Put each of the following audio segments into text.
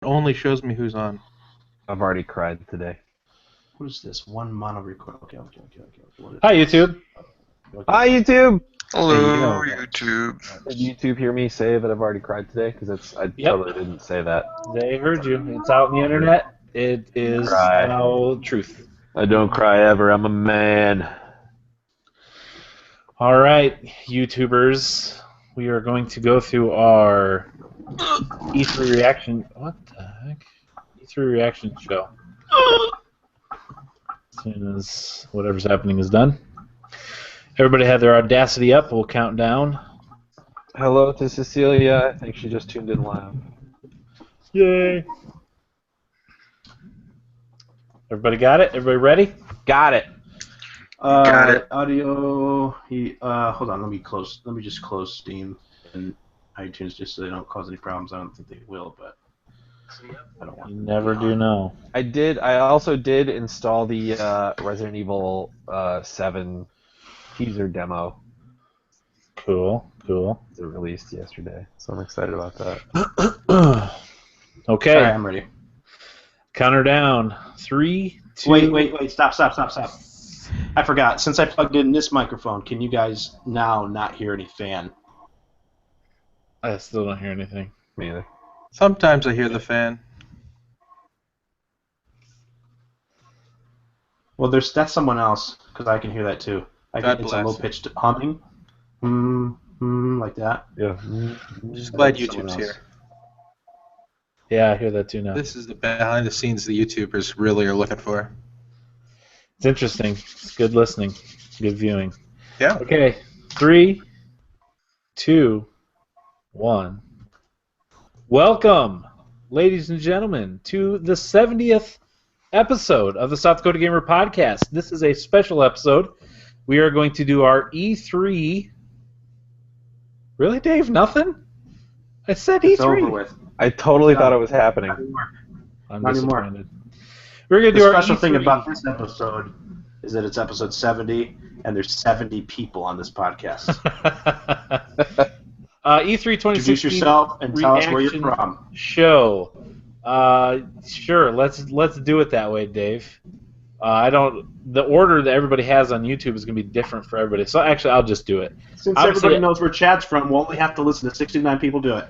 only shows me who's on. I've already cried today. What is this? One mono record. Okay. What is Hi, this? YouTube. Hi, YouTube! Hello, Hey, YouTube. Did YouTube hear me say that I've already cried today? Because I totally didn't say that. They heard you. It's out on the internet. It is Cry. now truth. I don't cry ever. I'm a man. All right, YouTubers. We are going to go through our E3 reaction. What the heck? E3 reaction show. As soon as whatever's happening is done. Everybody had their Audacity up. We'll count down. Hello to Cecilia. I think she just tuned in live. Yay! Everybody got it? Everybody ready? Got it. Got it. Audio. Hold on. Let me just close Steam and iTunes just so they don't cause any problems. I don't think they will, but I don't want. You never do know. I also did install the Resident Evil 7 teaser demo. Cool. It released yesterday, so I'm excited about that. Okay. All right, I'm ready. Counter down. 3, 2. Wait. Stop. I forgot. Since I plugged in this microphone, can you guys now not hear any fan? I still don't hear anything. Me either. Sometimes I hear the fan. Well, that's someone else because I can hear that too. God It's bless. a low-pitched humming, like that. Yeah. I'm just glad YouTube's Someone else. here. Yeah, I hear that too now. This is the behind the scenes the YouTubers really are looking for. It's interesting. It's good listening. Good viewing. Yeah. Okay. 3, 2, 1. Welcome, ladies and gentlemen, to the 70th episode of the South Dakota Gamer Podcast. This is a special episode. We are going to do our E3. Really, Dave? Nothing? I said E3. It's over with. I totally thought it was happening. I'm Not anymore. disappointed. We're going to The do our special E3. thing about this episode is that it's episode 70, and there's 70 people on this podcast. E3 2016 Introduce yourself and tell us where you're reaction from. show. Sure, let's do it that way, Dave. The order that everybody has on YouTube is going to be different for everybody. So actually, I'll just do it. Since Obviously- everybody knows where Chad's from, we'll only have to listen to 69 people do it.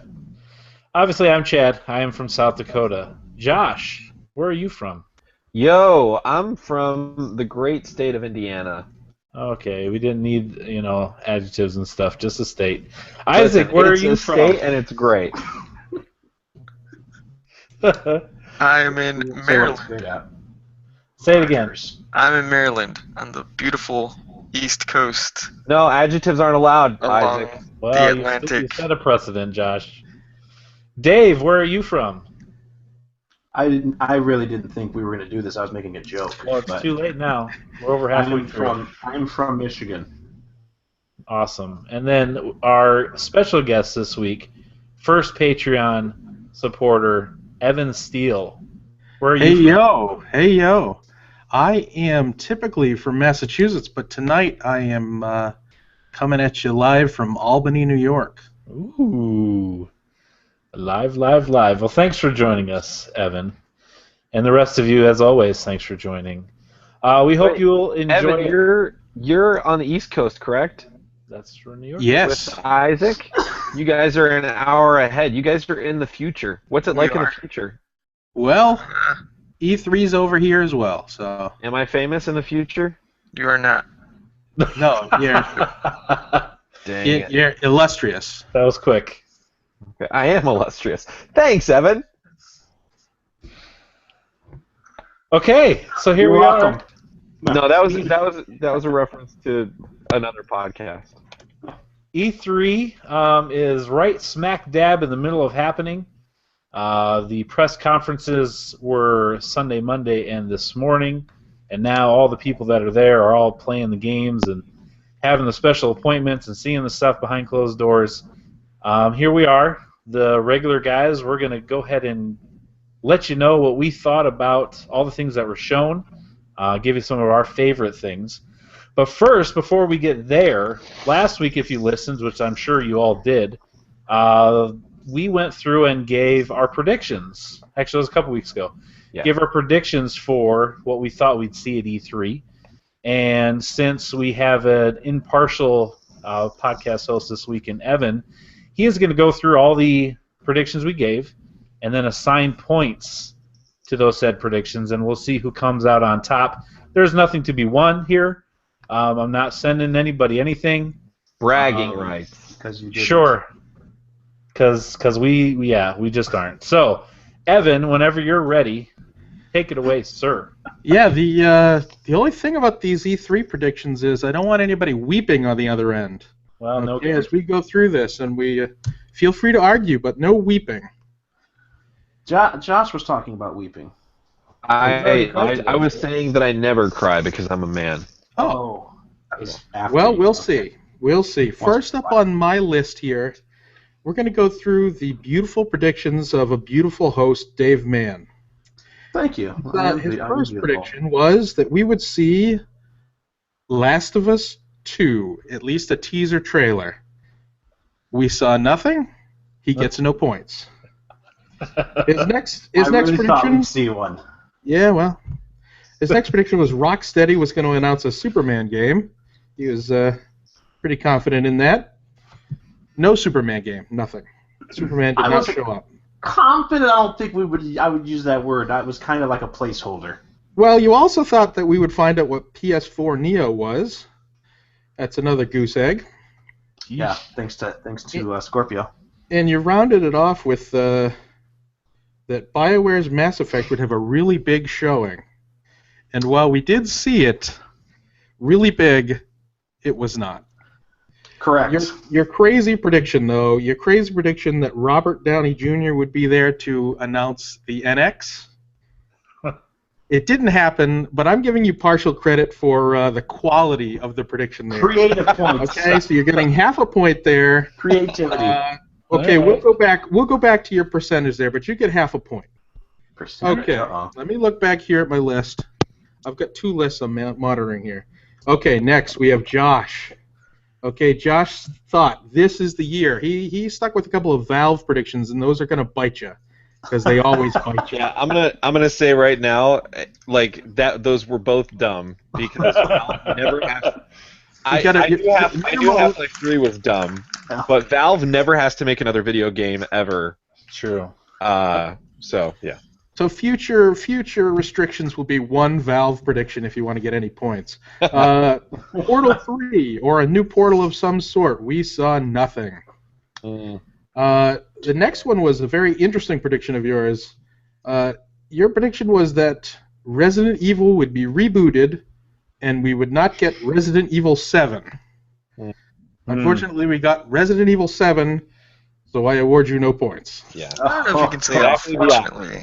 Obviously, I'm Chad. I am from South Dakota. Josh, where are you from? Yo, I'm from the great state of Indiana. Okay, we didn't need adjectives and stuff. Just a state. Isaac, where are It's you a from? state and it's great. I am in Say what it's Maryland. great at. Say it again. I'm in Maryland on the beautiful East Coast No, adjectives aren't allowed, along Isaac. Well, the you Atlantic. set a precedent, Josh. Dave, where are you from? I really didn't think we were going to do this. I was making a joke. Well, it's but too late now. We're over halfway through. I'm from Michigan. Awesome. And then our special guest this week, first Patreon supporter, Evan Steele. Where are you from? Hey yo. I am typically from Massachusetts, but tonight I am coming at you live from Albany, New York. Ooh. Live. Well, thanks for joining us, Evan. And the rest of you, as always, thanks for joining. We hope Wait, you'll enjoy Evan, you're on the East Coast, correct? That's from New York? Yes. With Isaac? You guys are an hour ahead. You guys are in the future. What's it We like in are. the future? Well, E3's over here as well, so Am I famous in the future? You are not. no, Dang it. you're illustrious. That was quick. Okay, I am illustrious. Thanks, Evan. Okay, so here You're we welcome. are. No, that was a reference to another podcast. E3 is right smack dab in the middle of happening. The press conferences were Sunday, Monday, and this morning, and now all the people that are there are all playing the games and having the special appointments and seeing the stuff behind closed doors. Here we are, the regular guys. We're going to go ahead and let you know what we thought about all the things that were shown, give you some of our favorite things. But first, before we get there, last week, if you listened, which I'm sure you all did, we went through and gave our predictions. Actually, it was a couple weeks ago. Yeah. Give our predictions for what we thought we'd see at E3. And since we have an impartial podcast host this week in Evan, he is going to go through all the predictions we gave and then assign points to those said predictions, and we'll see who comes out on top. There's nothing to be won here. I'm not sending anybody anything. Bragging rights. Because you did. Sure. Because we just aren't. So, Evan, whenever you're ready, take it away, sir. Yeah, the only thing about these E3 predictions is I don't want anybody weeping on the other end. Well, no. Okay, as we go through this, and we feel free to argue, but no weeping. Josh was talking about weeping. I was saying that I never cry because I'm a man. Oh. That was after Well, you. we'll Okay. see. We'll see. First up on my list here, we're going to go through the beautiful predictions of a beautiful host, Dave Mann. Thank you. His first prediction was that we would see Last of Us 2, at least a teaser trailer. We saw nothing. He gets no points. His next I really thought prediction. we'd see one. Yeah, well, his next prediction was Rocksteady was going to announce a Superman game. He was pretty confident in that. No Superman game, nothing. Superman did I not wasn't- show up. Confident, I don't think I would use that word. That was kind of like a placeholder. Well, you also thought that we would find out what PS4 Neo was. That's another goose egg. Yeah, thanks to Scorpio. And you rounded it off with that BioWare's Mass Effect would have a really big showing. And while we did see it really big, it was not. Correct. Your crazy prediction, though, that Robert Downey Jr. would be there to announce the NX, it didn't happen, but I'm giving you partial credit for the quality of the prediction there. Creative points. Okay, so you're getting half a point there. Creativity. Okay, All right. we'll go back to your percentage there, but you get half a point. Okay, Uh-oh. let me look back here at my list. I've got two lists I'm monitoring here. Okay, next we have Josh. Okay, Josh thought this is the year. He stuck with a couple of Valve predictions, and those are going to bite you because they always bite you. Yeah, I'm gonna say right now, like that, those were both dumb because Valve never has. I do have like 3 was dumb, Yeah. but Valve never has to make another video game ever. True. So yeah. So future restrictions will be 1 Valve prediction if you want to get any points. Portal 3 or a new Portal of some sort. We saw nothing. The next one was a very interesting prediction of yours. Your prediction was that Resident Evil would be rebooted and we would not get Resident Evil 7. Unfortunately, we got Resident Evil 7, so I award you no points. Yeah. I don't know if you can say Exactly, unfortunately.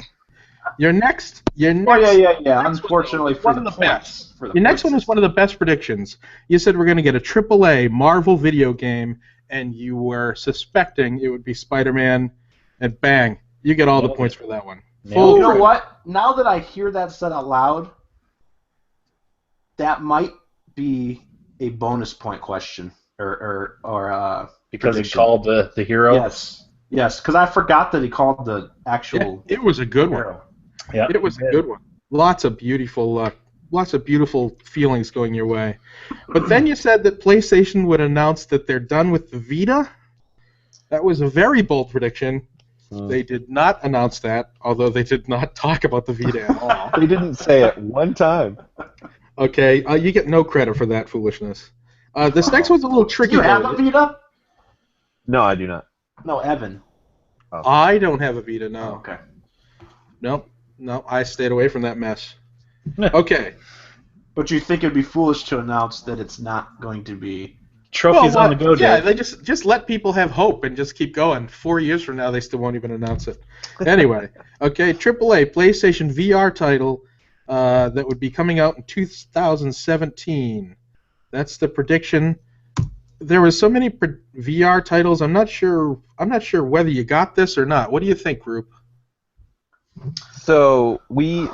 Your next Oh, yeah. Unfortunately for one the of the points. best. For the Your next points. one was one of the best predictions. You said we're going to get a AAA Marvel video game, and you were suspecting it would be Spider-Man, and bang, you get all the points for that one. Nailed You know credit. what? Now that I hear that said out loud, that might be a bonus point question or Because he prediction. called the hero. Yes, because I forgot that he called the actual It was a good one. hero. Yeah. It was a good one. Lots of beautiful feelings going your way. But then you said that PlayStation would announce that they're done with the Vita. That was a very bold prediction. They did not announce that, although they did not talk about the Vita at all. They didn't say it one time. Okay, you get no credit for that foolishness. This next one's a little Do tricky. you have though. a Vita? No, I do not. No, Evan. I don't have a Vita, no. Okay. Nope. No, I stayed away from that mess. Okay. But you think it'd be foolish to announce that it's not going to be? Trophies on the go, yeah, Dave. they just let people have hope and just keep going. 4 years from now, they still won't even announce it. Anyway, okay, AAA PlayStation VR title that would be coming out in 2017. That's the prediction. There were so many VR titles. I'm not sure whether you got this or not. What do you think, group? So we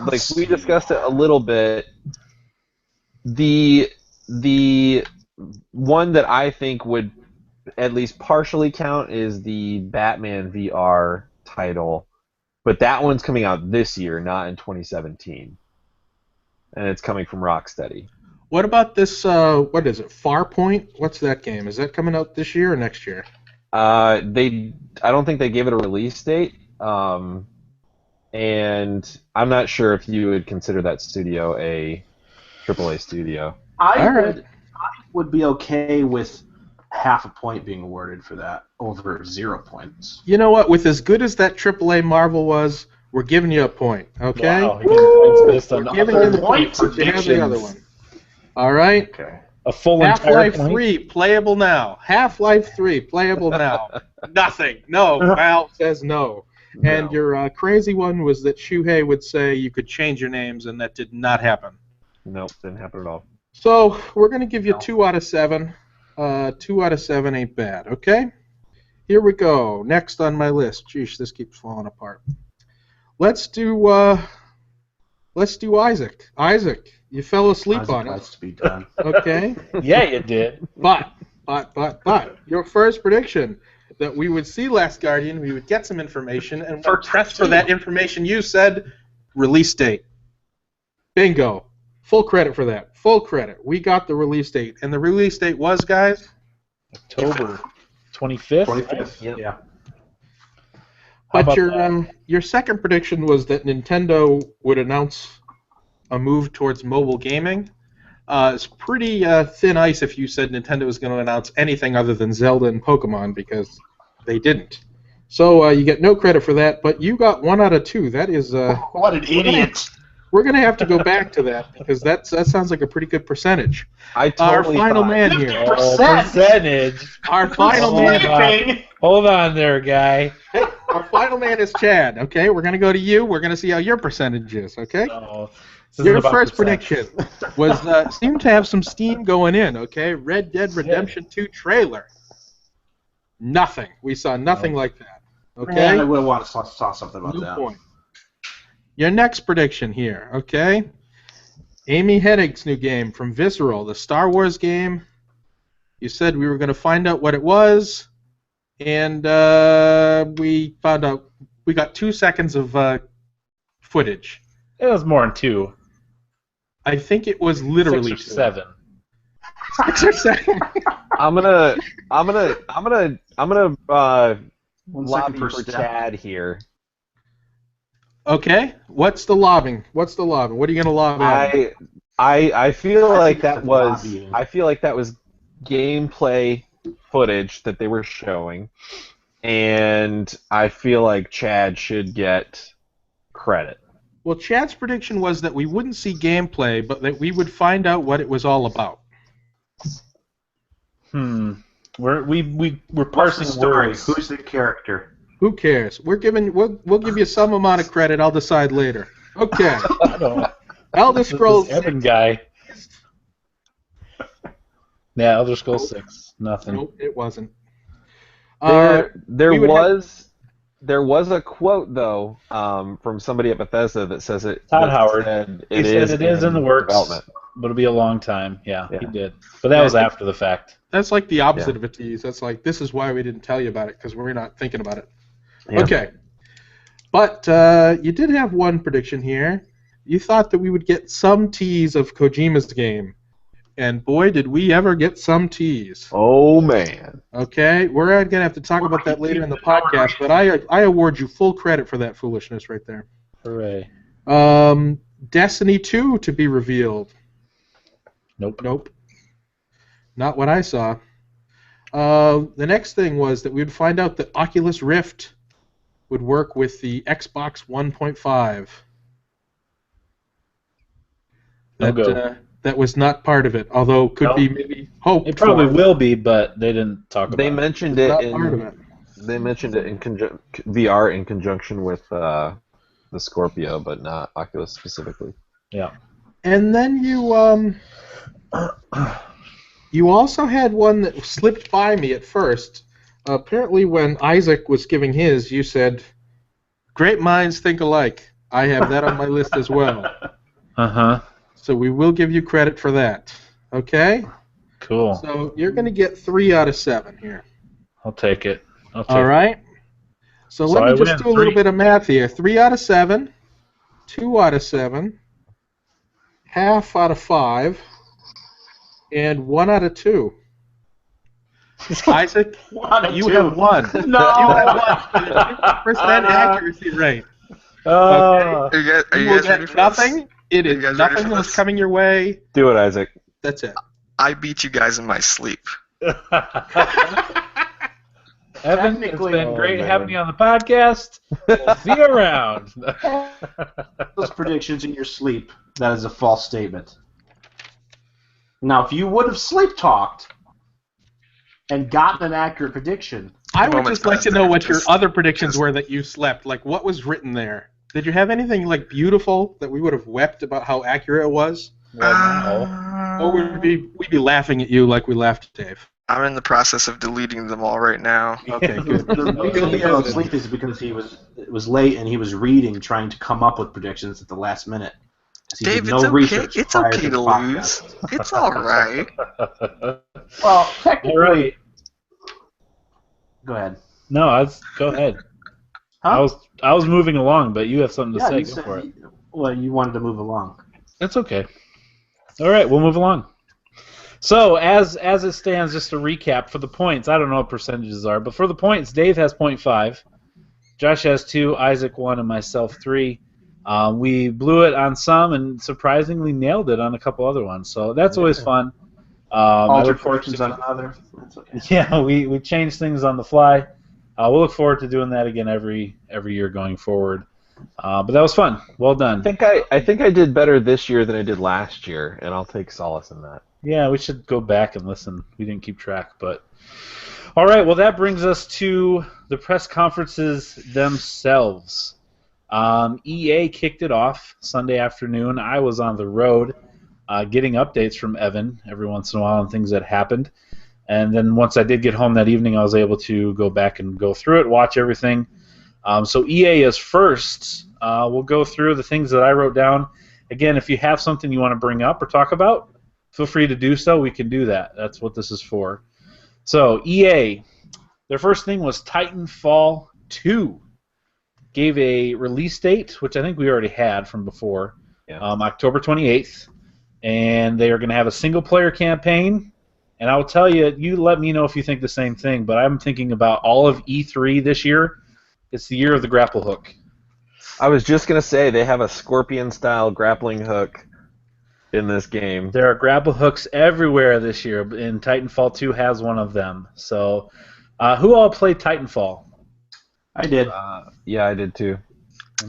discussed it a little bit. The one that I think would at least partially count is the Batman VR title, but that one's coming out this year, not in 2017, and it's coming from Rocksteady. What about this? What is it? Farpoint? What's that game? Is that coming out this year or next year? I don't think they gave it a release date, and I'm not sure if you would consider that studio a AAA studio. I would be okay with half a point being awarded for that over 0 points. You know what? With as good as that AAA Marvel was, we're giving you a point. Okay. Wow, he gets points based on We're giving you the point for the other one. All right. Okay. a full entire Half-Life point. 3 playable now. Half-Life 3 playable now. Nothing. No. Valve says no. And your crazy one was that Shuhei would say you could change your names, and that did not happen. Nope, didn't happen at all. So we're going to give you 2 out of 7. 2 out of 7 ain't bad, okay? Here we go. Next on my list. Jeez, this keeps falling apart. Let's do Isaac. Isaac, you fell asleep on Has it. to be done. Okay? Yeah, you did. But, your first prediction that we would see Last Guardian, we would get some information, and when pressed for that information, you said release date. Bingo. Full credit for that. Full credit. We got the release date. And the release date was, guys? October 25th. 25th. Yep. Yeah. How But about your second prediction was that Nintendo would announce a move towards mobile gaming. It's pretty thin ice if you said Nintendo was going to announce anything other than Zelda and Pokemon, because they didn't. So you get no credit for that, but you got 1 out of 2. That is What an idiot! we're going to have to go back to that, because that sounds like a pretty good percentage. I totally Our final thought, man here. Oh, percentage. Our final man. Sleeping! Hold on there, guy. Our final man is Chad. Okay, we're going to go to you. We're going to see how your percentage is. Okay. Oh, this isn't Your about first percent. prediction was seemed to have some steam going in. Okay, Red Dead Redemption 2 trailer. Nothing. We saw nothing like that. Okay. Man, I would have saw something about New that. point. Your next prediction here. Okay. Amy Hennig's new game from Visceral, the Star Wars game. You said we were going to find out what it was, and we found out. We got 2 seconds of footage. It was more than 2. I think it was literally 6 or 7. 6 or 7. I'm gonna 1 second lobby per for step. Chad here. Okay. What's the lobbing? What are you gonna lob at? I feel like think that it's was lobbying. I feel like that was gameplay footage that they were showing, and I feel like Chad should get credit. Well, Chad's prediction was that we wouldn't see gameplay, but that we would find out what it was all about. We're What's parsing the story? words. Who's the character? Who cares? We'll give you some amount of credit. I'll decide later. Okay. I don't know. Elder Scrolls This Evan guy. Yeah, Elder Scrolls 6. Nothing. Nope, it wasn't. There we would was a quote though from somebody at Bethesda that says it. Todd that Howard. said He said it is in the works, development. but it'll be a long time. Yeah, he Yeah. did. But that was after the fact. That's like the opposite Yeah. of a tease. That's like, this is why we didn't tell you about it, because we're not thinking about it. Yeah. Okay. But you did have one prediction here. You thought that we would get some tease of Kojima's game. And boy, did we ever get some tease. Oh man. Okay? We're going to have to talk about that later in the podcast, but I award you full credit for that foolishness right there. Hooray. Destiny 2 to be revealed. Nope. Not what I saw. The next thing was that we would find out that Oculus Rift would work with the Xbox 1.5. No go. That was not part of it, although could be maybe hoped. It probably for. will be, but they didn't talk about They it. mentioned It's it not part of in it. they mentioned it in VR in conjunction with the Scorpio, but not Oculus specifically. Yeah. And then you also had one that slipped by me at first. Apparently, when Isaac was giving his, you said, "Great minds think alike." I have that on my list as well. Uh-huh. So we will give you credit for that. Okay? Cool. So you're going to get 3 out of 7 here. I'll take it. All right. So let me just do a little bit of math here. 3 out of 7, 2 out of 7, half out of 5, and 1 out of 2. Isaac, you have 1. No. You have 1. 50% accuracy rate. Okay. Are you guys ready for nothing. this? It Are is you guys ready nothing for that was this? coming your way. Do it, Isaac. That's it. I beat you guys in my sleep. Evan, it's Technically- been great man. having you on the podcast. We'll see you around. Those predictions in your sleep, that is a false statement. Now, if you would have sleep talked and gotten an accurate prediction, I would Moments just like to past know that, what your just- other predictions were that you slept. Like, what was written there? Did you have anything like beautiful that we would have wept about how accurate it was, or would we'd be laughing at you like we laughed at Dave? I'm in the process of deleting them all right now. Okay, good. the reason he fell asleep is because it was late and he was reading, trying to come up with predictions at the last minute. 'Cause he Dave, did it's no okay. research It's prior okay to the to lose. podcast. It's all right. Well, technically, All right. go ahead. No, go ahead. Huh? I was moving along, but you have something to say. you Go said for it. well, you wanted to move along. That's okay. All right, we'll move along. So as it stands, just to recap for the points, I don't know what percentages are, but for the points, Dave has 0.5, Josh has 2, Isaac 1, and myself 3. We blew it on some and surprisingly nailed it on a couple other ones, so that's always fun. I Alter look forward fortunes to- on another. That's okay. Yeah, we change things on the fly. We'll look forward to doing that again every year going forward. But that was fun. Well done. I think I did better this year than I did last year, and I'll take solace in that. Yeah, we should go back and listen. We didn't keep track, but all right. Well, that brings us to the press conferences themselves. EA kicked it off Sunday afternoon. I was on the road getting updates from Evan every once in a while on things that happened. And then once I did get home that evening, I was able to go back and go through it, watch everything. So EA is first. We'll go through the things that I wrote down. Again, if you have something you want to bring up or talk about, feel free to do so. We can do that. That's what this is for. So EA, their first thing was Titanfall 2. Gave a release date, which I think we already had from before, October 28th. And they are going to have a single-player campaign. And I will tell you, you let me know if you think the same thing, but I'm thinking about all of E3 this year. It's the year of the grapple hook. I was just going to say, they have a Scorpion-style grappling hook in this game. There are grapple hooks everywhere this year, and Titanfall 2 has one of them. So, who all played Titanfall? I did. Yeah, I did too.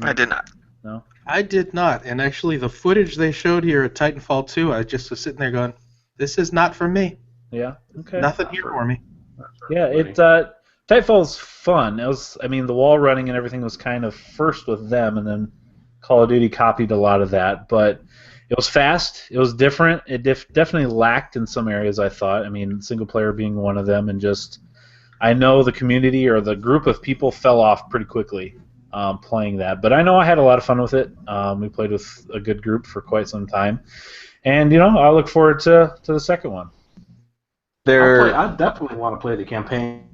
I did not. No? I did not, and actually the footage they showed here at Titanfall 2, I just was sitting there going, this is not for me. Yeah? Okay. Nothing here for me. Yeah, Titanfall's fun. It was, the wall running and everything was kind of first with them, and then Call of Duty copied a lot of that. But it was fast. It was different. It definitely lacked in some areas, I thought. Single player being one of them, and just I know the community or the group of people fell off pretty quickly playing that. But I know I had a lot of fun with it. We played with a good group for quite some time, and I look forward to the second one. I definitely want to play the campaign.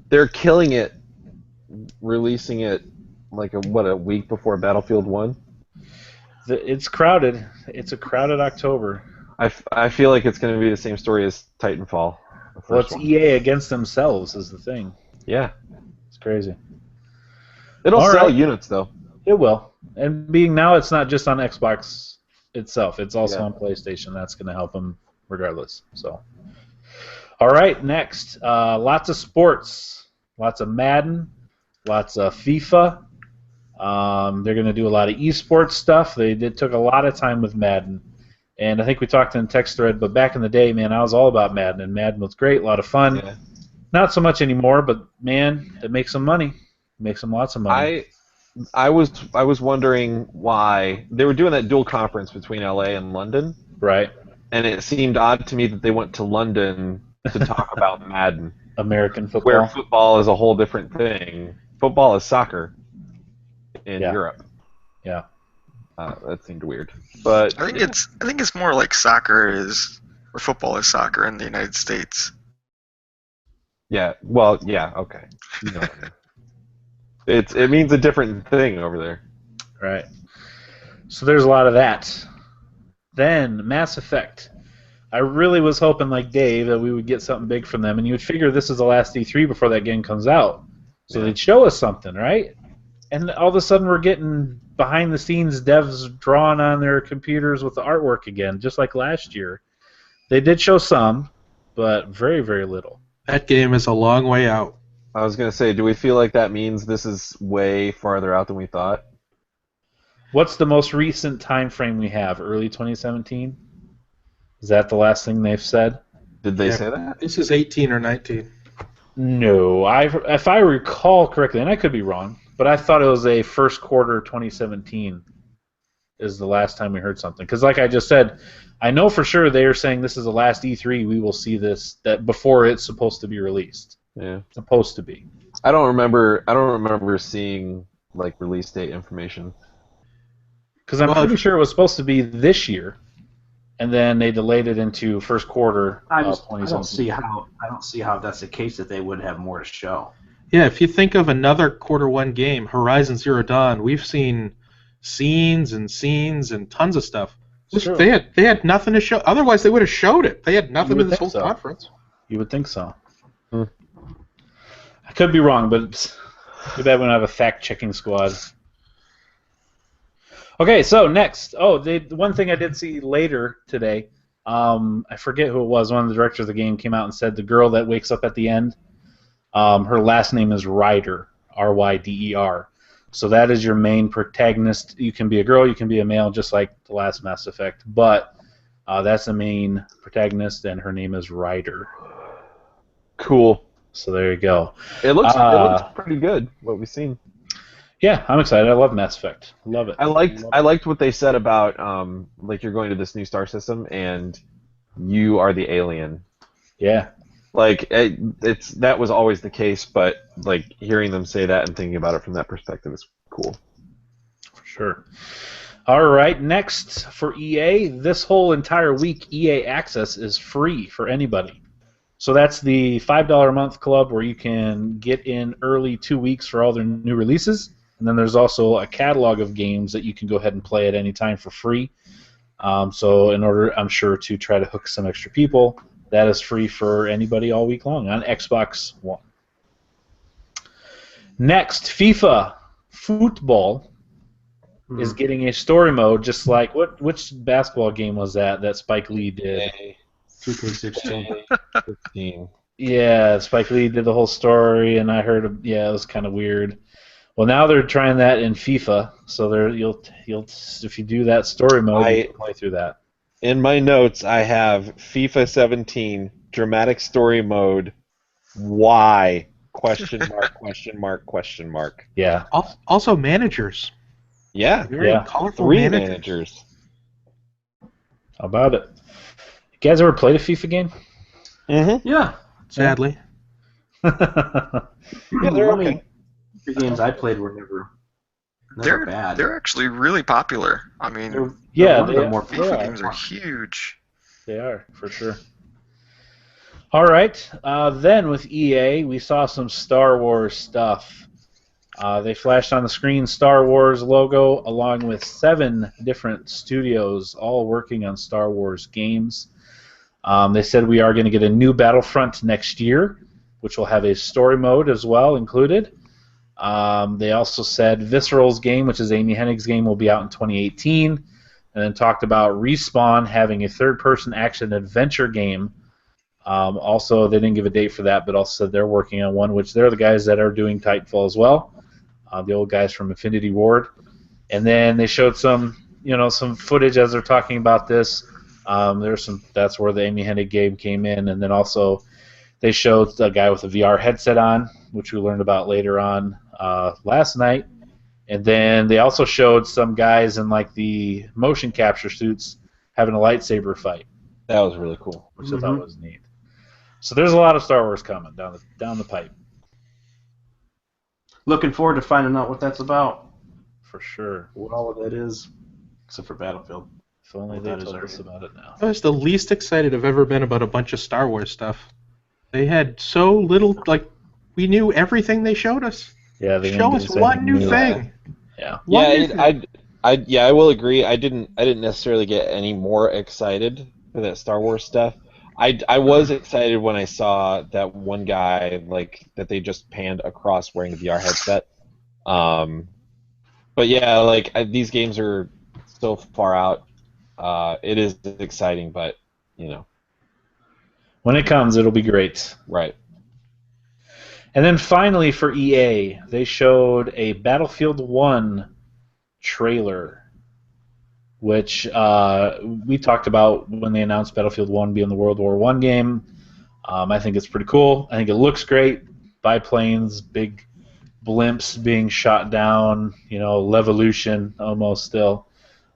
They're killing it, releasing it like a week before Battlefield 1. It's crowded. It's a crowded October. I feel like it's going to be the same story as Titanfall. Well, it's EA against themselves is the thing. Yeah. It's crazy. It'll All sell right. units, though. It will. And being now it's not just on Xbox itself. It's also Yeah. on PlayStation. That's going to help them regardless. So, all right, next. Lots of sports. Lots of Madden. Lots of FIFA. They're going to do a lot of esports stuff. They took a lot of time with Madden. And I think we talked in the text thread, but back in the day, man, I was all about Madden. And Madden was great, a lot of fun. Yeah. Not so much anymore, but, man, it makes some money. It makes them lots of money. I was wondering why they were doing that dual conference between LA and London, Right. and it seemed odd to me that they went to London to talk about Madden, American football. where football is a whole different thing. Football is soccer in Yeah. Europe. Yeah. That seemed weird, but I think it's more like soccer is, or football is soccer in the United States. Yeah. Well, yeah. Okay. You know what I mean. It means a different thing over there. Right. So there's a lot of that. Then Mass Effect. I really was hoping, like Dave, that we would get something big from them, and you would figure this is the last E3 before that game comes out, so they'd show us something, right? And all of a sudden, we're getting behind-the-scenes devs drawing on their computers with the artwork again, just like last year. They did show some, but very, very little. That game is a long way out. I was gonna say, do we feel like that means this is way farther out than we thought? What's the most recent time frame we have? Early 2017? Is that the last thing they've said? Did they say that? This is 18 or 19. No. If I recall correctly, and I could be wrong, but I thought it was a first quarter 2017 is the last time we heard something. Because like I just said, I know for sure they are saying this is the last E3 we will see this that before it's supposed to be released. Yeah. It's supposed to be. I don't remember seeing like release date information. Because I'm pretty sure it was supposed to be this year, and then they delayed it into first quarter I of don't 2017. I don't see how that's the case that they would have more to show. Yeah, if you think of another quarter one game, Horizon Zero Dawn, we've seen scenes and tons of stuff. True. They had nothing to show. Otherwise, they would have showed it. They had nothing You in would this think whole so. conference. You would think so. Hmm. I could be wrong, but it's too bad we don't have a fact-checking squad. Okay, so next. Oh, the one thing I did see later today, I forget who it was. One of the directors of the game came out and said the girl that wakes up at the end, her last name is Ryder, R-Y-D-E-R. So that is your main protagonist. You can be a girl, you can be a male, just like the last Mass Effect. But that's the main protagonist, and her name is Ryder. Cool. So there you go. It looks pretty good. What we've seen. Yeah, I'm excited. I love Mass Effect. Love it. I liked what they said about like you're going to this new star system and you are the alien. Yeah. Like that was always the case, but like hearing them say that and thinking about it from that perspective is cool. For sure. All right, next for EA, this whole entire week EA Access is free for anybody. So that's the $5 a month club where you can get in early 2 weeks for all their new releases. And then there's also a catalog of games that you can go ahead and play at any time for free. So in order, I'm sure, to try to hook some extra people, that is free for anybody all week long on Xbox One. Next, FIFA Football is getting a story mode, just like which basketball game was that Spike Lee did? 2K16. Yeah, Spike Lee did the whole story, and I heard, it was kind of weird. Well, now they're trying that in FIFA, so you'll if you do that story mode, you can play through that. In my notes, I have FIFA 17 dramatic story mode. Why? Question mark? Question mark? Question mark? Yeah. Also, managers. Yeah. Very colorful 3 managers. managers. How about it? You guys ever played a FIFA game? Mm-hmm. Yeah. Sadly. Yeah, they're okay. The games I played were never bad. They're actually really popular. I mean, They're Yeah, one of they the more FIFA games are huge. They are, for sure. All right. Then with EA, we saw some Star Wars stuff. They flashed on the screen Star Wars logo along with 7 different studios all working on Star Wars games. They said we are going to get a new Battlefront next year, which will have a story mode as well included. They also said Visceral's game, which is Amy Hennig's game, will be out in 2018, and then talked about Respawn having a third-person action-adventure game. Also, they didn't give a date for that, but also said they're working on one, which they're the guys that are doing Titanfall as well, the old guys from Infinity Ward. And then they showed some footage as they're talking about this. That's where the Amy Hennig game came in, and then also they showed a guy with a VR headset on, which we learned about later on last night. And then they also showed some guys in like the motion capture suits having a lightsaber fight, That was really cool. which I thought was neat. So there's a lot of Star Wars coming down the pipe, Looking forward to finding out what that's about. for sure. What all of that is, except for Battlefield. If only Well, they that is told our- us about it now. I was the least excited I've ever been about a bunch of Star Wars stuff. They had so little, like, we knew everything they showed us. Yeah, they Show didn't us give us one anything new new. thing. Yeah. One new Yeah, thing. I will agree. I didn't necessarily get any more excited for that Star Wars stuff. I was excited when I saw that one guy like that they just panned across wearing the VR headset. Um, but yeah, like these games are so far out. It is exciting, but you know, When it comes, it'll be great. right. And then finally for EA, they showed a Battlefield 1 trailer, which we talked about when they announced Battlefield 1 being the World War I game. I think it's pretty cool. I think it looks great. Biplanes, big blimps being shot down, Levolution almost still.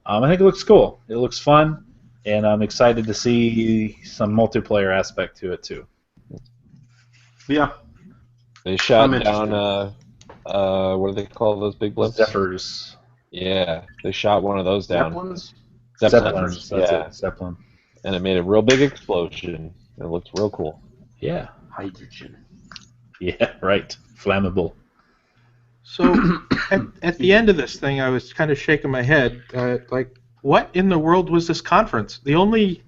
I think it looks cool. It looks fun, and I'm excited to see some multiplayer aspect to it too. Yeah. They shot I'm down interested. what do they call those big blimps? Zephyrs. Yeah, they shot one of those down. Zeppelins? Zeppelins, that's Yeah, it. Zeppelin. and it made a real big explosion. It looked real cool. Yeah. Hydrogen. Yeah, right. Flammable. So at the end of this thing, I was kind of shaking my head, like, what in the world was this conference? The only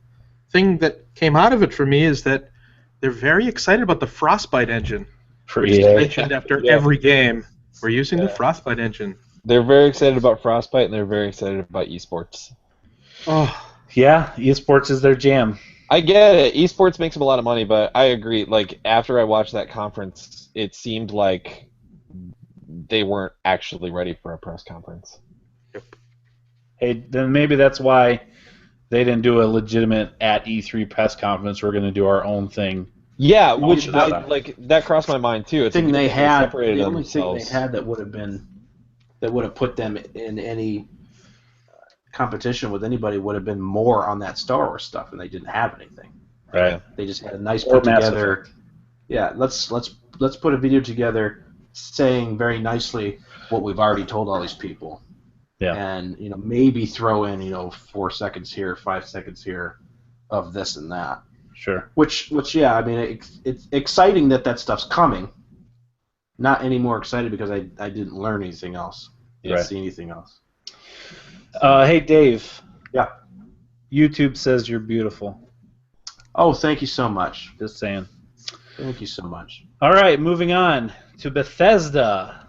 thing that came out of it for me is that they're very excited about the Frostbite engine, For which is EA. mentioned after Yeah. every game. We're using the Yeah. Frostbite engine. They're very excited about Frostbite, and they're very excited about esports. Oh, Yeah, esports is their jam. I get it. Esports makes them a lot of money, but I agree. Like after I watched that conference, it seemed like they weren't actually ready for a press conference. Hey, then maybe that's why they didn't do a legitimate at E3 press conference. We're going to do our own thing. Yeah, Oh, which that's like that crossed my mind too. It's a Thing good they thing had, separated the only thing they themselves. had that would have put them in any competition with anybody would have been more on that Star Wars stuff, and they didn't have anything. Right. They just had a nice Or put Mass together. Effect. Yeah, let's put a video together saying very nicely what we've already told all these people. Yeah. And maybe throw in 4 seconds here, 5 seconds here of this and that. Sure. Which yeah, I mean it's exciting that stuff's coming. Not any more excited because I didn't learn anything else. Didn't Right. see anything else. Hey, Dave. Yeah. YouTube says you're beautiful. Oh, thank you so much. Just saying. Thank you so much. All right, moving on to Bethesda.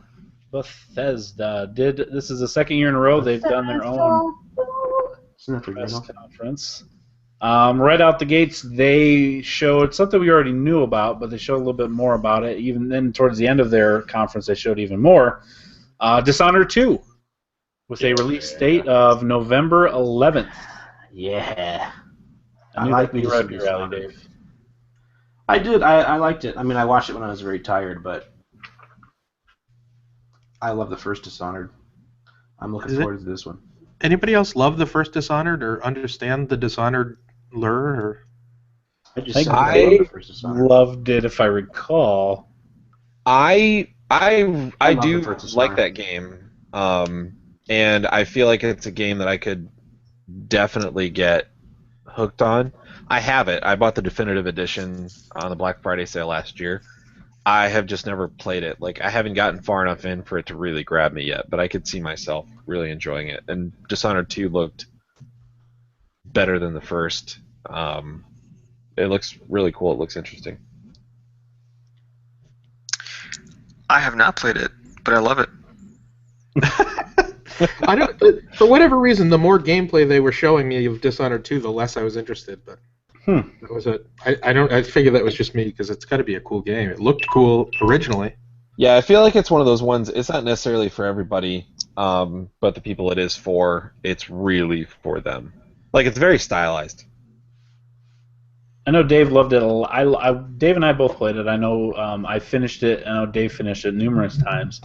Bethesda this is the second year in a row they've done their own Isn't that the press original? conference. Right out the gates, they showed something we already knew about, but they showed a little bit more about it. Even then, towards the end of their conference, they showed even more. Dishonored 2, with a release date of November 11th. Yeah. I I knew like that'd be me right some up your alley, Dishonored. Dave. I did. I liked it. I mean, I watched it when I was very tired, but I love the first Dishonored. I'm looking forward to this one. anybody else love the first Dishonored or understand the Dishonored lure? Or I just I said I love the think first Dishonored. loved it, if I recall. I love the do first like Dishonored. that game, and I feel like it's a game that I could definitely get hooked on. I have it. I bought the definitive edition on the Black Friday sale last year. I have just never played it. Like I haven't gotten far enough in for it to really grab me yet, but I could see myself really enjoying it. And Dishonored 2 looked better than the first. It looks really cool. It looks interesting. I have not played it, but I love it. I don't. For whatever reason, the more gameplay they were showing me of Dishonored 2, the less I was interested. But that was it. I don't. I figured that was just me because it's got to be a cool game. It looked cool originally. Yeah, I feel like it's one of those ones. It's not necessarily for everybody, but the people it is for, it's really for them. Like it's very stylized. I know Dave loved it a lot. Dave and I both played it. I know I finished it. I know Dave finished it numerous times.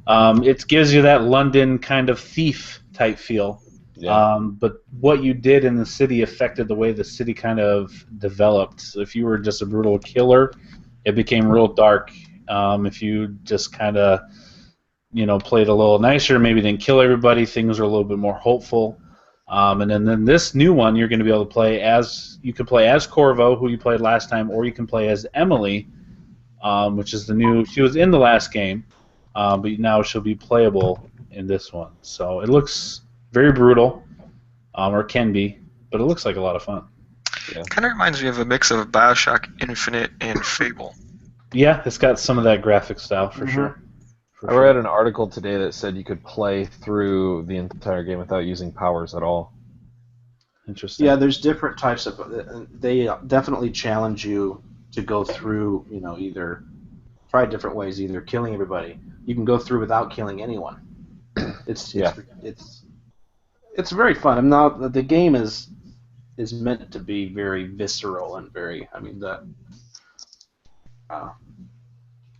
It gives you that London kind of thief type feel. Yeah. But what you did in the city affected the way the city kind of developed. So if you were just a brutal killer, it became real dark. If you just kind of, played a little nicer, maybe didn't kill everybody, things were a little bit more hopeful. And then this new one, you're going to be able to play as Corvo, who you played last time, or you can play as Emily, which is the new. She was in the last game, but now she'll be playable in this one. So it looks very brutal, or can be, but it looks like a lot of fun. Yeah. Kind of reminds me of a mix of Bioshock Infinite and Fable. Yeah, it's got some of that graphic style for sure. I read an article today that said you could play through the entire game without using powers at all. Interesting. Yeah, there's different types of. They definitely challenge you to go through. Either try different ways. Either killing everybody. You can go through without killing anyone. It's very fun. The game is meant to be very visceral and very.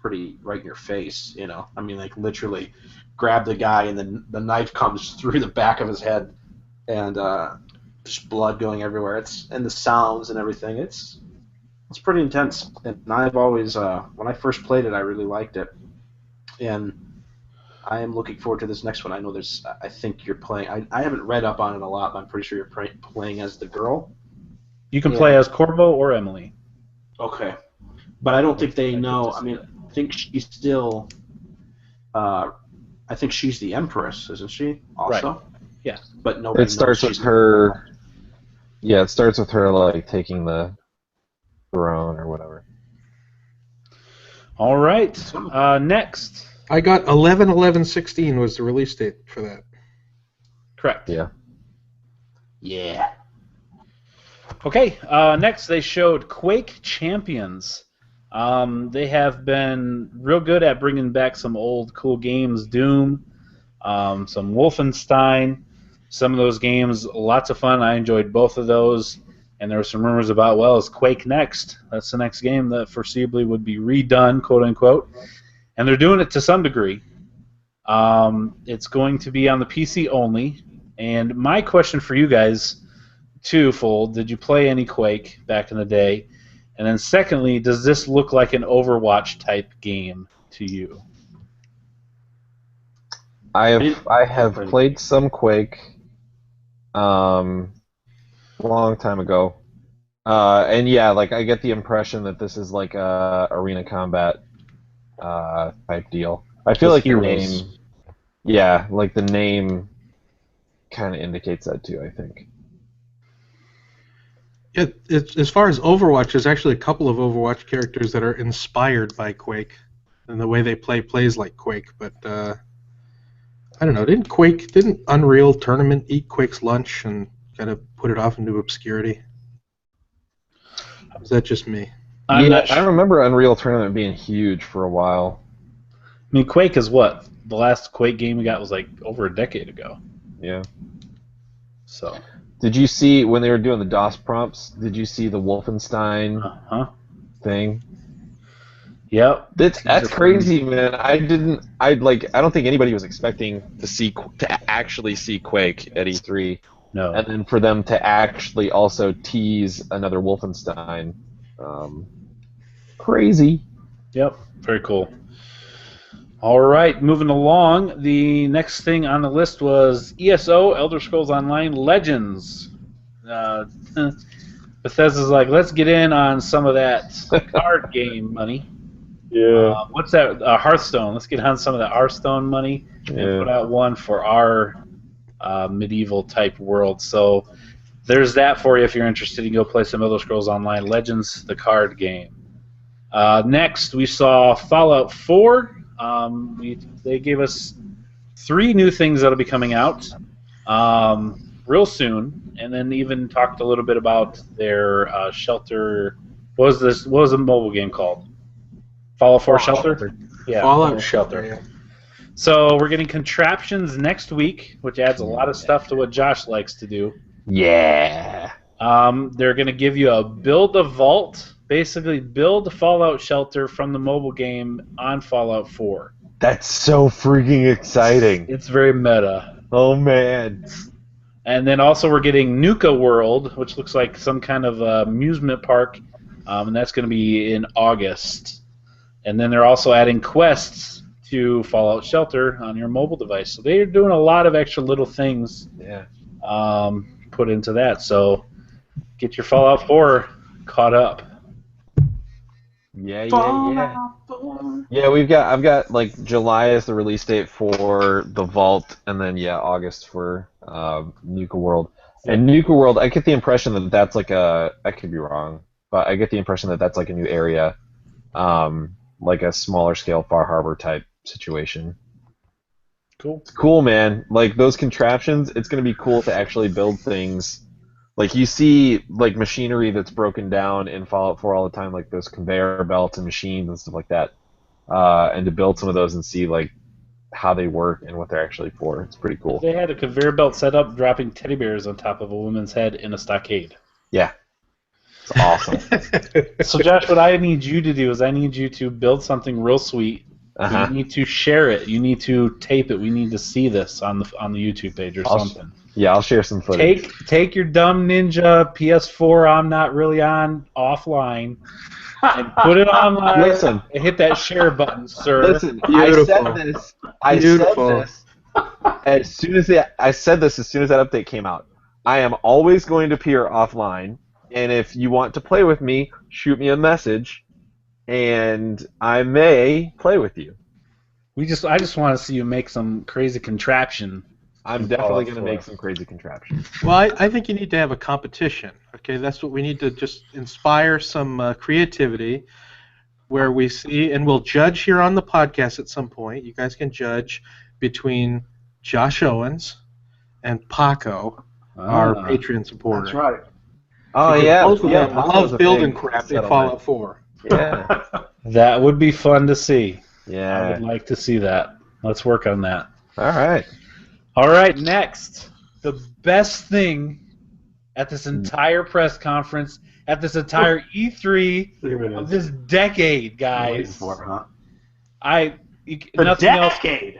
Pretty right in your face. Like literally, grab the guy and then the knife comes through the back of his head, and just blood going everywhere. And the sounds and everything. It's pretty intense. And I've always when I first played it, I really liked it, and I am looking forward to this next one. I know I think you're playing. I haven't read up on it a lot, but I'm pretty sure you're playing as the girl. You can play as Corvo or Emily. Okay, but I don't think they know. I think she's still. I think she's the Empress, isn't she? Also. Right. Yeah. But nobody. It starts knows with she's her. Yeah, it starts with her like taking the throne or whatever. All right. Next. I got 11/11/16 was the release date for that. Correct. Yeah. Yeah. Okay. Next, they showed Quake Champions. They have been real good at bringing back some old cool games, Doom, some Wolfenstein, some of those games, lots of fun. I enjoyed both of those, and there were some rumors about, is Quake next? That's the next game that foreseeably would be redone, quote unquote, and they're doing it to some degree. It's going to be on the PC only, and my question for you guys, twofold: did you play any Quake back in the day? And then secondly, does this look like an Overwatch type game to you? I have played some Quake long time ago. And yeah, like I get the impression that this is like a arena combat type deal. I feel like the name like the name kind of indicates that too, I think. As far as Overwatch, there's actually a couple of Overwatch characters that are inspired by Quake, and the way they plays like Quake. But I don't know. Didn't Unreal Tournament eat Quake's lunch and kind of put it off into obscurity? Is that just me? I remember Unreal Tournament being huge for a while. I mean, Quake is what? The last Quake game we got was like over a decade ago. Yeah. So. Did you see when they were doing the DOS prompts? Did you see the Wolfenstein thing? Yep. That's crazy, man. I don't think anybody was expecting to actually see Quake at E3. No. And then for them to actually also tease another Wolfenstein. Crazy. Yep. Very cool. All right, moving along. The next thing on the list was ESO, Elder Scrolls Online Legends. Bethesda's like, let's get in on some of that card game money. Yeah. What's that? Hearthstone. Let's get on some of that Hearthstone money and put out one for our medieval type world. So there's that for you if you're interested. You can go play some Elder Scrolls Online Legends, the card game. Next, we saw Fallout 4. They gave us 3 new things that'll be coming out real soon, and then even talked a little bit about their Shelter. What was the mobile game called? Fallout 4 Shelter? Yeah, Fallout Shelter. Yeah. So we're getting Contraptions next week, which adds a lot of stuff to what Josh likes to do. Yeah. They're going to give you a build a vault. Basically, build a Fallout Shelter from the mobile game on Fallout 4. That's so freaking exciting. It's very meta. Oh, man. And then also we're getting Nuka World, which looks like some kind of amusement park, and that's going to be in August. And then they're also adding quests to Fallout Shelter on your mobile device. So they're doing a lot of extra little things put into that. So get your Fallout 4 caught up. Yeah. Fallout 4. Yeah, I've got like July as the release date for the Vault, and then August for Nuka World. And Nuka World, I get the impression that that's like I could be wrong, but I get the impression that that's like a new area, like a smaller scale Far Harbor type situation. Cool. It's cool, man. Like those contraptions, it's gonna be cool to actually build things. Like you see like machinery that's broken down in Fallout 4 all the time, like those conveyor belts and machines and stuff like that. And to build some of those and see like how they work and what they're actually for. It's pretty cool. They had a conveyor belt set up dropping teddy bears on top of a woman's head in a stockade. Yeah. It's awesome. So Josh, what I need you to do is I need you to build something real sweet. Uh-huh. You need to share it. You need to tape it. We need to see this on the YouTube page or something. Yeah, I'll share some footage. Take your dumb Ninja PS4 I'm not really on offline and put it online. Listen. And hit that share button, sir. Listen, Beautiful. I Beautiful. said this as soon as that update came out. I am always going to appear offline, and if you want to play with me, shoot me a message, and I may play with you. I just want to see you make some crazy contraption. I'm definitely going to make some crazy contraptions. Well, I think you need to have a competition. Okay, that's what we need to just inspire some creativity, where we see, and we'll judge here on the podcast at some point. You guys can judge between Josh Owens and Paco, our Patreon supporter. That's right. Oh, Because yeah. both of them Paco's love a building big crap in settlement. Fallout 4. Yeah. That would be fun to see. I Yeah. would like to see that. Let's work on that. All right. All right, next. The best thing at this entire press conference, at this entire E3 of this decade, guys. For, huh? Nothing else. Decade.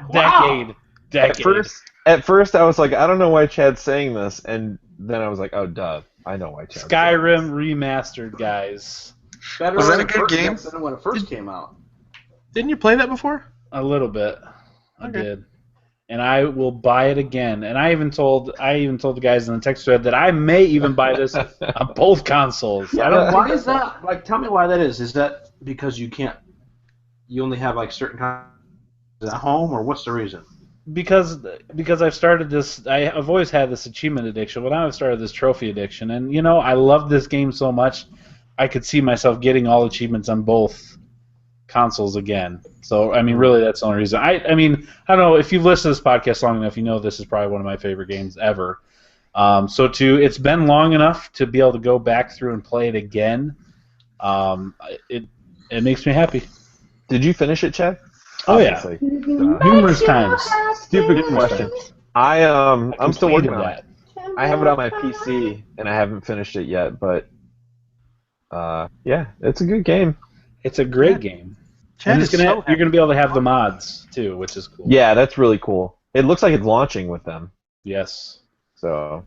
Decade. At first, I was like, I don't know why Chad's saying this, and then I was like, oh, duh, I know why Chad's Skyrim remastered, guys. Better Was that when a it good first- game? Than when it first came out. Didn't you play that before? A little bit. I Okay. did. And I will buy it again. And I even told the guys in the text thread that I may even buy this on both consoles. I don't. Why is that? Like, tell me why that is. Is that because you only have like certain kinds at home, or what's the reason? Because I've started this. I've always had this achievement addiction. But now I've started this trophy addiction, and I love this game so much. I could see myself getting all achievements on both consoles again. So I mean, really, that's the only reason. I don't know if you've listened to this podcast long enough, you know this is probably one of my favorite games ever. It's been long enough to be able to go back through and play it again. It makes me happy. Did you finish it, Chad? Oh yeah, Obviously. numerous times. Stupid question. I'm still working Completed on it. I have it on my PC and I haven't finished it yet, but yeah, it's a good game. It's a great game. Chad And is so you're gonna be able to have the mods too, which is cool. Yeah, that's really cool. It looks like it's launching with them. Yes. So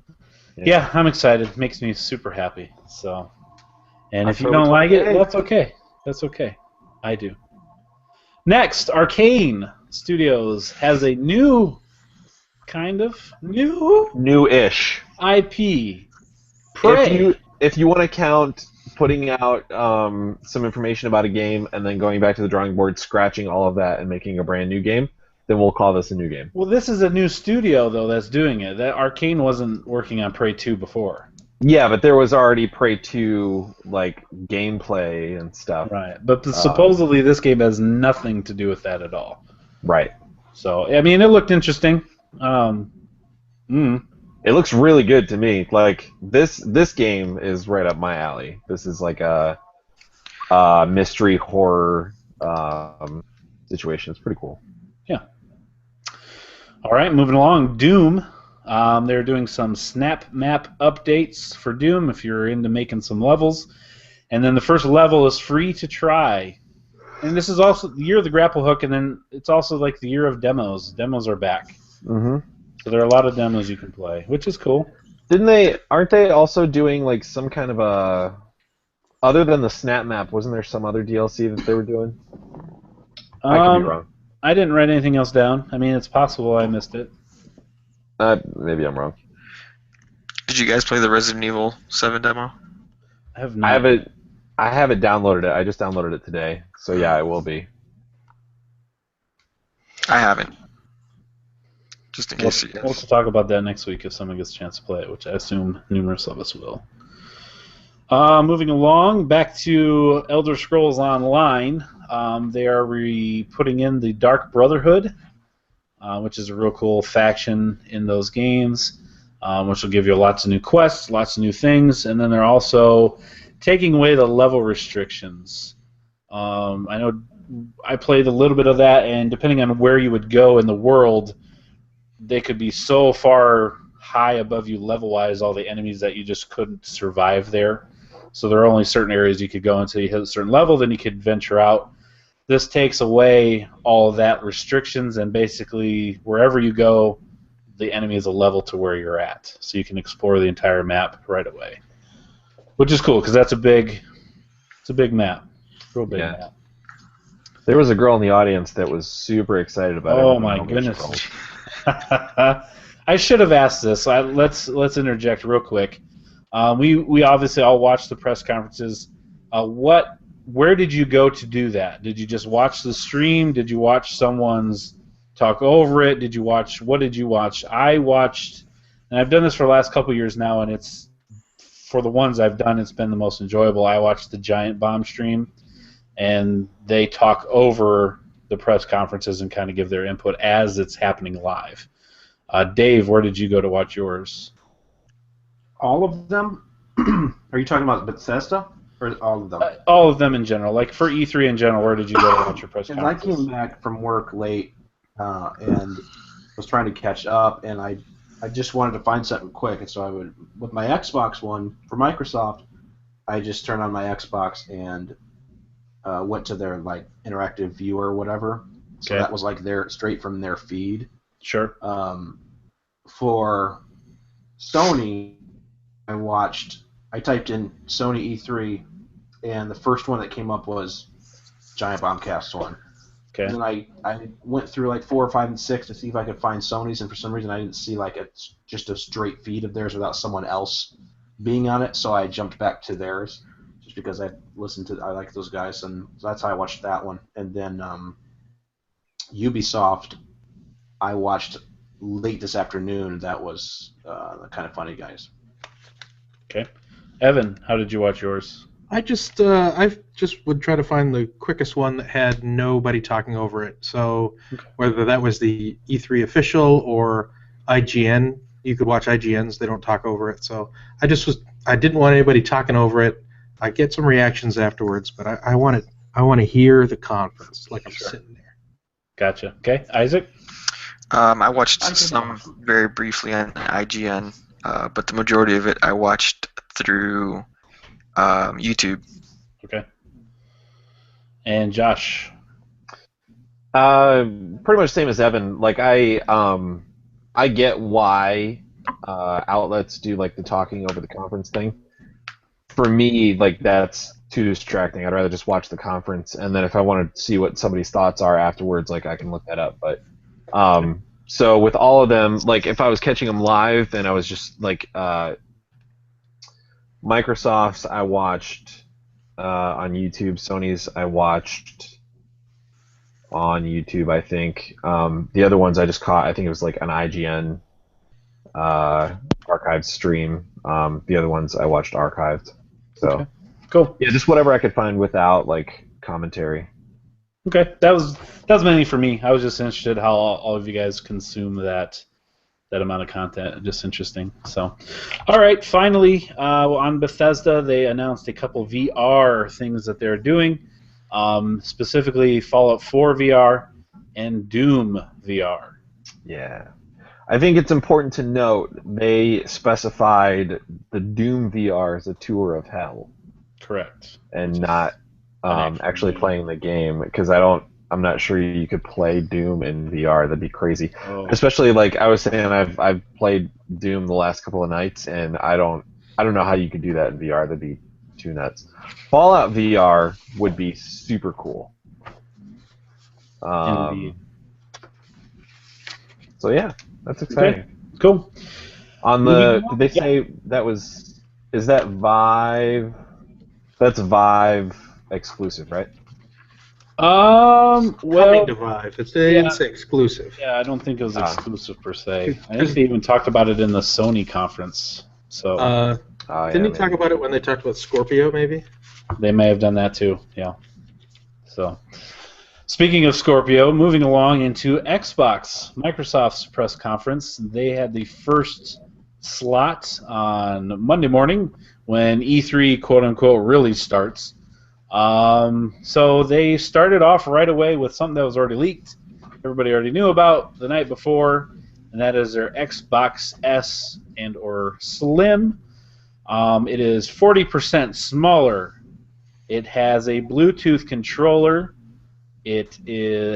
Yeah, I'm excited. It makes me super happy. So, and if you October don't like it, 28th. that's okay. That's okay. I do. Next, Arcane Studios has a new new-ish. IP. Prey. If you want to count putting out some information about a game and then going back to the drawing board, scratching all of that and making a brand new game, then we'll call this a new game. Well, this is a new studio though that's doing it. That Arcane wasn't working on Prey 2 before. Yeah, but there was already Prey 2 like gameplay and stuff. Right. But supposedly this game has nothing to do with that at all. Right. So, I mean, it looked interesting. It looks really good to me. Like this game is right up my alley. This is like a mystery horror situation. It's pretty cool. Yeah. All right, moving along. Doom. They're doing some snap map updates for Doom if you're into making some levels. And then the first level is free to try. And this is also the year of the grapple hook, and then it's also like the year of demos. Demos are back. Mm-hmm. So there are a lot of demos you can play, which is cool. Aren't they also doing like some kind of a, other than the snap map, wasn't there some other DLC that they were doing? I could be wrong. I didn't write anything else down. I mean, it's possible I missed it. Maybe I'm wrong. Did you guys play the Resident Evil 7 demo? I have I not. haven't downloaded it. I just downloaded it today. So yeah, it will be. I haven't. Just in We'll, case you we'll guys. talk about that next week if someone gets a chance to play it, which I assume numerous of us will. Moving along, back to Elder Scrolls Online. They are putting in the Dark Brotherhood, which is a real cool faction in those games, which will give you lots of new quests, lots of new things, and then they're also taking away the level restrictions. I know I played a little bit of that, and depending on where you would go in the world, they could be so far high above you level-wise, all the enemies, that you just couldn't survive there. So there are only certain areas you could go until you hit a certain level, then you could venture out. This takes away all of that restrictions, and basically wherever you go, the enemy is a level to where you're at, so you can explore the entire map right away, which is cool because it's a big map, real big Yeah. map. There was a girl in the audience that was super excited about it. Oh my goodness! I should have asked this. Let's interject real quick. We obviously all watched the press conferences. Where did you go to do that? Did you just watch the stream? Did you watch someone's talk over it? What did you watch? I watched, and I've done this for the last couple of years now, and it's, for the ones I've done, it's been the most enjoyable. I watched the Giant Bomb stream, and they talk over the press conferences and kind of give their input as it's happening live. Dave, where did you go to watch yours? All of them? Are you talking about Bethesda? Or all of them? All of them in general. Like for E3 in general, where did you go to watch your press And I conferences? came back from work late and was trying to catch up, and I just wanted to find something quick, and so I would, with my Xbox One for Microsoft, I just turned on my Xbox and went to their like interactive viewer or whatever. So Okay. that was like straight from their feed. Sure. For Sony, I typed in Sony E3, and the first one that came up was Giant Bombcast one. Okay. And then I went through like 4, 5, and 6 to see if I could find Sony's, and for some reason I didn't see like just a straight feed of theirs without someone else being on it, so I jumped back to theirs just because I like those guys, and so that's how I watched that one. And then Ubisoft, I watched late this afternoon. That was the Kind of Funny guys. Okay. Evan, how did you watch yours? I just would try to find the quickest one that had nobody talking over it. So whether that was the E3 official or IGN, you could watch IGN's. They don't talk over it. So I didn't want anybody talking over it. I get some reactions afterwards, but I want to hear the conference like I'm sitting there. Gotcha. Okay, Isaac. I watched some very briefly on IGN, but the majority of it I watched through YouTube. Okay. And Josh. Pretty much same as Evan. Like I get why outlets do like the talking over the conference thing. For me, like that's too distracting. I'd rather just watch the conference, and then if I want to see what somebody's thoughts are afterwards, like I can look that up. But so with all of them, like if I was catching them live, then I was just like Microsoft's I watched on YouTube. Sony's I watched on YouTube, I think. The other ones I just caught, I think it was like an IGN archived stream. The other ones I watched archived. So Okay. Cool. yeah, just whatever I could find without like commentary. Okay, that was mainly for me. I was just interested how all of you guys consume that amount of content. Just interesting. So, all right. Finally, on Bethesda, they announced a couple VR things that they're doing, specifically Fallout 4 VR and Doom VR. Yeah. I think it's important to note they specified the Doom VR as a tour of hell Correct. and not actually game. playing the game, because I'm not sure you could play Doom in VR. That'd be crazy. Oh. Especially like I was saying, I've played Doom the last couple of nights, and I don't know how you could do that in VR. That'd be too nuts. Fallout VR would be super cool. Indeed. So yeah, that's exciting. Okay, cool. On did they say that was? Is that Vive? That's Vive exclusive, right? Coming Well, to Vive. They didn't say exclusive. yeah, I don't think it was exclusive per se. I think Because- they even talked about it in the Sony conference. So Didn't he talk about it when they talked about Scorpio, maybe? they may have done that too. Yeah. So, speaking of Scorpio, moving along into Xbox, Microsoft's press conference, they had the first slot on Monday morning when E3 quote unquote really starts. So they started off right away with something that was already leaked, everybody already knew about the night before, and that is their Xbox S and or Slim. It is 40% smaller. It has a Bluetooth controller. It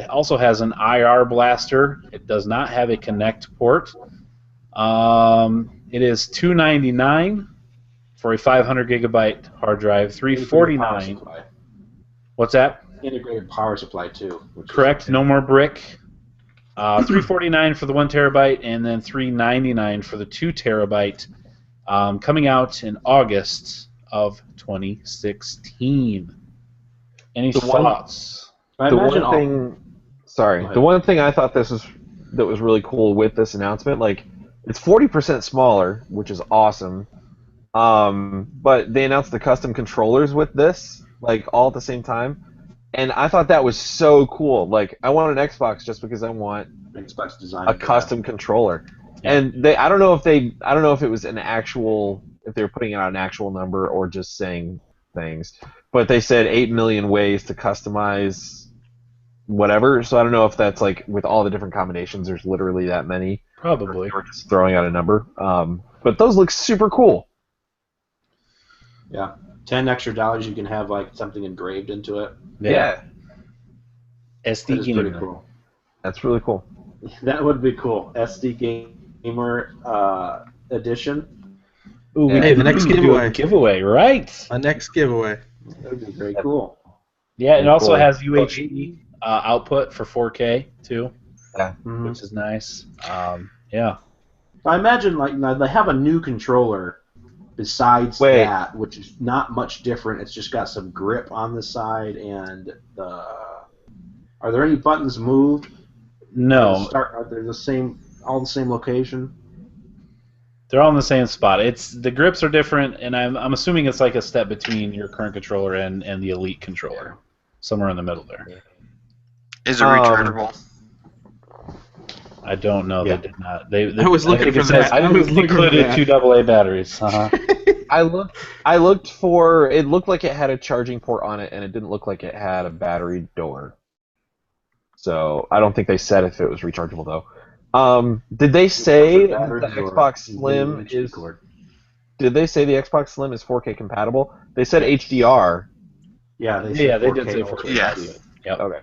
also has an IR blaster. It does not have a Connect port. It is $299 for a 500 gigabyte hard drive. $349. What's that? Integrated power supply too. Correct. No more brick. $349 for the 1 terabyte, and then $399 for the 2 terabyte. Coming out in August of 2016. Any thoughts? The one thing I thought that was really cool with this announcement, like it's 40% smaller, which is awesome. But they announced the custom controllers with this, like all at the same time, and I thought that was so cool. Like I want an Xbox just because I want Xbox design a custom controller. Yeah. And I don't know if it was if they were putting out an actual number or just saying things, but they said 8 million ways to customize whatever. So I don't know if that's like with all the different combinations, there's literally that many. Probably. Or just throwing out a number. But those look super cool. Yeah, $10 extra you can have like something engraved into it. Yeah. SDGamer. Cool. That's really cool. That would be cool. SDGamer edition. Ooh, hey, the next giveaway. Giveaway, right? A next giveaway. That would be very cool. Yeah, it also has UHD output for 4K too. Yeah. Which is nice. Yeah. I imagine like now they have a new controller besides that, which is not much different. It's just got some grip on the side, and are there any buttons moved? No. Are they all the same location? They're all in the same spot. The grips are different, and I'm assuming it's like a step between your current controller and the Elite controller, somewhere in the middle there. Is it rechargeable? I don't know. Yeah. They did not. I was looking for that. I was included 2 AA batteries. Uh-huh. I looked for. It looked like it had a charging port on it, and it didn't look like it had a battery door. So I don't think they said if it was rechargeable though. Did they say that the Xbox Slim is? Did they say the Xbox Slim is 4K compatible? They said HDR. Yeah, they did say 4K. Yes. Yep. Okay.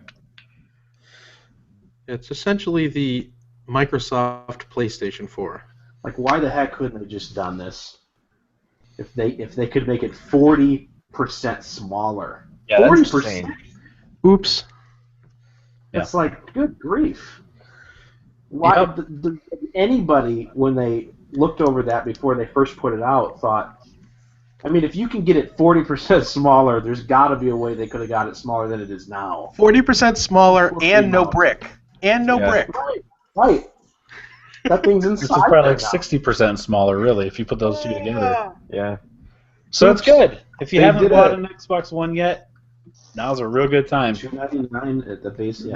It's essentially the Microsoft PlayStation 4. Like, why the heck couldn't they just done this? If they could make it 40% smaller. Yeah, 40%. Oops. It's like, good grief. Why anybody, when they looked over that before they first put it out, thought, I mean, if you can get it 40% smaller, there's got to be a way they could have got it smaller than it is now. 40% smaller and no brick. And no brick. Right. That thing's inside. It's probably like 60% smaller, really, if you put those two together. Yeah. So it's good. If you haven't bought an Xbox One yet, now's a real good time. $299 at the base. Yeah,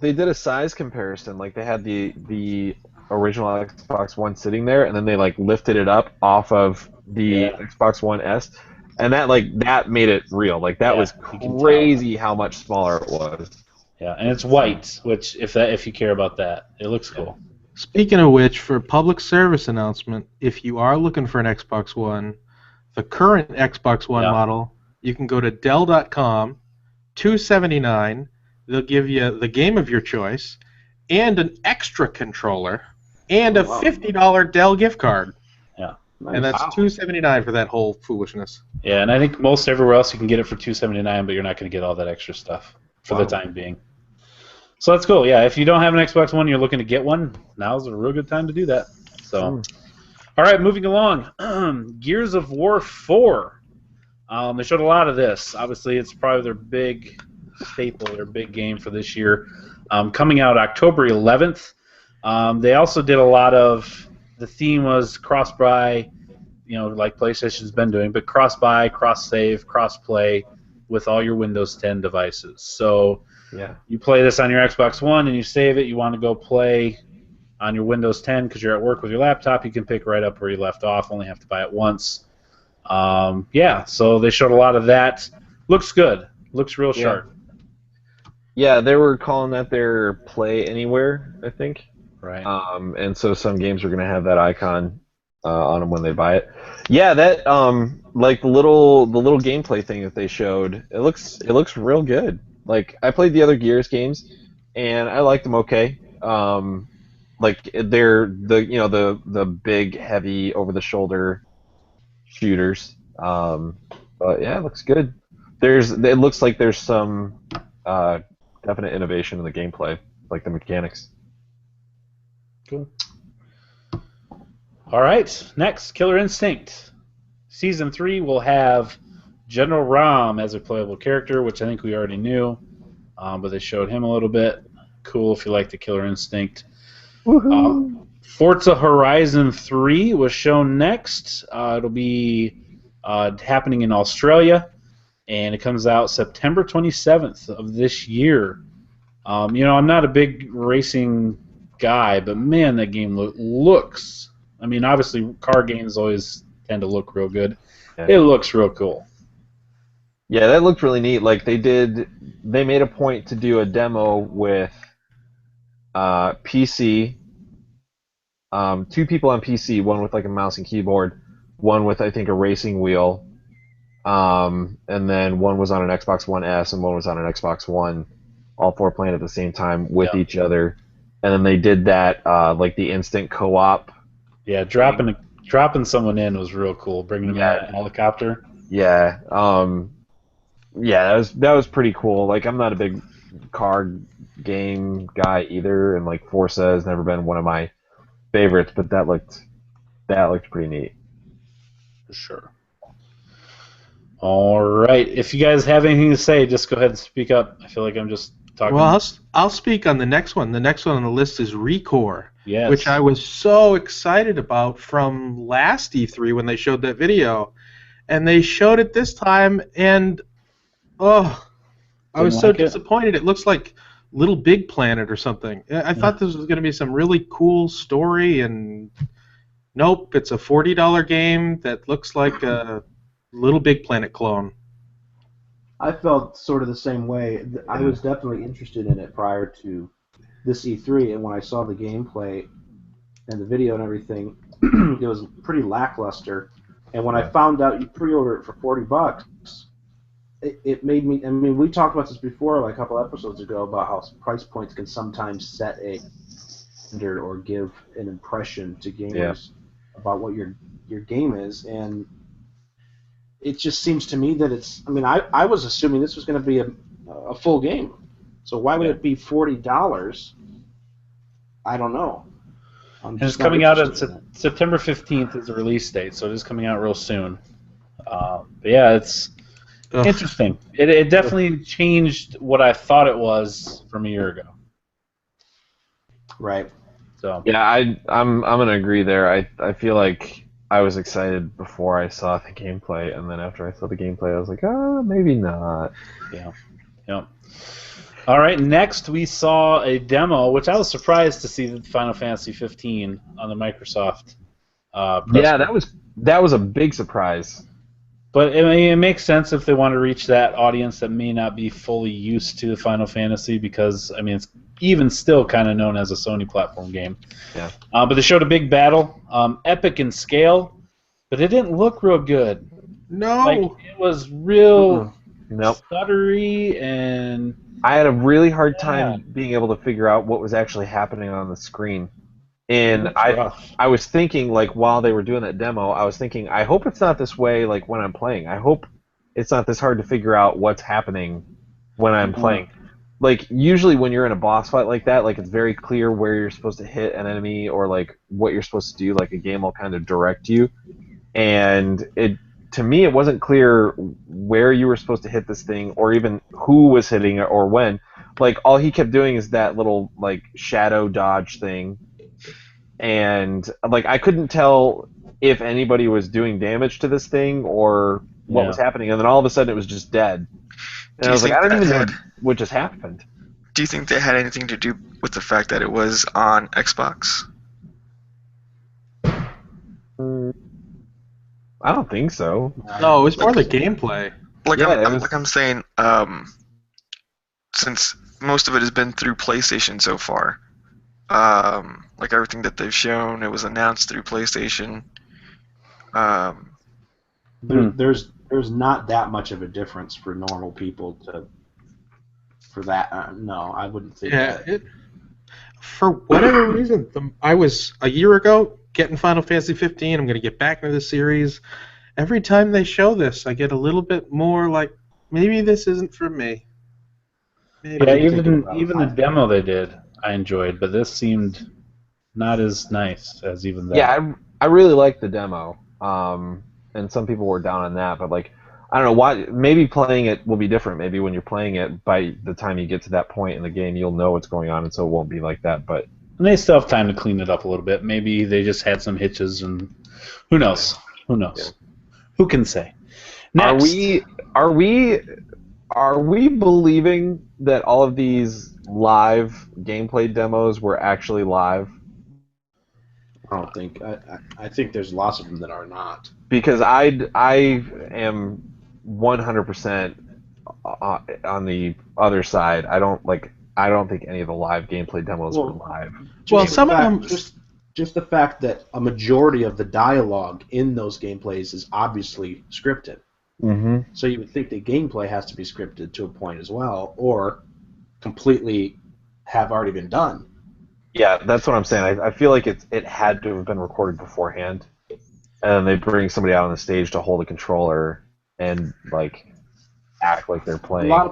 they did a size comparison. Like they had the original Xbox One sitting there, and then they like lifted it up off of the Xbox One S, and that made it real. Like that was crazy how much smaller it was. Yeah, and it's white, which if you care about that, it looks cool. Speaking of which, for public service announcement, if you are looking for an Xbox One, the current Xbox One model, you can go to Dell.com, $279. They'll give you the game of your choice, and an extra controller, and a $50 Dell gift card. Yeah. Nice. And that's $279 for that whole foolishness. Yeah, and I think most everywhere else you can get it for $279, but you're not going to get all that extra stuff for the time being. So that's cool. Yeah, if you don't have an Xbox One, you're looking to get one, now's a real good time to do that. So, all right, moving along. Gears of War 4. They showed a lot of this. Obviously, it's probably their big staple, their big game for this year. Coming out October 11th. They also did a lot of, the theme was cross-buy, like PlayStation's been doing, but cross-buy, cross-save, cross-play with all your Windows 10 devices. So you play this on your Xbox One and you save it, you want to go play on your Windows 10 because you're at work with your laptop, you can pick right up where you left off, only have to buy it once. So they showed a lot of that. Looks good. Looks real sharp. Yeah, they were calling that their Play Anywhere, I think. Right. And so some games are going to have that icon on them when they buy it. Yeah, that like the little gameplay thing that they showed, it looks real good. Like I played the other Gears games, and I liked them okay. Like they're the big, heavy, over the shoulder shooters. But yeah, it looks good. It looks like there's some definite innovation in the gameplay, like the mechanics. Cool. All right, next, Killer Instinct. Season 3 will have General Ram as a playable character, which I think we already knew, but they showed him a little bit. Cool if you like the Killer Instinct. Forza Horizon 3 was shown next. It'll be happening in Australia, and it comes out September 27th of this year. I'm not a big racing guy, but man, that game looks. I mean, obviously, car games always tend to look real good. Yeah. It looks real cool. Yeah, that looked really neat. Like they made a point to do a demo with PC. 2 people on PC, one with like a mouse and keyboard, one with I think a racing wheel, and then one was on an Xbox One S and one was on an Xbox One. All 4 playing at the same time with each other, and then they did that like the instant co-op. Yeah, dropping someone in was real cool. Bringing them in a helicopter. Yeah, that was pretty cool. Like I'm not a big car game guy either, and like Forza has never been one of my favorites, but that looked pretty neat. For sure. All right, if you guys have anything to say, just go ahead and speak up. I feel like I'm just talking. Well, I'll speak on the next one. The next one on the list is Recore, yes, which I was so excited about from last E3 when they showed that video, and they showed it this time, and I was so disappointed. It looks like Little Big Planet or something. I thought this was going to be some really cool story, and nope, it's a $40 game that looks like a Little Big Planet clone. I felt sort of the same way. I was definitely interested in it prior to this E3, and when I saw the gameplay and the video and everything, it was pretty lackluster. And when I found out you pre-order it for $40, it made me. I mean, we talked about this before, like a couple episodes ago, about how price points can sometimes set a standard or give an impression to gamers about what your game is, and it just seems to me that it's. I mean, I was assuming this was going to be a full game, so why would it be $40? I don't know. And it's coming out on September 15th is the release date, so it is coming out real soon. But yeah, it's interesting. It definitely changed what I thought it was from a year ago. Right. So yeah, I'm gonna agree there. I feel like I was excited before I saw the gameplay, and then after I saw the gameplay, I was like, maybe not. Yeah. Yep. All right, next we saw a demo, which I was surprised to see the Final Fantasy 15 on the Microsoft. Yeah, that was a big surprise. But it makes sense if they want to reach that audience that may not be fully used to Final Fantasy, because I mean it's even still kind of known as a Sony platform game. Yeah. But they showed a big battle, epic in scale, but it didn't look real good. No. Like, it was real Nope. stuttery, and I had a really hard time being able to figure out what was actually happening on the screen. And I was thinking, like, while they were doing that demo, I was thinking, I hope it's not this way, like, when I'm playing. I hope it's not this hard to figure out what's happening when I'm playing. like usually when you're in a boss fight like that, like it's very clear where you're supposed to hit an enemy or like what you're supposed to do. Like a game will kind of direct you, and it to me it wasn't clear where you were supposed to hit this thing or even who was hitting it or when. Like all he kept doing is that little like shadow dodge thing, and like I couldn't tell if anybody was doing damage to this thing or what was happening, and then all of a sudden it was just dead. And I was like, I don't even know what just happened. Do you think that had anything to do with the fact that it was on Xbox? I don't think so. No, it's more the gameplay. Like I'm saying, since most of it has been through PlayStation so far, like everything that they've shown, it was announced through PlayStation. There's not that much of a difference for normal people for that. No, I wouldn't think that. For whatever reason, I was a year ago getting Final Fantasy 15. I'm going to get back into the series. Every time they show this, I get a little bit more like, maybe this isn't for me. Yeah, even the demo they did, I enjoyed, but this seemed not as nice as even that. Yeah, I really liked the demo, and some people were down on that, but like, I don't know why. Maybe playing it will be different. Maybe when you're playing it, by the time you get to that point in the game, you'll know what's going on, and so it won't be like that. But and they still have time to clean it up a little bit. Maybe they just had some hitches, and who knows? Who knows? Yeah. Who can say? Next. Are we believing that all of these live gameplay demos were actually live? I don't think. I think there's lots of them that are not. Because I am 100% on the other side. I don't think any of the live gameplay demos were live. Well, some of them just the fact that a majority of the dialogue in those gameplays is obviously scripted. Mm-hmm. So you would think the gameplay has to be scripted to a point as well, or completely have already been done. Yeah, that's what I'm saying. I feel like it had to have been recorded beforehand, and they bring somebody out on the stage to hold a controller and like act like they're playing. A lot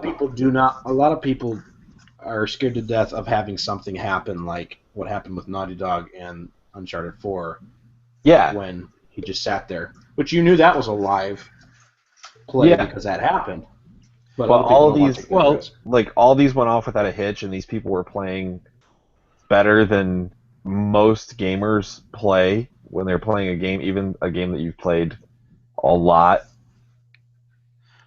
of people are scared to death of having something happen like what happened with Naughty Dog and Uncharted 4. Yeah. When he just sat there, which you knew that was a live play because that happened. But all these went off without a hitch, and these people were playing better than most gamers play when they're playing a game, even a game that you've played a lot.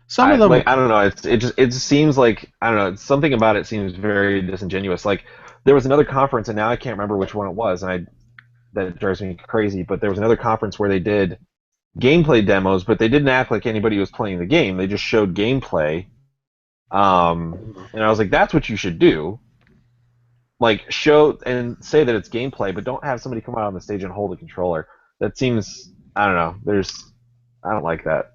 Some of them, I don't know. It just seems like, I don't know. Something about it seems very disingenuous. Like there was another conference, and now I can't remember which one it was, and that drives me crazy. But there was another conference where they did gameplay demos, but they didn't act like anybody was playing the game. They just showed gameplay, and I was like, that's what you should do. Like show and say that it's gameplay, but don't have somebody come out on the stage and hold a controller. That seems, I don't know. I don't like that.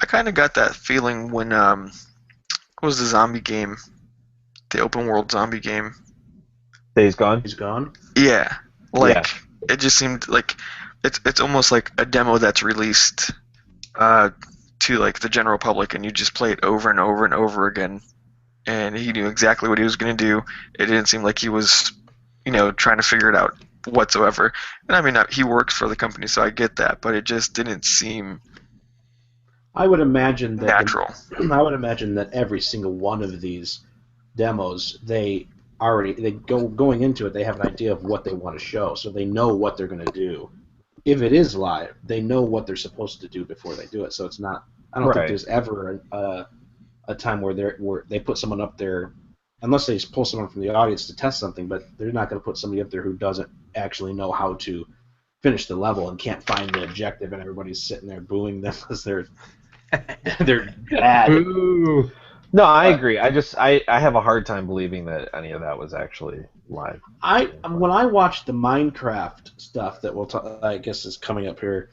I kind of got that feeling when what was the zombie game, the open world zombie game? Days Gone. Days Gone. Yeah, it just seemed like it's almost like a demo that's released to like the general public, and you just play it over and over and over again. And he knew exactly what he was going to do. It didn't seem like he was, trying to figure it out whatsoever. And I mean, he works for the company, so I get that, but it just didn't seem. I would imagine that natural. I would imagine that every single one of these demos, going into it, they have an idea of what they want to show, so they know what they're going to do. If it is live, they know what they're supposed to do before they do it. So it's not. I don't think there's ever a time where they put someone up there, unless they pull someone from the audience to test something. But they're not going to put somebody up there who doesn't actually know how to finish the level and can't find the objective, and everybody's sitting there booing them because they're bad. Ooh. No, I agree. I have a hard time believing that any of that was actually live. When I watched the Minecraft stuff that I guess is coming up here,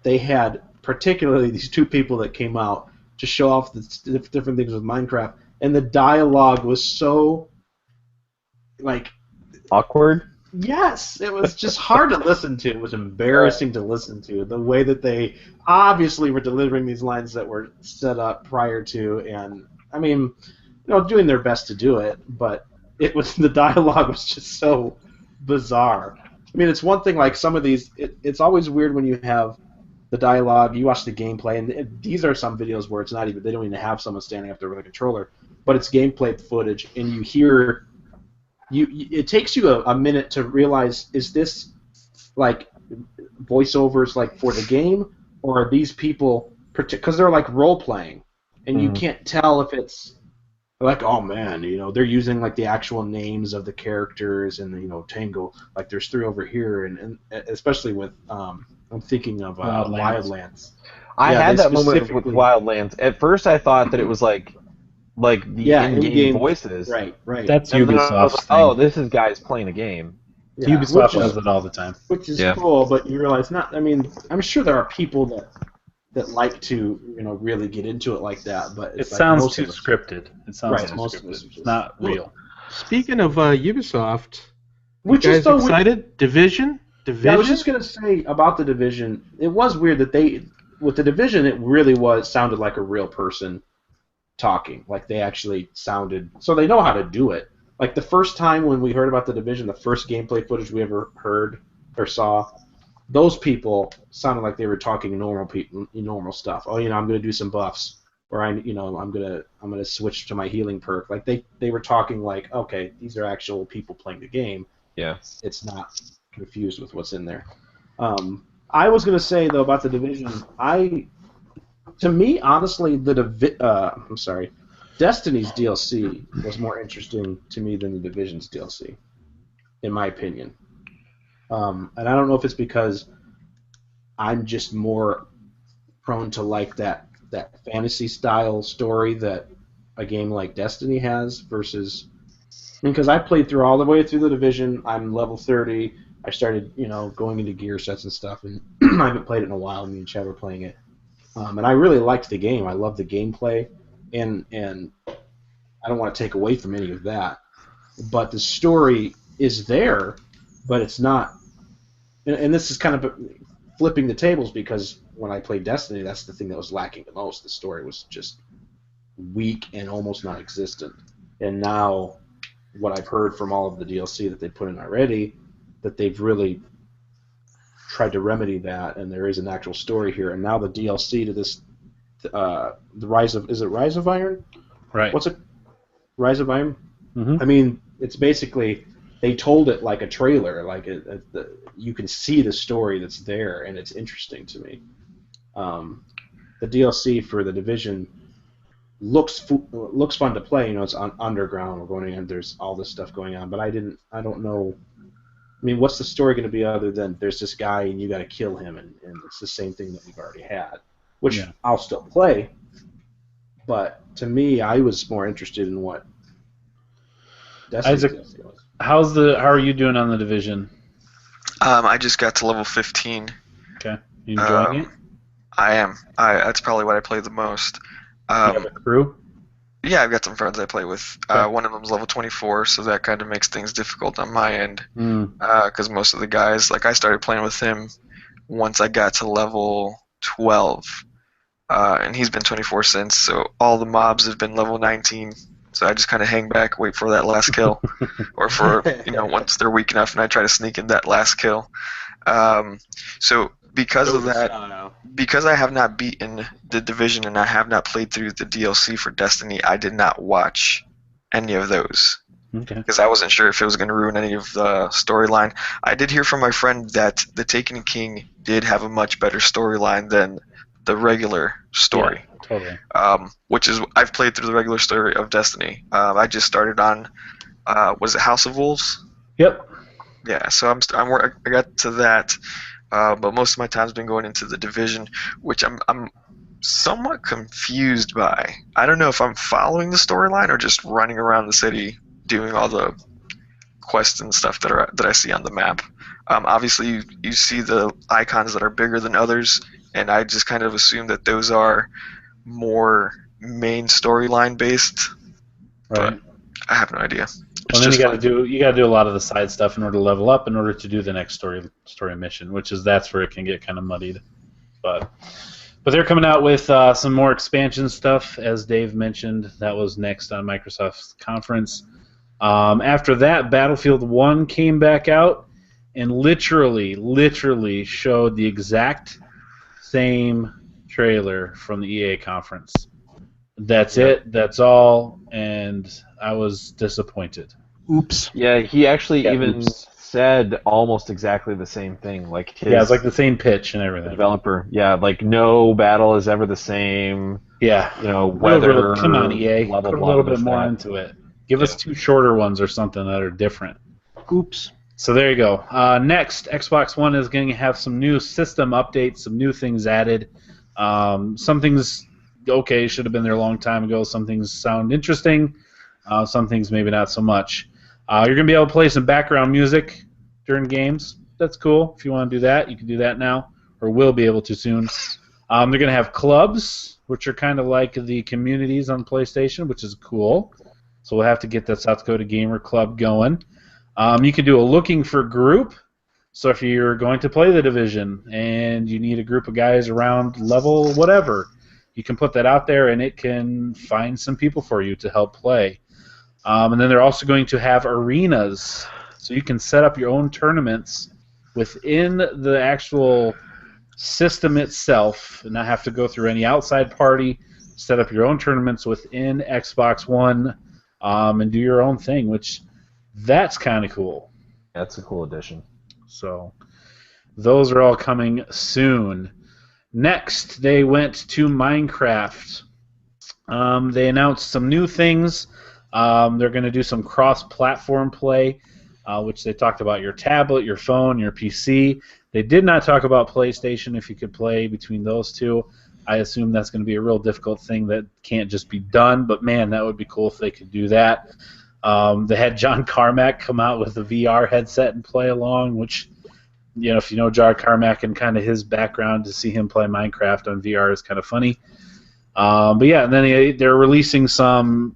they had particularly these two people that came out to show off the different things with Minecraft, and the dialogue was so awkward. Yes, it was just hard to listen to. It was embarrassing to listen to. The way that they obviously were delivering these lines that were set up prior to, and I mean, doing their best to do it, but the dialogue was just so bizarre. I mean, it's one thing like some of these. It's always weird when you have the dialogue. You watch the gameplay, and these are some videos where it's not even. They don't even have someone standing up there with a controller, but it's gameplay footage, and you hear. It takes you a minute to realize, is this like voiceovers like for the game, or are these people because they're like role playing, and you can't tell if it's like, oh man, they're using like the actual names of the characters, and Tango, like there's 3 over here, and especially with I'm thinking of Wildlands. I had that moment with specifically- Wildlands. At first, I thought that it was like the in-game voices. Right. That's And then I was Ubisoft's like, thing. oh, this is guys playing a game. Yeah, Ubisoft does it all the time. which is Yeah. cool, but you realize not. I mean, I'm sure there are people that like to really get into it like that, but It it's like sounds most too of us- scripted. It sounds Right, too most of us scripted. are It's just- not real. Speaking of Ubisoft, Which you is guys so excited? Division? Yeah, I was just gonna say about the Division. It was weird that with the Division, it really sounded like a real person talking. Like they actually sounded. So they know how to do it. Like the first time when we heard about the Division, the first gameplay footage we ever heard or saw, those people sounded like they were talking normal stuff. Oh, I'm gonna do some buffs, or I'm gonna switch to my healing perk. Like they were talking like, okay, these are actual people playing the game. Yeah. It's not confused with what's in there. I was going to say though about the Division, to me honestly Destiny's DLC was more interesting to me than the Division's DLC, in my opinion. And I don't know if it's because I'm just more prone to like that fantasy style story that a game like Destiny has versus. Because I played through all the way through the Division. I'm level 30. I started, going into gear sets and stuff, and I haven't played it in a while. Me and Chad were playing it, and I really liked the game. I love the gameplay, and I don't want to take away from any of that. But the story is there, but it's not. And this is kind of flipping the tables because when I played Destiny, that's the thing that was lacking the most. The story was just weak and almost non-existent. And now, what I've heard from all of the DLC that they put in already, that they've really tried to remedy that, and there is an actual story here. And now the DLC to this, the Rise of Iron? Right. What's it? Rise of Iron? Mm-hmm. I mean, it's basically they told it like a trailer, like you can see the story that's there, and it's interesting to me. The DLC for the Division looks fun to play. It's underground. We're going in. There's all this stuff going on, but I don't know. I mean, what's the story going to be other than there's this guy and you got to kill him, and it's the same thing that we've already had, which I'll still play. But to me, I was more interested in what Destiny's Isaac, DLC was. how are you doing on the Division? I just got to level 15. Okay, you enjoying it? I am. That's probably what I play the most. You have a crew? Yeah, I've got some friends I play with. Okay. One of them's level 24, so that kind of makes things difficult on my end. Mm. Because most of the guys, like I started playing with him once I got to level 12. And he's been 24 since, so all the mobs have been level 19. So I just kind of hang back, wait for that last kill. Or for, once they're weak enough and I try to sneak in that last kill. So because of that, because I have not beaten the Division and I have not played through the DLC for Destiny, I did not watch any of those. Okay. Because I wasn't sure if it was going to ruin any of the storyline. I did hear from my friend that The Taken King did have a much better storyline than the regular story. Yeah, totally. Which is, I've played through the regular story of Destiny. I just started on, was it House of Wolves? Yep. Yeah, so I got to that. But most of my time's been going into the Division, which I'm somewhat confused by. I don't know if I'm following the storyline or just running around the city doing all the quests and stuff that I see on the map. Obviously, you see the icons that are bigger than others, and I just kind of assume that those are more main storyline based. Right. But I have no idea. Well, then you got to do a lot of the side stuff in order to level up, in order to do the next story mission, that's where it can get kind of muddied. But But they're coming out with some more expansion stuff, as Dave mentioned. That was next on Microsoft's conference. After that, Battlefield 1 came back out and literally showed the exact same trailer from the EA conference. That's it. That's all. And I was disappointed. Oops. Yeah, he actually Yeah, even oops. said almost exactly the same thing. Like his Yeah, it's like the same pitch and everything. developer. Yeah, like no battle is ever the same. Yeah. You know, weather. Come on, EA. Blah, blah, Put a blah, little bit this, more that. into it. Give us 2 shorter ones or something that are different. Oops. So there you go. Next, Xbox One is going to have some new system updates, some new things added. Some things, okay, should have been there a long time ago. Some things sound interesting. Some things maybe not so much. You're going to be able to play some background music during games. That's cool. If you want to do that, you can do that now, or will be able to soon. They're going to have clubs, which are kind of like the communities on PlayStation, which is cool. So we'll have to get that South Dakota Gamer Club going. You can do a looking for group. So if you're going to play the Division and you need a group of guys around level whatever, you can put that out there and it can find some people for you to help play. And then they're also going to have arenas, so you can set up your own tournaments within the actual system itself and not have to go through any outside party. Set up your own tournaments within Xbox One and do your own thing, which that's kind of cool. That's a cool addition. So those are all coming soon. Next, they went to Minecraft. They announced some new things. They're going to do some cross-platform play, which they talked about your tablet, your phone, your PC. They did not talk about PlayStation, if you could play between those two. I assume that's going to be a real difficult thing that can't just be done, but man, that would be cool if they could do that. They had John Carmack come out with a VR headset and play along, which, you know, if you know John Carmack and kind of his background, to see him play Minecraft on VR is kind of funny. But yeah, and then they're releasing some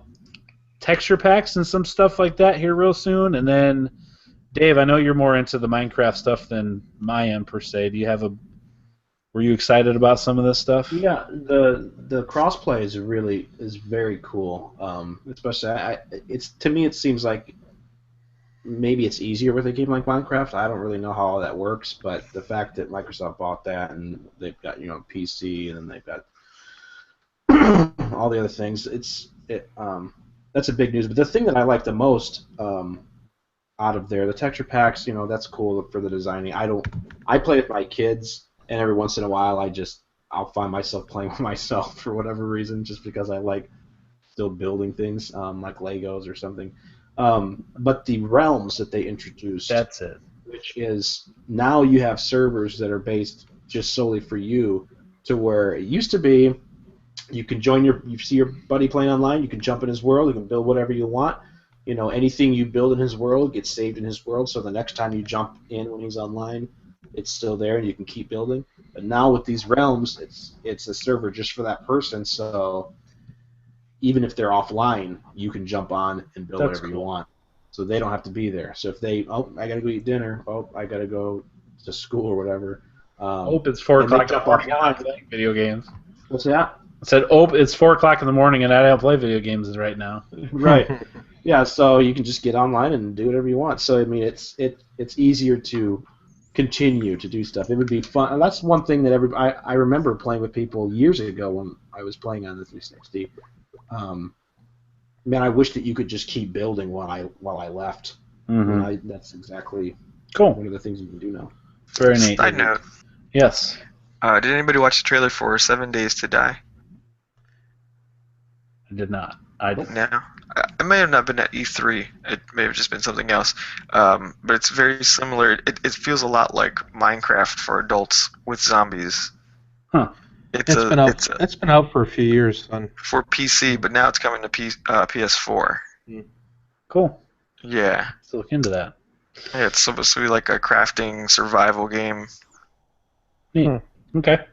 texture packs and some stuff like that here real soon. And then, Dave, I know you're more into the Minecraft stuff than I am per se. Do you have were you excited about some of this stuff? Yeah, the crossplay is very cool. Especially, it's to me it seems like maybe it's easier with a game like Minecraft. I don't really know how all that works, but the fact that Microsoft bought that and they've got PC and then they've got all the other things, that's a big news. But the thing that I like the most out of there, the texture packs, that's cool for the designing. I play with my kids. And every once in a while, I'll find myself playing with myself for whatever reason, just because I like still building things, like Legos or something. But the realms that they introduced, that's it. Which is now you have servers that are based just solely for you, to where it used to be you can you see your buddy playing online, you can jump in his world, you can build whatever you want. Anything you build in his world gets saved in his world, so the next time you jump in when he's online, it's still there and you can keep building. But now with these realms, it's a server just for that person, so even if they're offline, you can jump on and build whatever you want. So they don't have to be there. So if I gotta go eat dinner, I gotta go to school or whatever. It's 4 o'clock in the morning and I'm playing video games. What's that? I said, it's 4 o'clock in the morning and I don't play video games right now. Right. Yeah, so you can just get online and do whatever you want. So I mean, it's easier to continue to do stuff. It would be fun. And that's one thing that I remember playing with people years ago when I was playing on the 360. Man, I wish that you could just keep building while I left. Mm-hmm. That's exactly one of the things you can do now. Very neat. Side note. Yes. Did anybody watch the trailer for 7 Days to Die? I did not. No. It may have not been at E3. It may have just been something else. But it's very similar. It feels a lot like Minecraft for adults with zombies. Huh. It's been out for a few years for PC, but now it's coming to PS4. Cool. Yeah. Let's look into that. Yeah, it's supposed to be like a crafting survival game. Neat. Okay.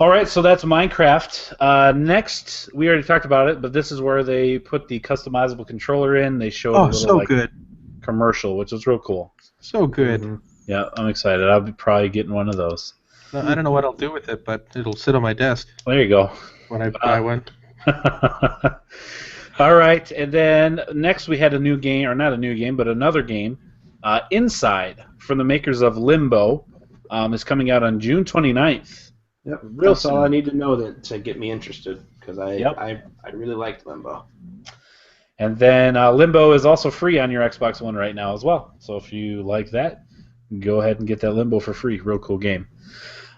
All right, so that's Minecraft. Next, we already talked about it, but this is where they put the customizable controller in. They showed a little good commercial, which was real cool. So good. Mm-hmm. Yeah, I'm excited. I'll be probably getting one of those. No, I don't know what I'll do with it, but it'll sit on my desk There you go. when I buy one. All right, and then next we had a new game, or not a new game, but another game, Inside, from the makers of Limbo, is coming out on June 29th. Yep, Real that's all I need to know to get me interested, because Yep. I really liked Limbo. And then Limbo is also free on your Xbox One right now as well. So if you like that, go ahead and get that Limbo for free. Real cool game.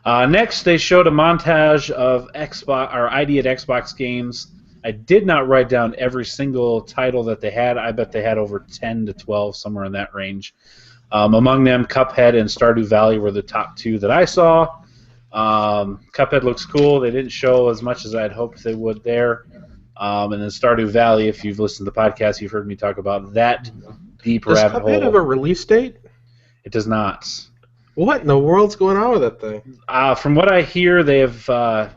Next, they showed a montage of Xbox or ID at Xbox games. I did not write down every single title that they had. I bet they had over 10 to 12, somewhere in that range. Among them, Cuphead and Stardew Valley were the top two that I saw. Cuphead looks cool. They didn't show as much as I'd hoped they would there. And then Stardew Valley, if you've listened to the podcast, you've heard me talk about that deep Does rabbit Cuphead hole. have a release date? It does not. What in the world's going on with that thing? From what I hear, they have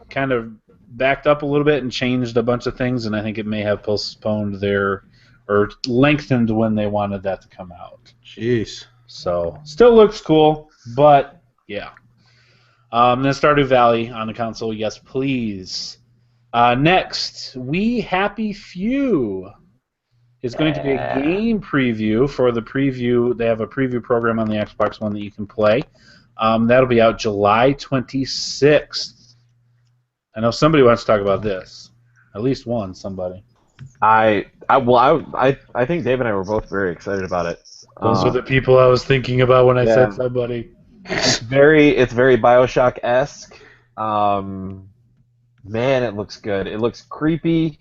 kind of backed up a little bit and changed a bunch of things, and I think it may have postponed their or lengthened when they wanted that to come out. Jeez. So, still looks cool, but yeah. Then Stardew Valley on the console, yes, please. Next, We Happy Few is going to be a game preview for the preview. They have a preview program on the Xbox One that you can play. That'll be out July 26th. I know somebody wants to talk about this. At least one, somebody. I think Dave and I were both very excited about it. Those are the people I was thinking about when I said somebody. It's very BioShock-esque. Man, it looks good. It looks creepy.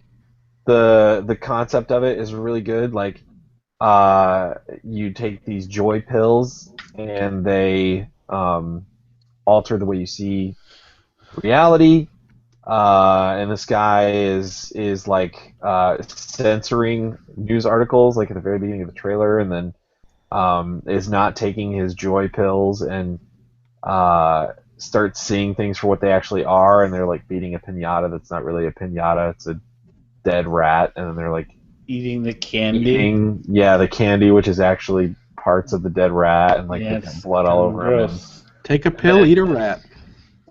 The concept of it is really good. Like, you take these joy pills and they alter the way you see reality. And this guy is like censoring news articles, like at the very beginning of the trailer, and then is not taking his joy pills and starts seeing things for what they actually are, and they're like beating a pinata that's not really a pinata, it's a dead rat, and then they're like eating the candy. Eating, the candy, which is actually parts of the dead rat, and like they got blood all over him. Take a pill, eat a rat.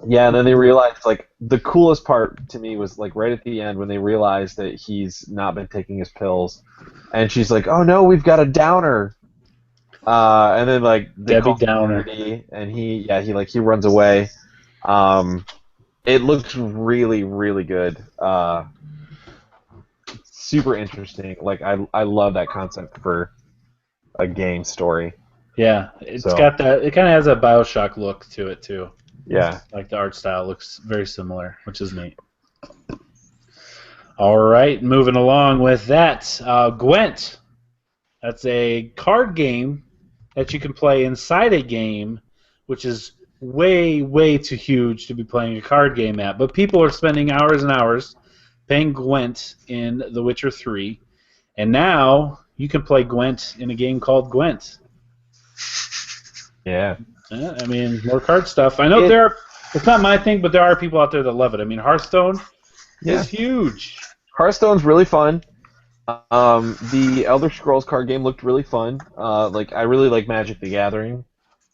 Yeah, and then they realized, like, the coolest part to me was, like, right at the end when they realized that he's not been taking his pills, and she's like, "Oh no, we've got a downer," and then like Debbie Downer, and he runs away. It looks really, really good. Super interesting. Like I love that concept for a game story. Yeah, it's got that. It kind of has a BioShock look to it too. Yeah. Like the art style looks very similar, which is neat. All right, moving along with that, Gwent. That's a card game that you can play inside a game, which is way, way too huge to be playing a card game at. But people are spending hours and hours playing Gwent in The Witcher 3, and now you can play Gwent in a game called Gwent. Yeah. I mean, more card stuff. I know it's not my thing, but there are people out there that love it. I mean, Hearthstone is huge. Hearthstone's really fun. The Elder Scrolls card game looked really fun. I really like Magic the Gathering.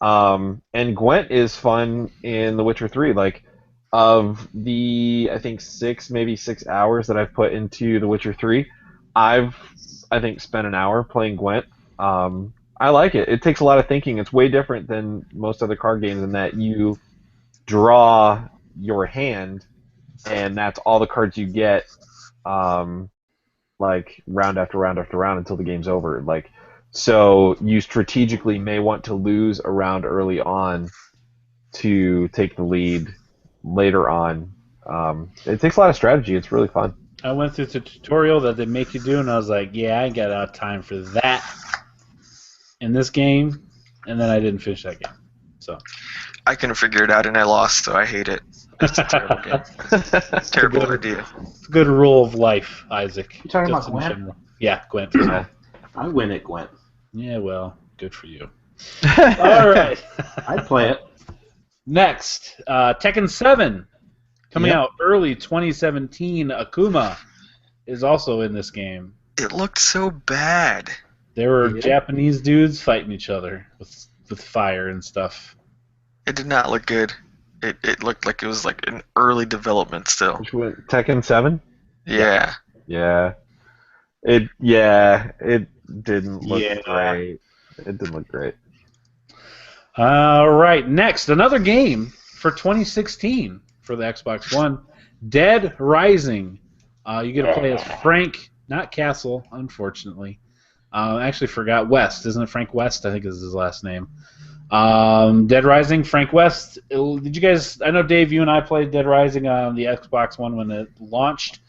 And Gwent is fun in The Witcher 3. Like, of the, I think, 6 hours that I've put into The Witcher 3, I've, I think, spent an hour playing Gwent. I like it. It takes a lot of thinking. It's way different than most other card games in that you draw your hand, and that's all the cards you get, like round after round after round until the game's over. Like, so you strategically may want to lose a round early on to take the lead later on. It takes a lot of strategy. It's really fun. I went through the tutorial that they make you do, and I was like, yeah, I ain't got time for that in this game, and then I didn't finish that game. So I couldn't figure it out, and I lost, so I hate it. It's a terrible game. Terrible idea. It's a good rule of life, Isaac. You talking Just about in Gwent? general. Yeah, Gwent. I win at Gwent. Yeah, well, good for you. All right. I'd play it. Next, Tekken 7, coming out early 2017. Akuma is also in this game. It looked so bad. There were Japanese dudes fighting each other with fire and stuff. It did not look good. it looked like it was like in early development still. Which one? Tekken 7? Yeah. Yeah. It didn't look great. It didn't look great. All right, next, another game for 2016 for the Xbox One, Dead Rising. You get to play as Frank, not Castle, unfortunately. I actually forgot West. Isn't it Frank West? I think is his last name. Dead Rising, Frank West. Did you guys? I know Dave, you and I played Dead Rising on the Xbox One when it launched.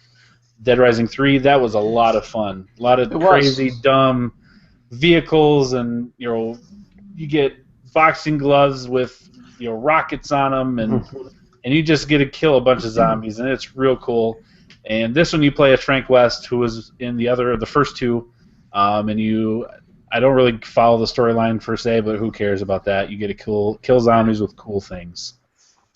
Dead Rising 3. That was a lot of fun. A lot of crazy, dumb vehicles, and you get boxing gloves with rockets on them, and you just get to kill a bunch of zombies, and it's real cool. And this one you play as Frank West, who was in the first two, and I don't really follow the storyline per se, but who cares about that? You get to kill zombies with cool things.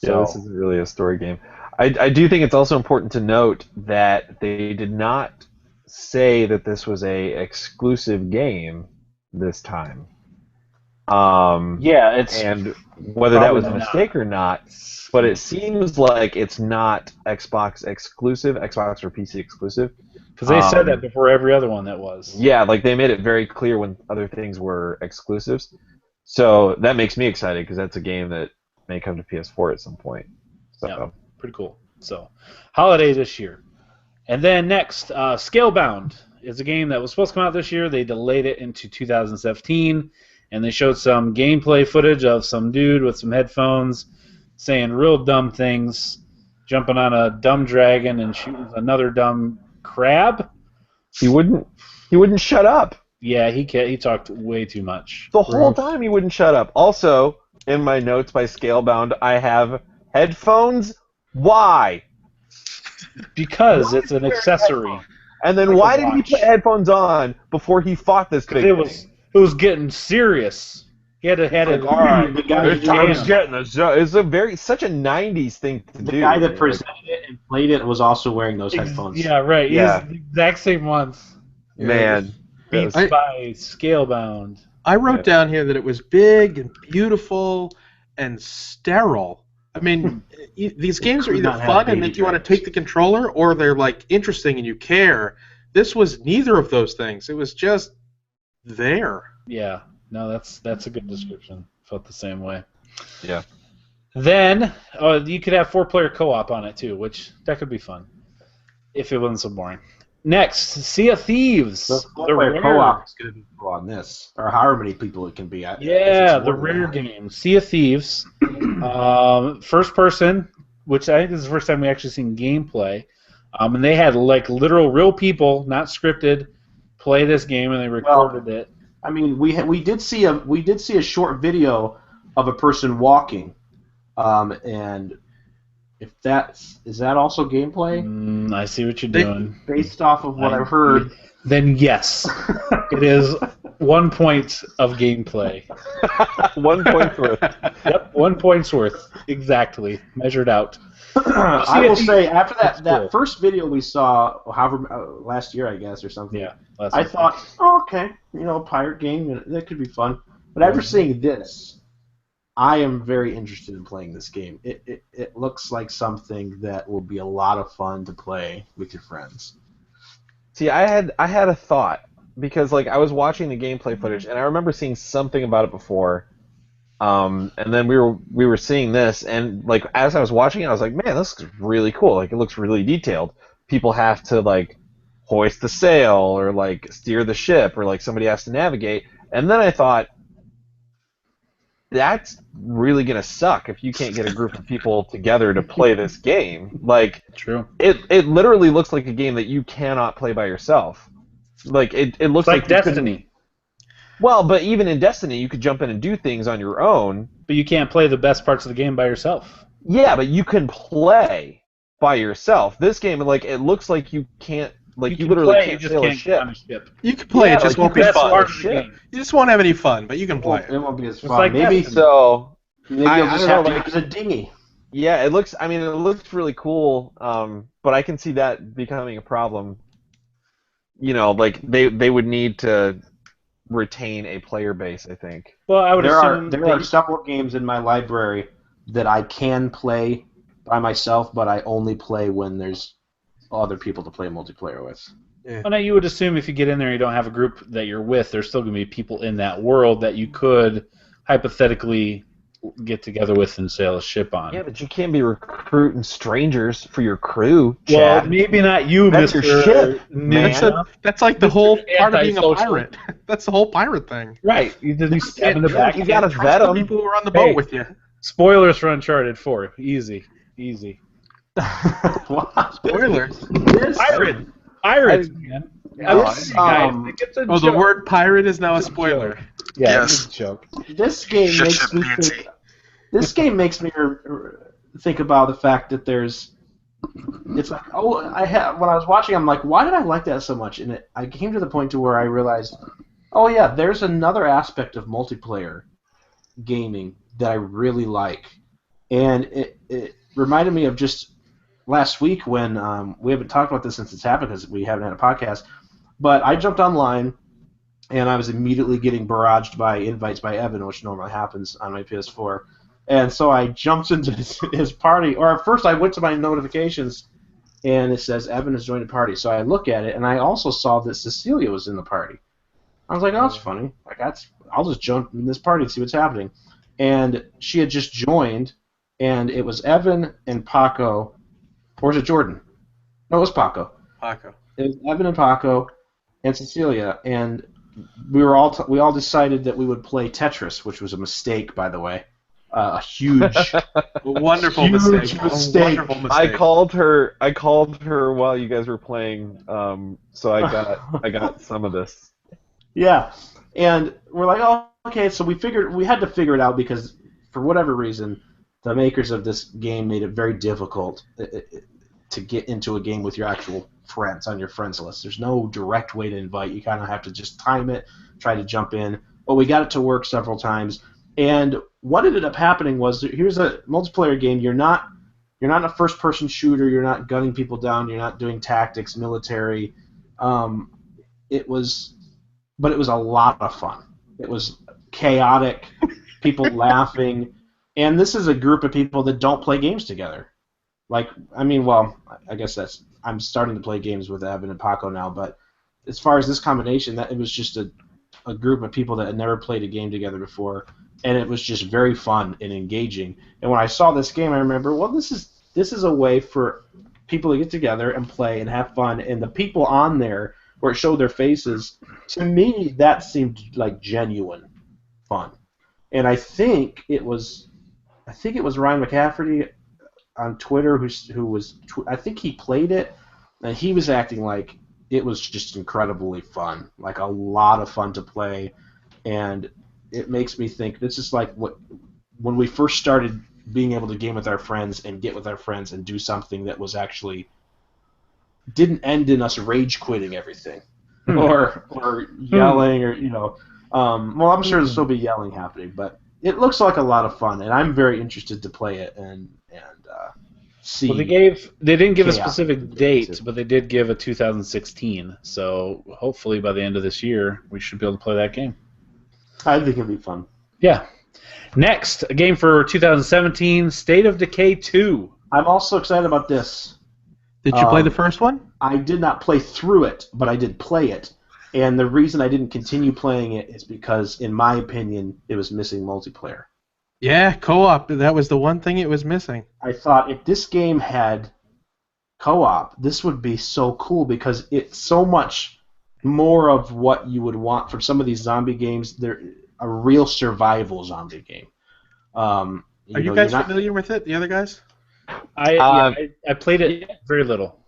Yeah, this isn't really a story game. I do think it's also important to note that they did not say that this was a exclusive game this time. It's and whether that was a mistake or not, but it seems like it's not Xbox exclusive, Xbox or PC exclusive. Because they said that before every other one that was. Yeah, like they made it very clear when other things were exclusives. So that makes me excited because that's a game that may come to PS4 at some point. So. Yeah, pretty cool. So, holiday this year. And then next, Scalebound is a game that was supposed to come out this year. They delayed it into 2017. And they showed some gameplay footage of some dude with some headphones saying real dumb things, jumping on a dumb dragon and shooting another dumb crab. He wouldn't shut up. Yeah, he talked way too much. The whole time he wouldn't shut up. Also, in my notes by Scalebound, I have headphones. Why? Because it's an accessory. And then why did he put headphones on before he fought this big thing? It was getting serious. He had to all right. It's such a '90s thing to do. The guy that presented it and played it was also wearing those headphones. Yeah, right. Yeah. He's the exact same ones. Man, Beats by Scalebound. I wrote down here that it was big and beautiful and sterile. I mean, these games are either fun and make you want to take the controller, or they're like interesting and you care. This was neither of those things. It was just there. Yeah, no, that's a good description. Felt the same way. Yeah. Then you could have 4-player co-op on it too, which that could be fun if it wasn't so boring. Next, Sea of Thieves. The 4-player co-op is going to be cool on this, or however many people it can be. The rare game, Sea of Thieves, first person, which I think this is the first time we actually seen gameplay, and they had like literal real people, not scripted, play this game, and they recorded it. I mean, we did see a short video of a person walking, and if is that also gameplay? I see what you're doing. Based off of what I've heard, then yes, it is 1 point of gameplay. 1 point's worth. Yep, 1 point's worth exactly measured out. I will say after that first video we saw, however last year I guess or something. Yeah, I thought, okay, pirate game, that could be fun. But after seeing this, I am very interested in playing this game. It looks like something that will be a lot of fun to play with your friends. See, I had a thought because like I was watching the gameplay footage and I remember seeing something about it before. And then we were seeing this, and like as I was watching it, I was like, man, this looks really cool. Like it looks really detailed. People have to like hoist the sail or like steer the ship, or like somebody has to navigate. And then I thought, that's really gonna suck if you can't get a group of people together to play this game. Like, true. It literally looks like a game that you cannot play by yourself. Like it looks like Destiny. Well, but even in Destiny, you could jump in and do things on your own. But you can't play the best parts of the game by yourself. Yeah, but you can play by yourself. This game, like, it looks like you can't, like, you literally can't sail a ship. You can play, it just won't be fun. You just won't have any fun, but you can play it. It won't be as fun. Like maybe so. Maybe you'll just have to use a dinghy. Yeah, it looks really cool, but I can see that becoming a problem. Like, they would need to retain a player base, I think. Well, I would assume there are several games in my library that I can play by myself, but I only play when there's other people to play multiplayer with. Yeah. Well, now you would assume if you get in there and you don't have a group that you're with, there's still going to be people in that world that you could hypothetically get together with and sail a ship on. Yeah, but you can't be recruiting strangers for your crew, Well, Chad. maybe not you, That's Mr. your ship, man. Ninja. That's like the Mr. whole part of being a Antisocial. pirate. That's the whole pirate thing. Right. You stab in the back. You gotta Trust vet the them. people who are on the boat Hey. with you. Spoilers for Uncharted 4. Easy. What? Spoilers. Pirates, man. This, It's a Oh, the joke. word pirate is now a spoiler. Yeah, Yes. it's a joke. This game Shut makes your me fancy. think. This game makes me think about the fact that there's. It's like, oh, when I was watching, I'm like, why did I like that so much? And I came to the point to where I realized, oh yeah, there's another aspect of multiplayer gaming that I really like, and it reminded me of just last week when we haven't talked about this since it's happened because we haven't had a podcast, but I jumped online and I was immediately getting barraged by invites by Evan, which normally happens on my PS4. And so I jumped into his party, or at first I went to my notifications, and it says Evan has joined the party. So I look at it, and I also saw that Cecilia was in the party. I was like, oh, that's funny. Like, I'll just jump in this party and see what's happening. And she had just joined, and it was Evan and Paco, or was it Jordan? No, it was Paco. Paco. It was Evan and Paco and Cecilia, and we all decided that we would play Tetris, which was a mistake, by the way. A huge, A wonderful Huge mistake. mistake. A wonderful mistake. I called her while you guys were playing, so I got some of this. Yeah, and we're like, oh, okay. So we had to figure it out because for whatever reason, the makers of this game made it very difficult to get into a game with your actual friends on your friends list. There's no direct way to invite. You kind of have to just time it, try to jump in. But we got it to work several times. And what ended up happening was, here's a multiplayer game. You're not a first-person shooter. You're not gunning people down. You're not doing tactics, military. It was a lot of fun. It was chaotic, people laughing, and this is a group of people that don't play games together. Like, I mean, well, I guess I'm starting to play games with Evan and Paco now, but as far as this combination, that it was just a group of people that had never played a game together before. And it was just very fun and engaging. And when I saw this game, I remember, well, this is a way for people to get together and play and have fun. And the people on there, where it showed their faces, to me, that seemed like genuine fun. And I think it was Ryan McCafferty on Twitter I think he played it, and he was acting like it was just incredibly fun, like a lot of fun to play, and it makes me think this is like when we first started being able to game with our friends and get with our friends and do something that was actually didn't end in us rage quitting everything or yelling or well, I'm sure there'll still be yelling happening, but it looks like a lot of fun, and I'm very interested to play it and see. Well, they didn't give a chaos. specific date, but they did give a 2016. So hopefully by the end of this year, we should be able to play that game. I think it'll be fun. Yeah. Next, a game for 2017, State of Decay 2. I'm also excited about this. Did you play the first one? I did not play through it, but I did play it. And the reason I didn't continue playing it is because, in my opinion, it was missing multiplayer. Yeah, co-op. That was the one thing it was missing. I thought if this game had co-op, this would be so cool because it's so much more of what you would want from some of these zombie games. They're a real survival zombie game. Are you guys familiar with it, the other guys? I played it very little.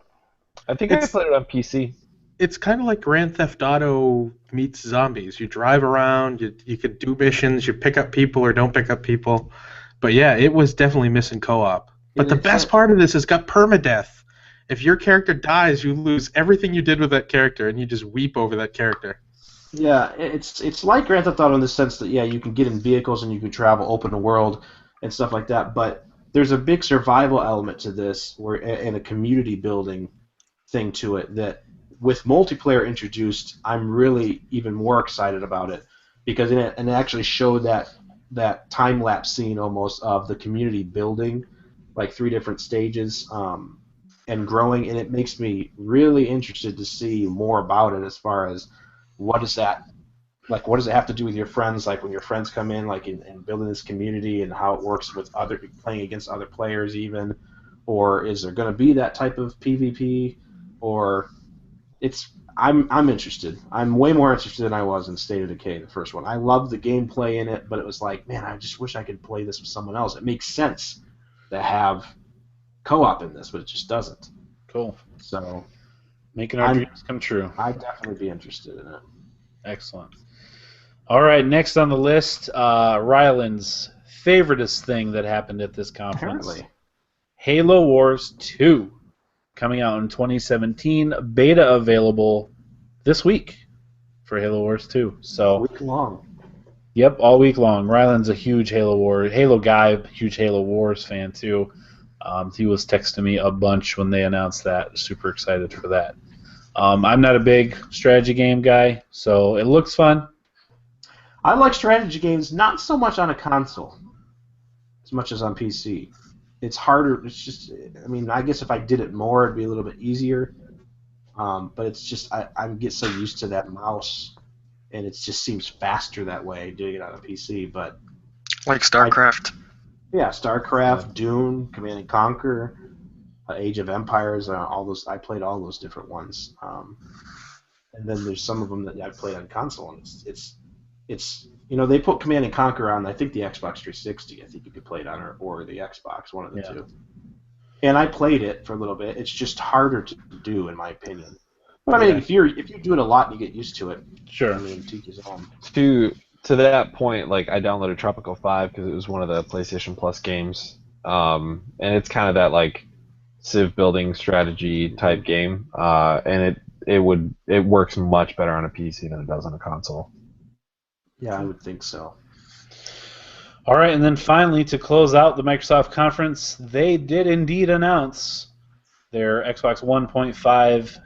I think I played it on PC. It's kind of like Grand Theft Auto meets zombies. You drive around, you could do missions, you pick up people or don't pick up people. But yeah, it was definitely missing co-op. But the best part of this is got permadeath. If your character dies, you lose everything you did with that character, and you just weep over that character. Yeah, it's like Grand Theft Auto in the sense that, yeah, you can get in vehicles and you can travel open world and stuff like that, but there's a big survival element to this and a community building thing to it that with multiplayer introduced, I'm really even more excited about it because it actually showed that that time lapse scene almost of the community building, like 3 different stages, and growing, and it makes me really interested to see more about it as far as what is that. Like, what does it have to do with your friends? Like, when your friends come in, like, in building this community, and how it works with other playing against other players, even, or is there going to be that type of PvP? Or I'm interested. I'm way more interested than I was in State of Decay, the first one. I loved the gameplay in it, but it was like, man, I just wish I could play this with someone else. It makes sense to have co-op in this, but it just doesn't. Cool. So, Making our dreams come true. I'd definitely be interested in it. Excellent. All right, next on the list, Ryland's favoriteest thing that happened at this conference. Apparently. Halo Wars 2, coming out in 2017, beta available this week for Halo Wars 2. So, Week long. Yep, all week long. Ryland's a huge Halo guy, huge Halo Wars fan too. He was texting me a bunch when they announced that. Super excited for that. I'm not a big strategy game guy, so it looks fun. I like strategy games not so much on a console as much as on PC. It's harder. It's just, I mean, I guess if I did it more, it'd be a little bit easier. But it's just, I get so used to that mouse, and it just seems faster that way doing it on a PC. But Like StarCraft. StarCraft, Dune, Command and Conquer, Age of Empires, all those. I played all those different ones. And then there's some of them that I've played on console, and it's they put Command and Conquer on, I think, the Xbox 360. I think you could play it on, or the Xbox, one of the two. And I played it for a little bit. It's just harder to do, in my opinion. But I mean, if you do it a lot and you get used to it, sure. I mean, teach his own. To that point, like, I downloaded Tropical 5 because it was one of the PlayStation Plus games, and it's kind of that like civ building strategy type game, and it works much better on a PC than it does on a console. Yeah, I would think so. All right, and then finally, to close out the Microsoft conference, they did indeed announce their Xbox 1.5,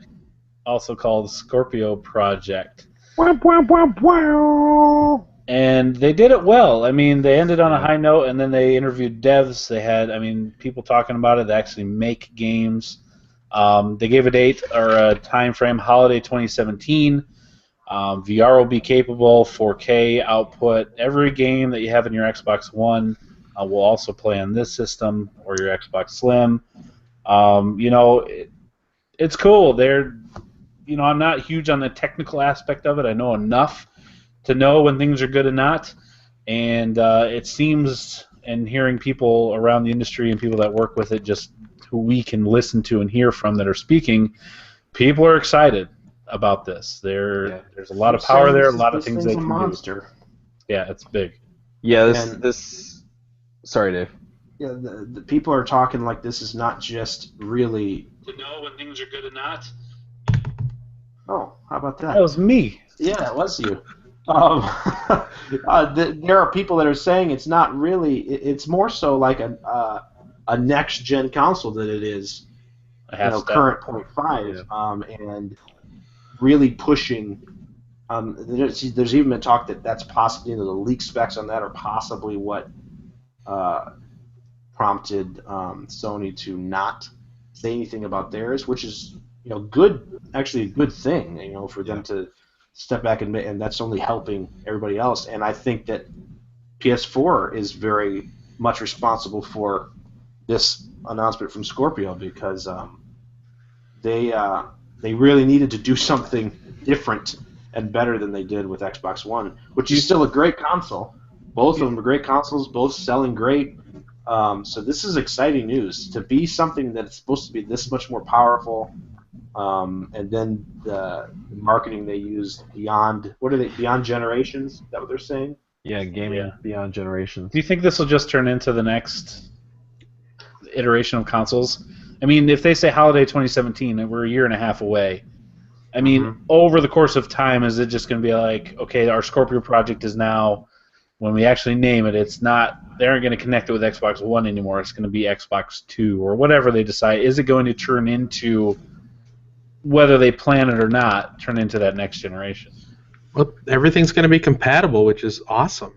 also called Scorpio project. And they did it well. I mean, they ended on a high note, and then they interviewed devs. They had, people talking about it. They actually make games. They gave a date or a time frame, holiday 2017. VR will be capable, 4K output. Every game that you have in your Xbox One will also play on this system or your Xbox Slim. It's cool. I'm not huge on the technical aspect of it. I know enough to know when things are good and not. And it seems, and hearing people around the industry and people that work with it, just who we can listen to and hear from that are speaking, people are excited about this. There's a lot of power there, a lot of things they can do. Yeah, it's big. Yeah, Sorry, Dave. Yeah, the people are talking like this is not just really To know when things are good and not. Oh, how about that? That was me. Yeah, it was you. There are people that are saying it's not really. It's more so like a next gen console than it is current 0.5, and really pushing. There's even been talk that's possibly the leak specs on that are possibly what prompted Sony to not say anything about theirs, which is good, actually a good thing, for them to step back and that's only helping everybody else. And I think that PS4 is very much responsible for this announcement from Scorpio because they really needed to do something different and better than they did with Xbox One, which is still a great console. Both of them are great consoles, both selling great. So this is exciting news to be something that's supposed to be this much more powerful. And then the marketing they used beyond generations. Is that what they're saying? Yeah, gaming beyond generations. Do you think this will just turn into the next iteration of consoles? I mean, if they say holiday 2017 and we're a year and a half away, over the course of time, is it just going to be like, okay, our Scorpio project is now, when we actually name it, it's not, they aren't going to connect it with Xbox One anymore. It's going to be Xbox 2 or whatever they decide. Is it going to turn into, whether they plan it or not, turn into that next generation? Well, everything's going to be compatible, which is awesome.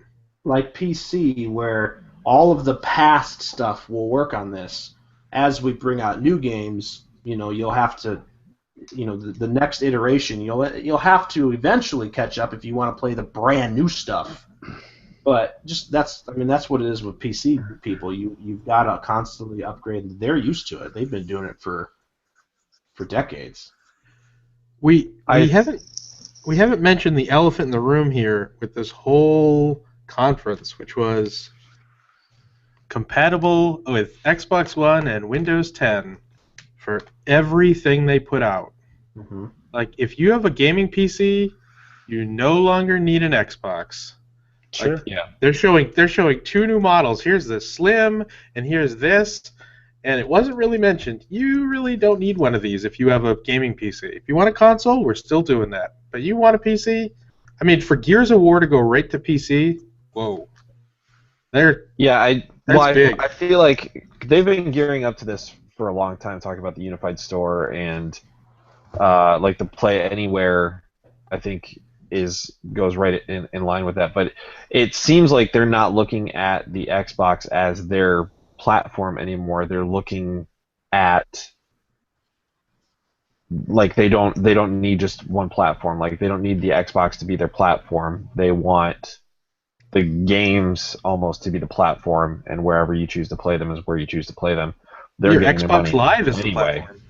like PC, where all of the past stuff will work on this. As we bring out new games, you'll have to, the next iteration, you'll have to eventually catch up if you want to play the brand new stuff. But that's what it is with PC people. You've got to constantly upgrade. They're used to it. They've been doing it for decades. We haven't mentioned the elephant in the room here with this whole conference, which was compatible with Xbox One and Windows 10 for everything they put out. Mm-hmm. Like, if you have a gaming PC, you no longer need an Xbox. Sure. Like, yeah. They're showing 2 new models. Here's the Slim, and here's this. And it wasn't really mentioned. You really don't need one of these if you have a gaming PC. If you want a console, we're still doing that. But you want a PC? I mean, for Gears of War to go right to PC, whoa. That's big. I feel like they've been gearing up to this for a long time, talking about the unified store and like the Play Anywhere, I think goes right in line with that. But it seems like they're not looking at the Xbox as their platform anymore. They're looking at, like, they don't need just one platform. Like, they don't need the Xbox to be their platform. They want the games almost to be the platform, and wherever you choose to play them is where you choose to play them. They're Your getting Xbox their money Live is the anyway. platform.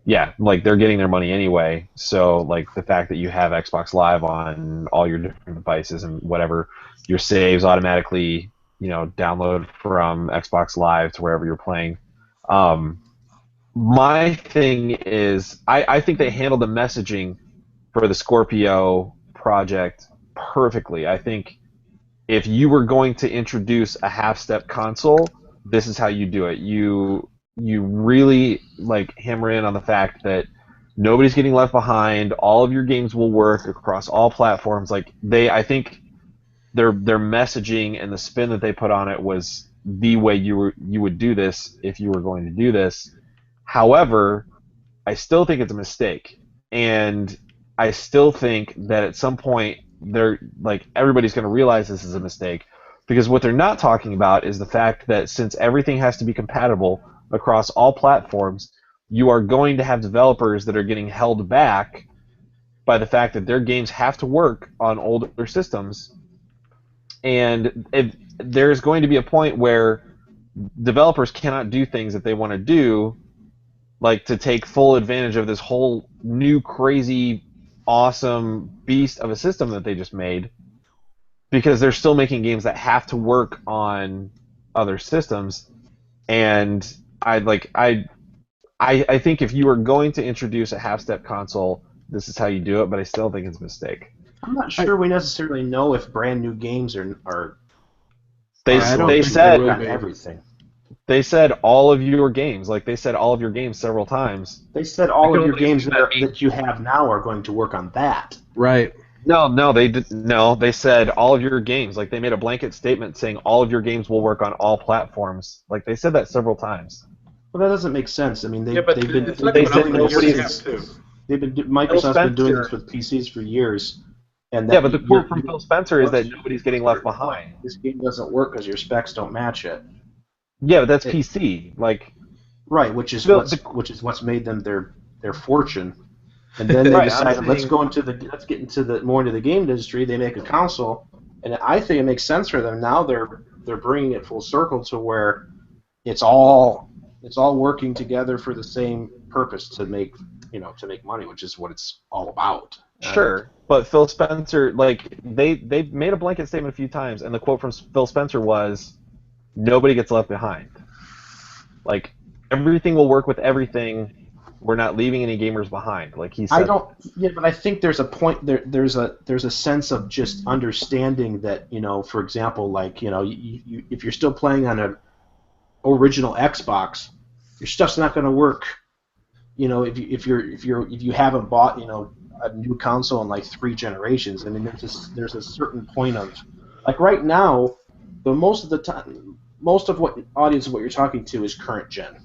Yeah, like, they're getting their money anyway. So, like, the fact that you have Xbox Live on all your different devices and whatever, your saves automatically, download from Xbox Live to wherever you're playing. My thing is, I think they handled the messaging for the Scorpio project perfectly. I think if you were going to introduce a half-step console, this is how you do it. You really, like, hammer in on the fact that nobody's getting left behind. All of your games will work across all platforms. Like, I think their messaging and the spin that they put on it was the way you would do this if you were going to do this. However, I still think it's a mistake, and I still think that at some point everybody's going to realize this is a mistake, because what they're not talking about is the fact that since everything has to be compatible across all platforms, you are going to have developers that are getting held back by the fact that their games have to work on older systems. And there's going to be a point where developers cannot do things that they want to do, like to take full advantage of this whole new crazy awesome beast of a system that they just made, because they're still making games that have to work on other systems. And I think if you are going to introduce a half-step console, this is how you do it, but I still think it's a mistake. I'm not sure we necessarily know if brand new games are They said on everything. They said all of your games. Like, they said all of your games several times. They said all of your games that you have now are going to work on that. Right. No, they did. No, they said all of your games. Like, they made a blanket statement saying all of your games will work on all platforms. Like, they said that several times. Well, that doesn't make sense. I mean, Microsoft's been doing this with PCs for years. And but the quote from Phil Spencer is that nobody's getting left behind. This game doesn't work because your specs don't match it. Yeah, but that's PC. Like, right, which is what's made them their fortune. And then they decided, let's get more into the game industry. They make a console, and I think it makes sense for them. Now they're bringing it full circle to where it's all working together for the same purpose, to make money, which is what it's all about. Sure, but Phil Spencer, like, they made a blanket statement a few times, and the quote from Phil Spencer was, "Nobody gets left behind. Like, everything will work with everything. We're not leaving any gamers behind." Like he said. But I think there's a point there's a sense of just understanding that, for example, like, if you're still playing on an original Xbox, your stuff's not going to work. If you haven't bought, a new console in like 3 generations. I mean, there's a certain point of, like, right now, most of what audience of what you're talking to is current gen.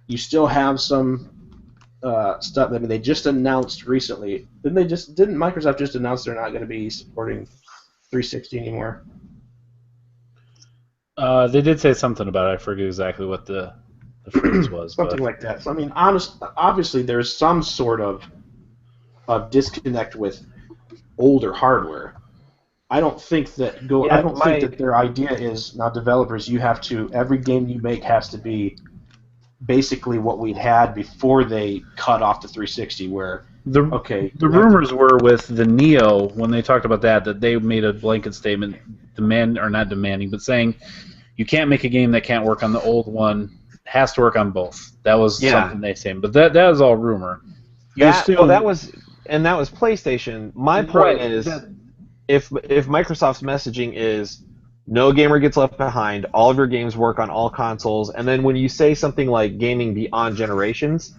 You still have some stuff. I mean, they just announced recently. Didn't Microsoft just announce they're not going to be supporting 360 anymore? They did say something about it. I forget exactly what the phrase was. Something but like that. So, I mean, obviously, there's some sort of disconnect with older hardware. I don't think that I don't think that their idea is now developers. You have to every game you make has to be basically what we had before they cut off the 360. Where the rumors were with the Neo when they talked about that they made a blanket statement, not demanding, but saying you can't make a game that can't work on the old one. It has to work on both. That was something they said, but that is all rumor. That was PlayStation. My point is, if Microsoft's messaging is no gamer gets left behind, all of your games work on all consoles, and then when you say something like gaming beyond generations,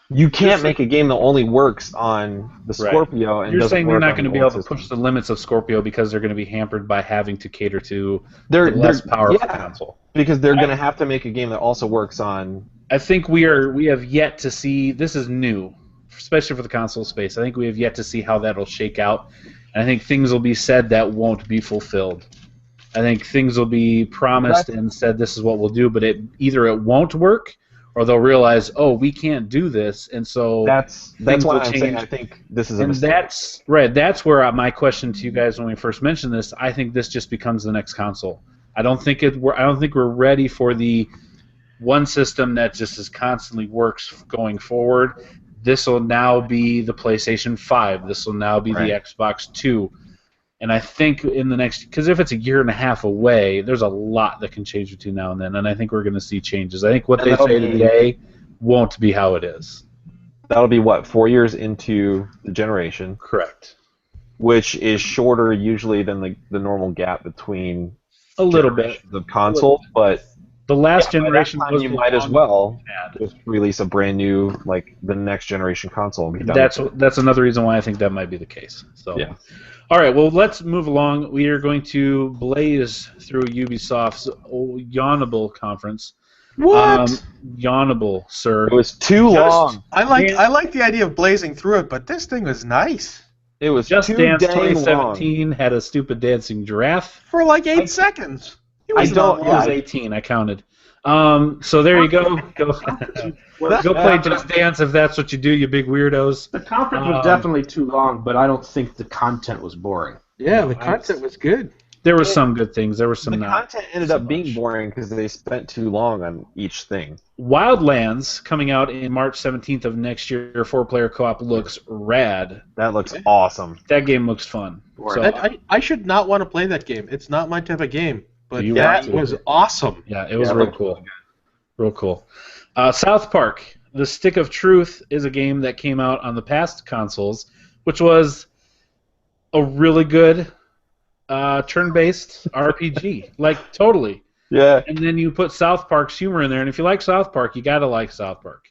you can't make a game that only works on the Scorpio. And you're saying they're not going to be able to push the limits of Scorpio because they're going to be hampered by having to cater to the less powerful console. Because they're going to have to make a game that also works on. I think we have yet to see. This is new, especially for the console space. I think we have yet to see how that'll shake out. And I think things will be said that won't be fulfilled. I think things will be promised and said this is what we'll do, but either it won't work or they'll realize, oh, we can't do this, and so that's why I'm saying I think this is a mistake. That's right. That's where my question to you guys when we first mentioned this. I think this just becomes the next console. I don't think we're ready for the one system that just is constantly works going forward. This will now be the PlayStation 5. This will now be the Xbox 2. And I think in the next, because if it's a year and a half away, there's a lot that can change between now and then, and I think we're going to see changes. I think what they say today won't be how it is. That'll be, 4 years into the generation? Correct. Which is shorter usually than the normal gap between a little bit of console, but the last generation was you might as well just release a brand new, the next generation console and be done. That's another reason why I think that might be the case. So. Yeah. All right, well, let's move along. We are going to blaze through Ubisoft's Yawnable conference. What? Yawnable, sir. It was too long. I like the idea of blazing through it, but this thing was nice. It was Just too Dance dang 2017 had a stupid dancing giraffe. For 8 seconds. It was 18, I counted. So there you go. Go play Just Dance if that's what you do, you big weirdos. The conference was definitely too long, but I don't think the content was boring. Yeah, the content was good. There were some good things. There were some The content ended up being boring because they spent too long on each thing. Wildlands, coming out in March 17th of next year, 4-player co-op, looks rad. That looks awesome. That game looks fun. So, I should not want to play that game. It's not my type of game. But that was awesome. Yeah, it was real cool. Real cool. South Park, The Stick of Truth is a game that came out on the past consoles, which was a really good turn-based RPG. Totally. Yeah. And then you put South Park's humor in there, and if you like South Park, you got to like South Park.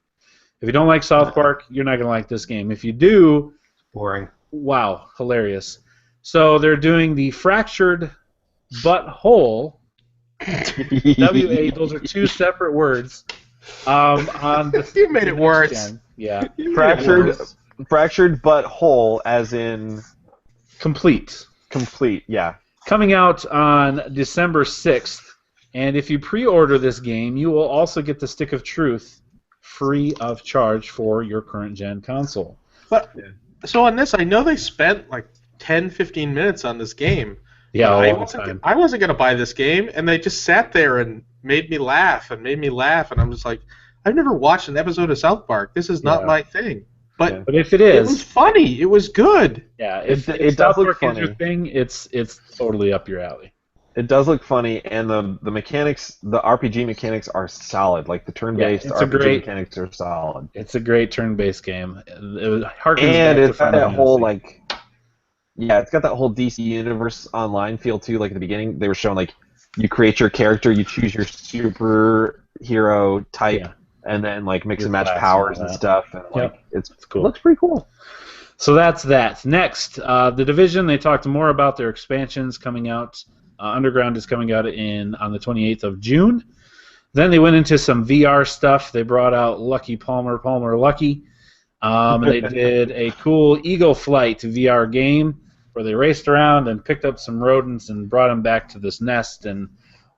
If you don't like South Park, you're not going to like this game. If you do... Boring. Wow, hilarious. So they're doing the Fractured Butthole, W-A, those are two separate words. On the you made it worse. Yeah. Fractured Butthole, as in... Complete, yeah. Coming out on December 6th, and if you pre-order this game, you will also get the Stick of Truth free of charge for your current gen console. But so on this, I know they spent 10, 15 minutes on this game. Yeah, I wasn't going to buy this game, and they just sat there and made me laugh, and I'm just like, I've never watched an episode of South Park. This is not my thing. But if it is, it was funny. It was good. Yeah, if South Park is your thing, it's totally up your alley. It does look funny, and the mechanics, the RPG mechanics are solid. The turn-based RPG mechanics are solid. It's a great turn-based game. And it's got that whole it's got that whole DC Universe Online feel too. At the beginning, they were showing you create your character, you choose your superhero type, and then mix and match powers and stuff. And it's cool. It looks pretty cool. So that's that. Next, The Division. They talked more about their expansions coming out. Underground is coming out on the 28th of June. Then they went into some VR stuff. They brought out Lucky Palmer Lucky. They did a cool Eagle Flight VR game where they raced around and picked up some rodents and brought them back to this nest, and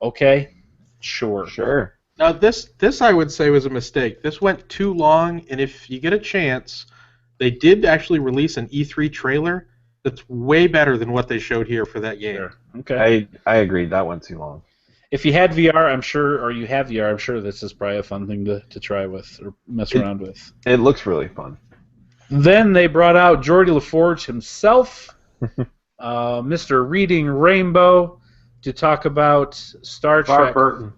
Okay, sure. Sure. Now this I would say was a mistake. This went too long, and if you get a chance, they did actually release an E3 trailer that's way better than what they showed here for that game. Sure. Okay. I agree. That went too long. If you had VR, I'm sure, or you have VR, I'm sure this is probably a fun thing to try with or mess around with. It looks really fun. Then they brought out Geordie LaForge himself, Mr. Reading Rainbow, to talk about Star Trek. Burton.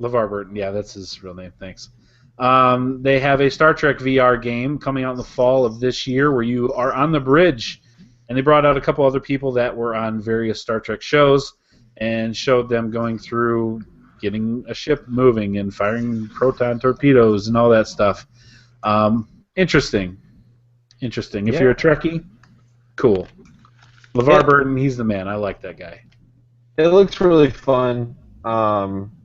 LeVar Burton, yeah, that's his real name, thanks. They have a Star Trek VR game coming out in the fall of this year where you are on the bridge. And they brought out a couple other people that were on various Star Trek shows and showed them going through getting a ship moving and firing proton torpedoes and all that stuff. Interesting. If you're a Trekkie, cool. LeVar Burton, he's the man. I like that guy. It looks really fun. The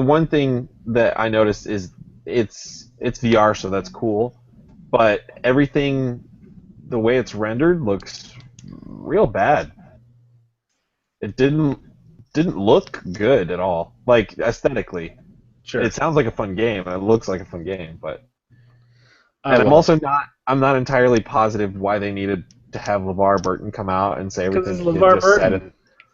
one thing that I noticed is it's VR, so that's cool. But everything, the way it's rendered, looks real bad. It didn't look good at all, like aesthetically. Sure. It sounds like a fun game. It looks like a fun game, but well, I'm also not entirely positive why they needed to have LeVar Burton come out and say everything it's he LeVar just Burton. said.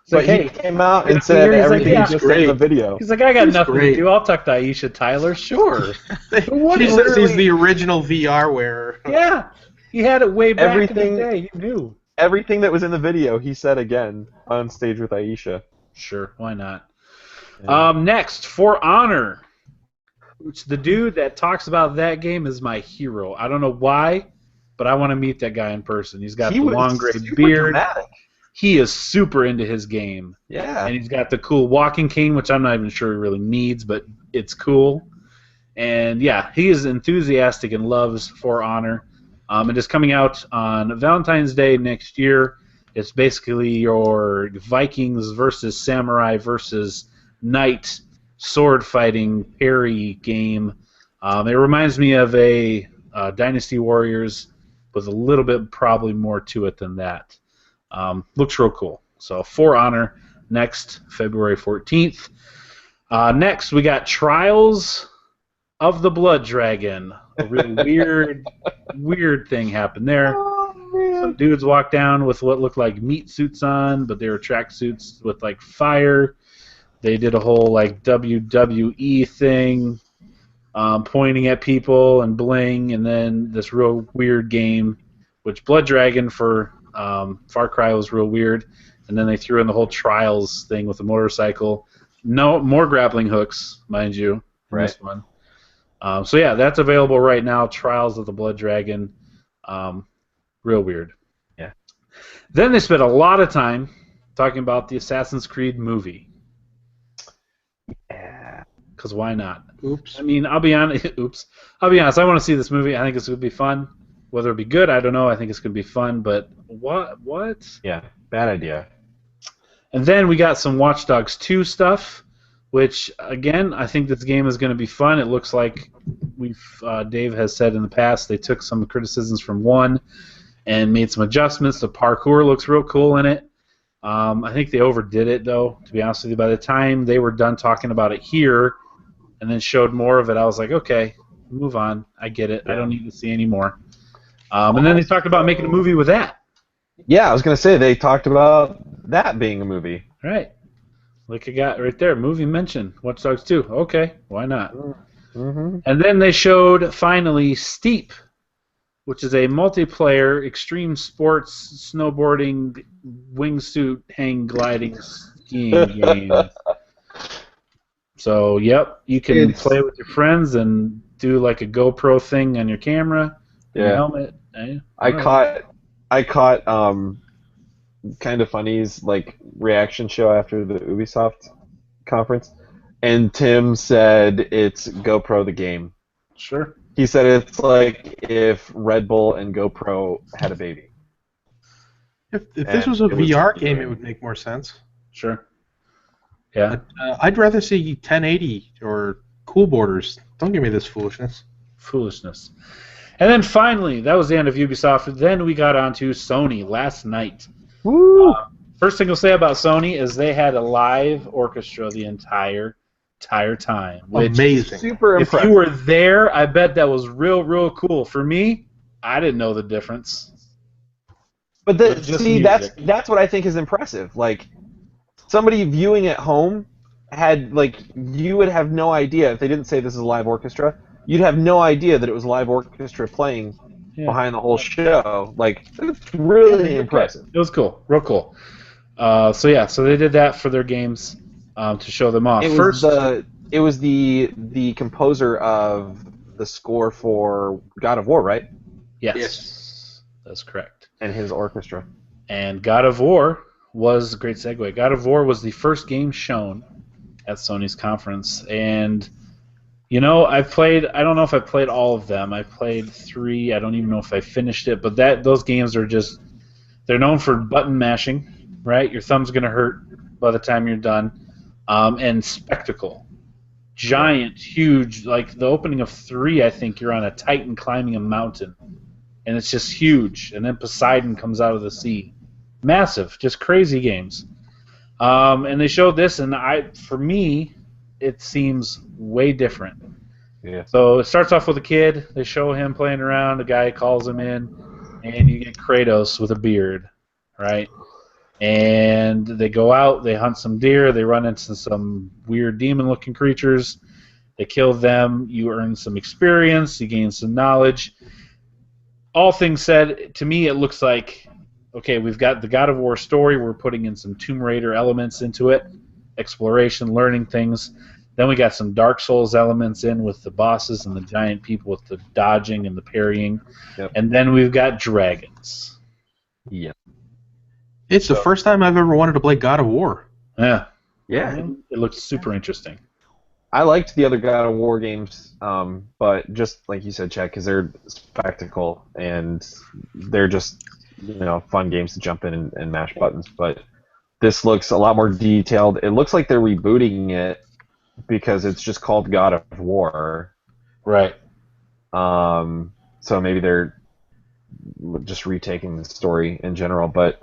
But He came out and said everything he just said in the video. He's like, I got nothing great. to do. I'll talk to Aisha Tyler. Sure. He's the original VR wearer. Yeah. He had it way back in the day. He knew. Everything that was in the video, he said again on stage with Aisha. Sure, why not? Yeah. Next, For Honor. Which the dude that talks about that game is my hero. I don't know why, but I want to meet that guy in person. He's got the long gray beard. Dramatic. He is super into his game. Yeah. And he's got the cool walking cane, which I'm not even sure he really needs, but it's cool. And yeah, he is enthusiastic and loves For Honor. It is coming out on Valentine's Day next year. It's basically your Vikings versus Samurai versus Knight sword fighting parry game. It reminds me of a Dynasty Warriors with a little bit probably more to it than that. Looks real cool. So For Honor next February 14th. Next we got Trials of the Blood Dragon. A real weird thing happened there. Some dudes walked down with what looked like meat suits on, but they were track suits with like fire. They did a whole like WWE thing, pointing at people and bling, and then this real weird game, which Blood Dragon for Far Cry was real weird, and then they threw in the whole Trials thing with the motorcycle. No more grappling hooks, mind you, in this one. So yeah, that's available right now. Trials of the Blood Dragon, real weird. Yeah. Then they spent a lot of time talking about the Assassin's Creed movie. Yeah. Because why not? Oops. I mean, I'll be honest. I'll be honest. I want to see this movie. I think it's going to be fun. Whether it be good, I don't know. I think it's going to be fun. But what? Yeah. Bad idea. And then we got some Watch Dogs 2 stuff, which again, I think this game is going to be fun. It looks like Dave has said in the past they took some criticisms from 1 and made some adjustments. The parkour looks real cool in it. I think they overdid it, though, to be honest with you. By the time they were done talking about it here and then showed more of it, I was like, okay, move on. I get it. Yeah. I don't need to see any more. And then they talked about making a movie with that. Yeah, I was going to say they talked about that being a movie. Right. Like I got right there, movie mention, Watch Dogs 2. Okay, why not? Mm-hmm. And then they showed, finally, Steep, which is a multiplayer extreme sports snowboarding wingsuit hang gliding skiing game. So, yep, you can play with your friends and do like a GoPro thing on your camera, your helmet. I caught Kind of Funny's like reaction show after the Ubisoft conference, and Tim said it's GoPro the game. Sure. He said it's like if Red Bull and GoPro had a baby. If this was a VR game, it would make more sense. Sure. Yeah. But, I'd rather see 1080 or Cool Borders. Don't give me this foolishness. And then finally, that was the end of Ubisoft. Then we got on to Sony last night. Woo! First thing I'll say about Sony is they had a live orchestra the entire time. Which, Amazing. Super if impressive. you were there, I bet that was real cool. For me, I didn't know the difference. But But just music. that's what I think is impressive. Like somebody viewing at home had you would have no idea if they didn't say this is a live orchestra. You'd have no idea that it was a live orchestra playing behind the whole show. Like it's really impressive. It was cool, real cool. So they did that for their games to show them off. It was the composer of the score for God of War, right? Yes, that's correct. And his orchestra. And God of War was a great segue. God of War was the first game shown at Sony's conference, and I don't know if I played all of them. I played 3. I don't even know if I finished it, but those games are they're known for button mashing, right? Your thumb's gonna hurt by the time you're done, and spectacle. Giant, huge, like the opening of 3, I think you're on a Titan climbing a mountain, and it's just huge, and then Poseidon comes out of the sea. Massive, just crazy games. And they showed this, and for me, it seems way different. Yeah. So it starts off with a kid. They show him playing around. A guy calls him in, and you get Kratos with a beard, right? And they go out. They hunt some deer. They run into some weird demon-looking creatures. They kill them. You earn some experience. You gain some knowledge. All things said, to me, it looks like, okay, we've got the God of War story. We're putting in some Tomb Raider elements into it, exploration, learning things. Then we got some Dark Souls elements in with the bosses and the giant people with the dodging and the parrying. Yep. And then we've got dragons. Yep. It's the first time I've ever wanted to play God of War. Yeah. Yeah. It looks super interesting. I liked the other God of War games, but just like you said, Chad, because they're spectacle and they're just fun games to jump in and mash buttons. But this looks a lot more detailed. It looks like they're rebooting it because it's just called God of War. Right. So maybe they're just retaking the story in general. But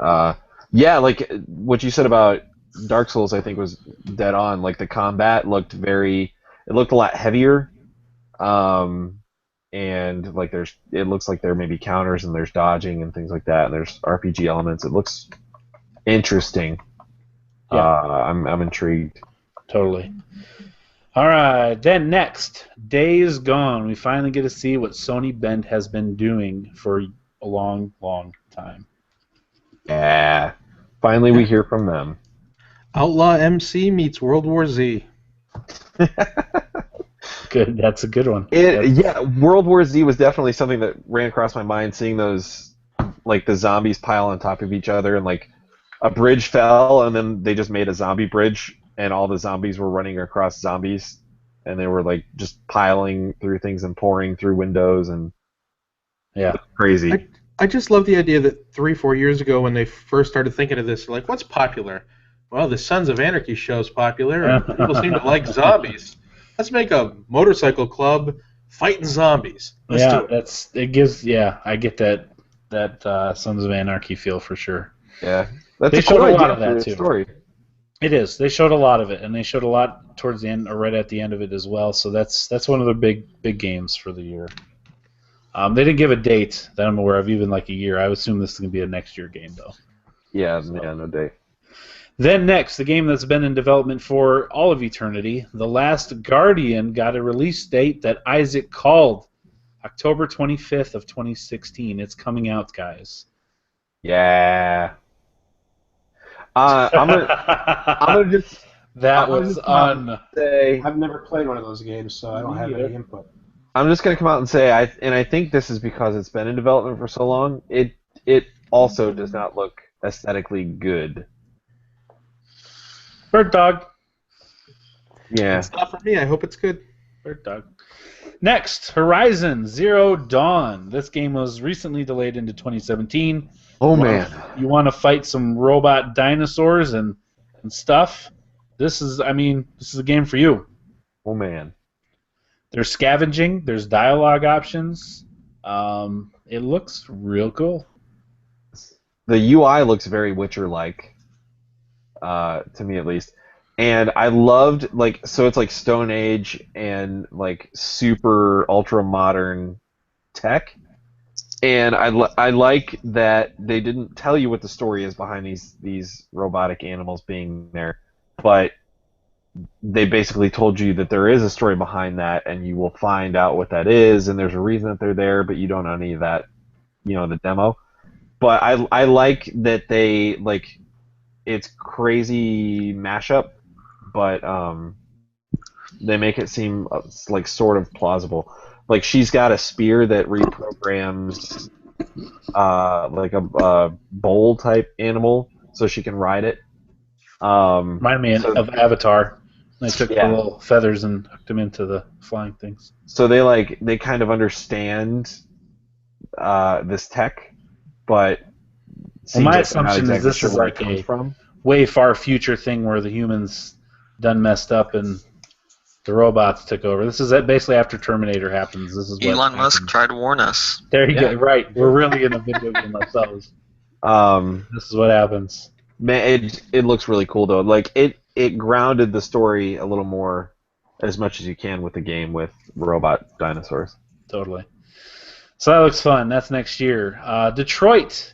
yeah, like what you said about Dark Souls, I think was dead on. Like the combat looked it looked a lot heavier, and like it looks like there may be counters and there's dodging and things like that. And there's RPG elements. It looks interesting. Yeah. I'm intrigued. Totally. All right, then next, Days Gone. We finally get to see what Sony Bend has been doing for a long time. Yeah. Finally, we hear from them. Outlaw MC meets World War Z. Good, that's a good one. Yeah, World War Z was definitely something that ran across my mind. Seeing those, like the zombies pile on top of each other, and like a bridge fell, and then they just made a zombie bridge, and all the zombies were running across zombies, and they were like just piling through things and pouring through windows, and yeah, crazy. I just love the idea that 3-4 years ago when they first started thinking of this, like, what's popular? Well, the Sons of Anarchy show's popular, and people seem to like zombies. Let's make a motorcycle club fighting zombies. Let's do it. I get that Sons of Anarchy feel for sure. Yeah, that's They a showed cool a lot idea of that, for a too. story. It is. They showed a lot of it, and they showed a lot towards the end, or right at the end of it as well. So that's one of the big games for the year. They didn't give a date that I'm aware of, even like a year. I would assume this is going to be a next year game, though. Yeah, no date. Then next, the game that's been in development for all of eternity, The Last Guardian, got a release date that Isaac called October 25th of 2016. It's coming out, guys. Yeah. I'm gonna just. That was say. I've never played one of those games, so I don't have any input. I'm just gonna come out and say I think this is because it's been in development for so long. It also does not look aesthetically good. Bird Dog. Yeah. It's not for me. I hope it's good. Bird Dog. Next, Horizon Zero Dawn. This game was recently delayed into 2017. Oh man. You want to fight some robot dinosaurs and stuff? This is a game for you. Oh man. There's scavenging. There's dialogue options. It looks real cool. The UI looks very Witcher-like. to me at least. And I loved so it's like Stone Age and like super ultra modern tech. And I like that they didn't tell you what the story is behind these robotic animals being there, but they basically told you that there is a story behind that, and you will find out what that is, and there's a reason that they're there, but you don't know any of that, in the demo. But I like that they it's crazy mashup, but they make it seem like sort of plausible. Like she's got a spear that reprograms like a bull type animal, so she can ride it. Remind me of Avatar. They took the little feathers and hooked them into the flying things. So they kind of understand this tech, but my assumption is this is like a way far future thing where the humans done messed up and the robots took over. This is basically after Terminator happens. This is what Elon Musk tried to warn us. There you go. Right. We're really in a video game ourselves. This is what happens. Man, it looks really cool though. Like it grounded the story a little more, as much as you can with the game with robot dinosaurs. Totally. So that looks fun. That's next year. Detroit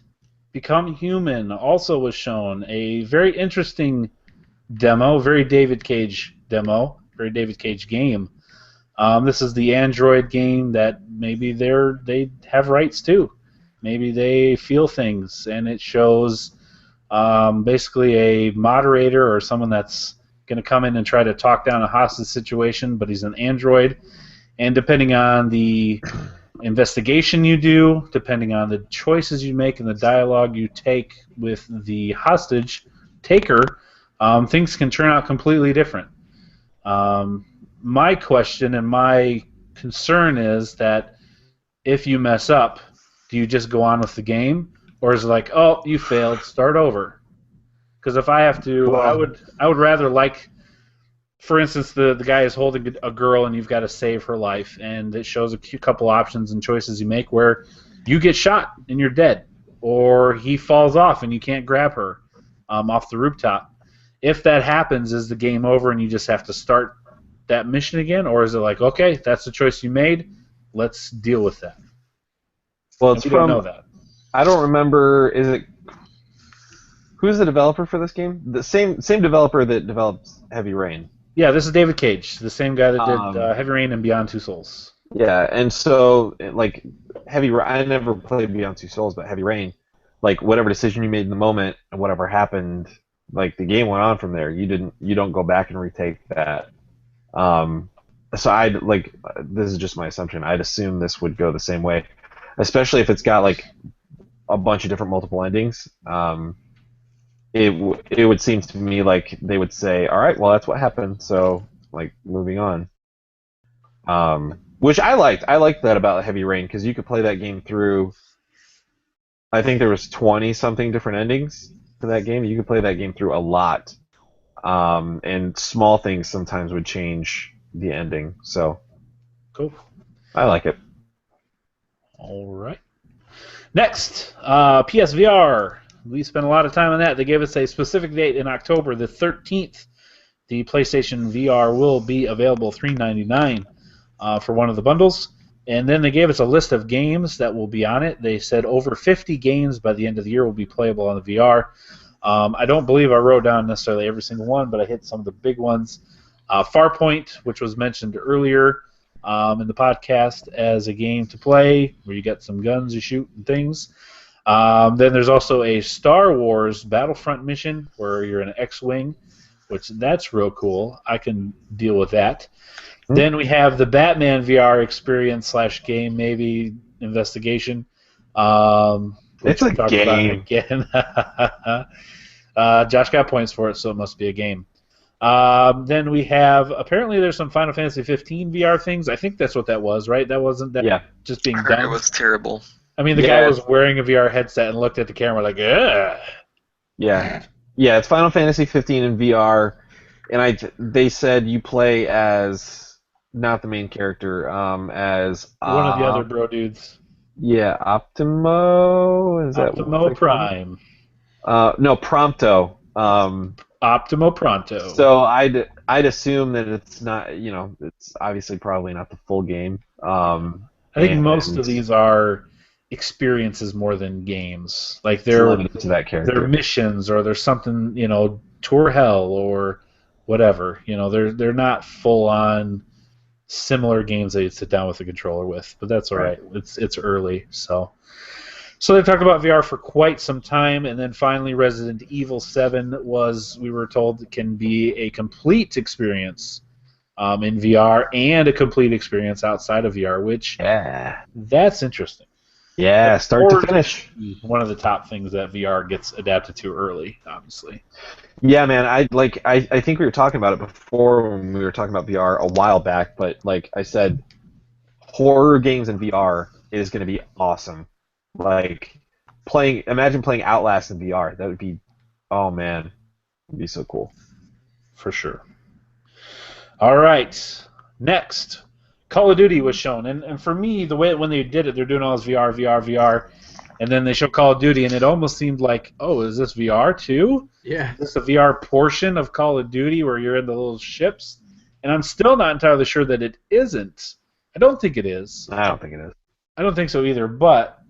Become Human also was shown. A very interesting demo, very David Cage demo, very David Cage game. This is the Android game that maybe they have rights to. Maybe they feel things, and it shows basically a moderator or someone that's going to come in and try to talk down a hostage situation, but he's an android. And depending on the investigation you do, depending on the choices you make and the dialogue you take with the hostage taker, things can turn out completely different. My question and my concern is that if you mess up, do you just go on with the game? Or is it like, oh, you failed, start over? Because if I have to, I would rather like, for instance, the guy is holding a girl and you've got to save her life, and it shows a couple options and choices you make where you get shot and you're dead, or he falls off and you can't grab her off the rooftop. If that happens, is the game over and you just have to start that mission again, or is it like, okay, that's the choice you made, let's deal with that? Well, it's don't know that. I don't remember. Is it? Who's the developer for this game? The same developer that developed Heavy Rain. Yeah, this is David Cage, the same guy that did Heavy Rain and Beyond Two Souls. Yeah, and so like I never played Beyond Two Souls, but Heavy Rain, like whatever decision you made in the moment and whatever happened, like the game went on from there. You don't go back and retake that. So I'd like, this is just my assumption. I'd assume this would go the same way, especially if it's got like a bunch of different multiple endings. It would seem to me like they would say, all right, well that's what happened, so like moving on. Which I liked. I liked that about Heavy Rain because you could play that game through. I think there was 20-something different endings to that game. You could play that game through a lot, and small things sometimes would change the ending. So cool. I like it. All right. Next, PSVR. We spent a lot of time on that. They gave us a specific date in October the 13th. The PlayStation VR will be available $399 for one of the bundles. And then they gave us a list of games that will be on it. They said over 50 games by the end of the year will be playable on the VR. I don't believe I wrote down necessarily every single one, but I hit some of the big ones. Farpoint, which was mentioned earlier in the podcast as a game to play, where you got some guns you shoot and things. Then there's also a Star Wars Battlefront mission where you're in an X-Wing, which that's real cool. I can deal with that. Then we have the Batman VR experience / game, maybe investigation. It's a game. Again. Josh got points for it, so it must be a game. Then we have, apparently there's some Final Fantasy 15 VR things. I think that's what that was, right? That wasn't that just being done. It was terrible. I mean, the guy was wearing a VR headset and looked at the camera like, ugh. Yeah, it's Final Fantasy 15 in VR, and they said you play as not the main character, as one of the other bro dudes. Yeah, Optimo. Is that Optimo Prime? No, Prompto. Optimo Pronto. So I'd assume that it's not, it's obviously probably not the full game. I think most of these are experiences more than games. Like they're limited to that character. They're missions, or there's something, tour hell or whatever. They're not full on similar games that you sit down with a controller with, but that's all right. It's early, so they talked about VR for quite some time, and then finally Resident Evil 7 we were told, can be a complete experience in VR and a complete experience outside of VR, which that's interesting. Yeah, start to finish. One of the top things that VR gets adapted to early, obviously. Yeah, man. I think we were talking about it before when we were talking about VR a while back, but like I said, horror games in VR is going to be awesome. Like imagine playing Outlast in VR. That would be, oh man, it'd be so cool. For sure. All right, next. Call of Duty was shown, and for me, the way when they did it, they're doing all this VR, and then they show Call of Duty, and it almost seemed like, oh, is this VR too? Yeah. Is this a VR portion of Call of Duty where you're in the little ships? And I'm still not entirely sure that it isn't. I don't think it is. I don't think it is. I don't think so either, but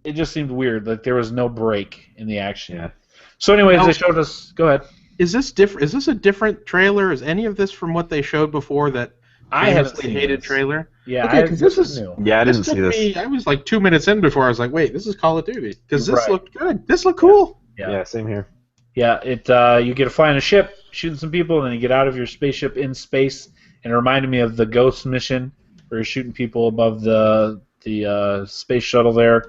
it just seemed weird. Like there was no break in the action. Yeah. So anyways, they showed us... Go ahead. Is this different? Is this a different trailer? Is any of this from what they showed before that I haven't seen hated this. trailer? Yeah, okay, because this is new. Yeah, I didn't see this. I was like 2 minutes in before I was like, wait, this is Call of Duty, because this Right. looked good. This looked cool. Yeah, same here. Yeah, you get to fly in a ship, shooting some people, and then you get out of your spaceship in space. And it reminded me of the Ghost mission, where you're shooting people above the space shuttle there.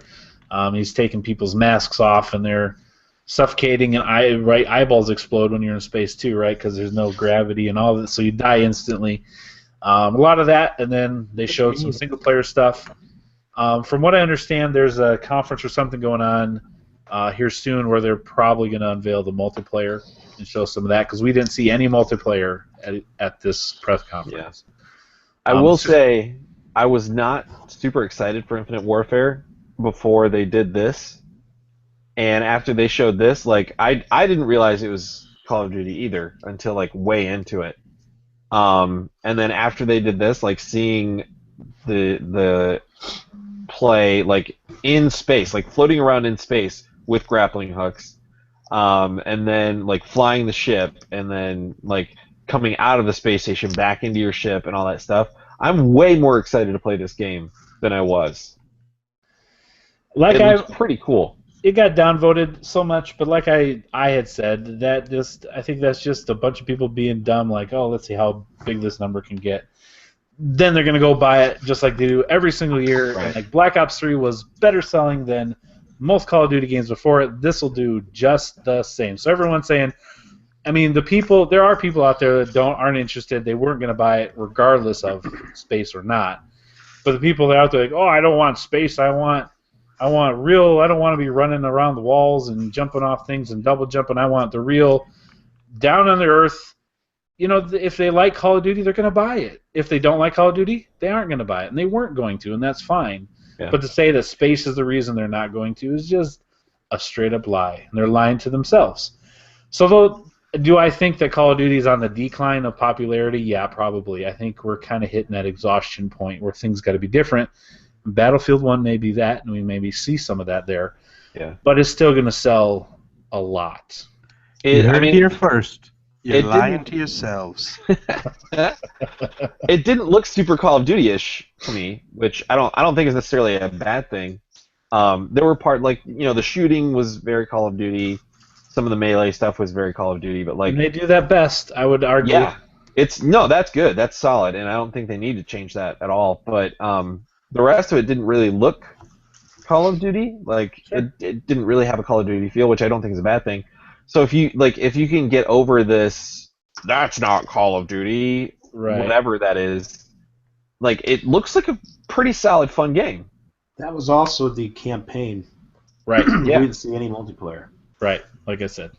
He's taking people's masks off, and they're suffocating, and eyeballs explode when you're in space too, right? Because there's no gravity and all that, so you die instantly. A lot of that, and then they showed some single-player stuff. From what I understand, there's a conference or something going on here soon where they're probably going to unveil the multiplayer and show some of that, because we didn't see any multiplayer at this press conference. Yeah. I will say I was not super excited for Infinite Warfare before they did this, and after they showed this, like I didn't realize it was Call of Duty either until like way into it. And then after they did this, like seeing the play like in space, like floating around in space with grappling hooks, and then like flying the ship, and then like coming out of the space station back into your ship and all that stuff. I'm way more excited to play this game than I was. Like it looks pretty cool. It got downvoted so much, but like I had said, I think that's just a bunch of people being dumb, like, oh, let's see how big this number can get. Then they're going to go buy it just like they do every single year. Right. And like Black Ops 3 was better selling than most Call of Duty games before it. This will do just the same. So everyone's saying, I mean, there are people out there that aren't interested. They weren't going to buy it regardless of space or not. But the people that are out there like, oh, I don't want space. I want real. I don't want to be running around the walls and jumping off things and double jumping. I want the real down on the earth. If they like Call of Duty, they're going to buy it. If they don't like Call of Duty, they aren't going to buy it, and they weren't going to, and that's fine. Yeah. But to say that space is the reason they're not going to is just a straight-up lie, and they're lying to themselves. So do I think that Call of Duty is on the decline of popularity? Yeah, probably. I think we're kind of hitting that exhaustion point where things got to be different. Battlefield 1 may be that, and we maybe see some of that there. Yeah. But it's still going to sell a lot. You heard it here first. You're it lying didn't- to yourselves. It didn't look super Call of Duty-ish to me, which I don't think is necessarily a bad thing. There were the shooting was very Call of Duty. Some of the melee stuff was very Call of Duty, but like And they do that best, I would argue. yeah, that's good, that's solid, and I don't think they need to change that at all. But the rest of it didn't really look Call of Duty. Like it didn't really have a Call of Duty feel, which I don't think is a bad thing. So if you can get over this, that's not Call of Duty, Right. whatever that is. Like it looks like a pretty solid, fun game. That was also the campaign. Right. We Yeah. didn't see any multiplayer. Right. Like I said.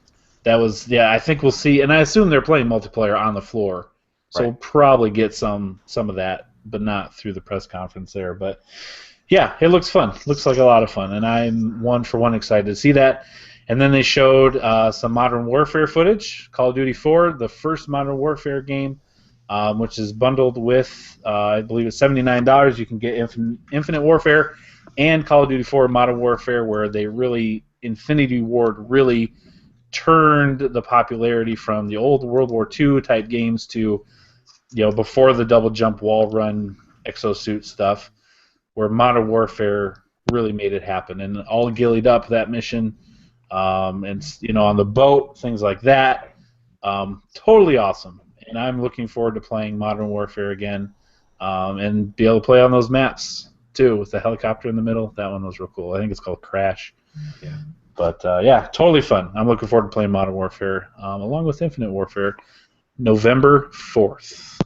That was I think we'll see, and I assume they're playing multiplayer on the floor. So Right. we'll probably get some of that, but not through the press conference there. But yeah, it looks fun. Looks like a lot of fun, and I'm one excited to see that. And then they showed some Modern Warfare footage, Call of Duty 4, the first Modern Warfare game, which is bundled with, I believe it's $79. You can get Infinite Warfare and Call of Duty 4 Modern Warfare, where they really, Infinity Ward really turned the popularity from the old World War II type games to, before the double jump wall run exosuit stuff, where Modern Warfare really made it happen. And all gillied up that mission, and on the boat, things like that. Totally awesome. And I'm looking forward to playing Modern Warfare again, and be able to play on those maps too, with the helicopter in the middle. That one was real cool. I think it's called Crash. Yeah. But yeah, totally fun. I'm looking forward to playing Modern Warfare, along with Infinite Warfare, November 4th.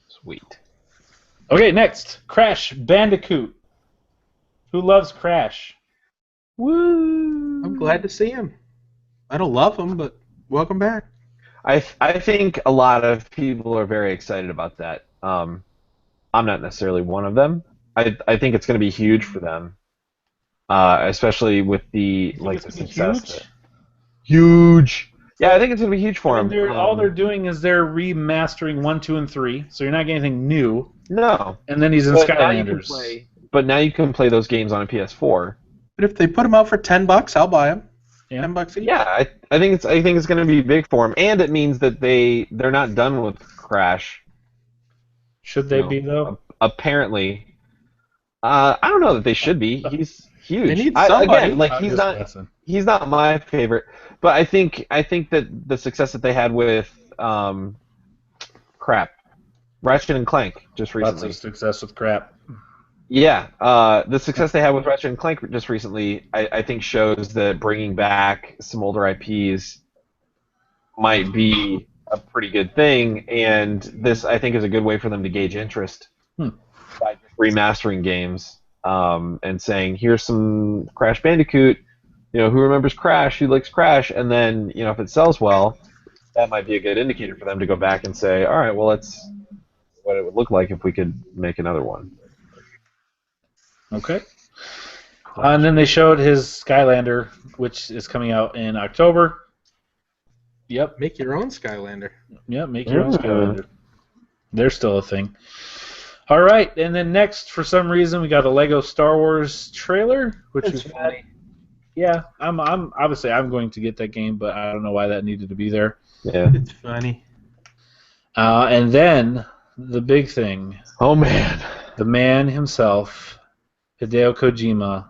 Sweet. Okay, next, Crash Bandicoot. Who loves Crash? Woo! I'm glad to see him. I don't love him, but welcome back. I think a lot of people are very excited about that. I'm not necessarily one of them. I think it's going to be huge for them, especially with the success. Huge. Yeah, I think it's going to be huge for them. All they're doing is they're remastering 1, 2, and 3, so you're not getting anything new. No. And then he's in Skylanders. But now you can play those games on a PS4. But if they put them out for $10, I'll buy them. Yeah. $10 each. Yeah, I think it's going to be big for them, and it means that they're not done with Crash. Should they be though? Apparently, I don't know that they should be. He's huge. They need somebody. Again, he's not my favorite, but I think that the success that they had with Ratchet and Clank just recently. Lots of success with crap. Yeah, the success they had with Ratchet and Clank just recently, I think shows that bringing back some older IPs might be a pretty good thing, and this, I think, is a good way for them to gauge interest by remastering games and saying, here's some Crash Bandicoot, who remembers Crash, who likes Crash, and then, if it sells well, that might be a good indicator for them to go back and say, all right, well, let's what it would look like if we could make another one. Okay. And then they showed his Skylander, which is coming out in October. Yep. Make your own Skylander. Yep, make your own Skylander. They're still a thing. All right, and then next, for some reason, we got a Lego Star Wars trailer, which is funny. Yeah, I'm obviously I'm going to get that game, but I don't know why that needed to be there. Yeah, it's funny. And then the big thing. Oh man, the man himself, Hideo Kojima,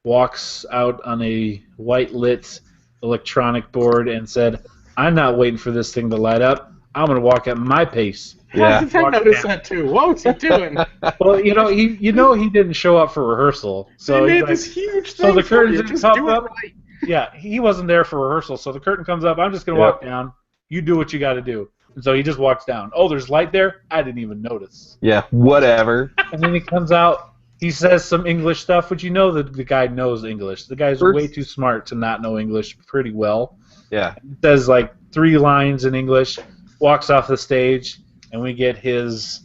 walks out on a white-lit electronic board and said, "I'm not waiting for this thing to light up. I'm going to walk at my pace." Yeah, I noticed that too. What was he doing? Well, he didn't show up for rehearsal, so he made this huge thing. So the curtain just pop do up. right. Yeah, he wasn't there for rehearsal, so the curtain comes up. I'm just going to walk down. You do what you got to do. And so he just walks down. Oh, there's light there? I didn't even notice. Yeah, whatever. And then he comes out. He says some English stuff, which the guy knows English. The guy's way too smart to not know English pretty well. Yeah. He says like 3 lines in English, walks off the stage, and we get his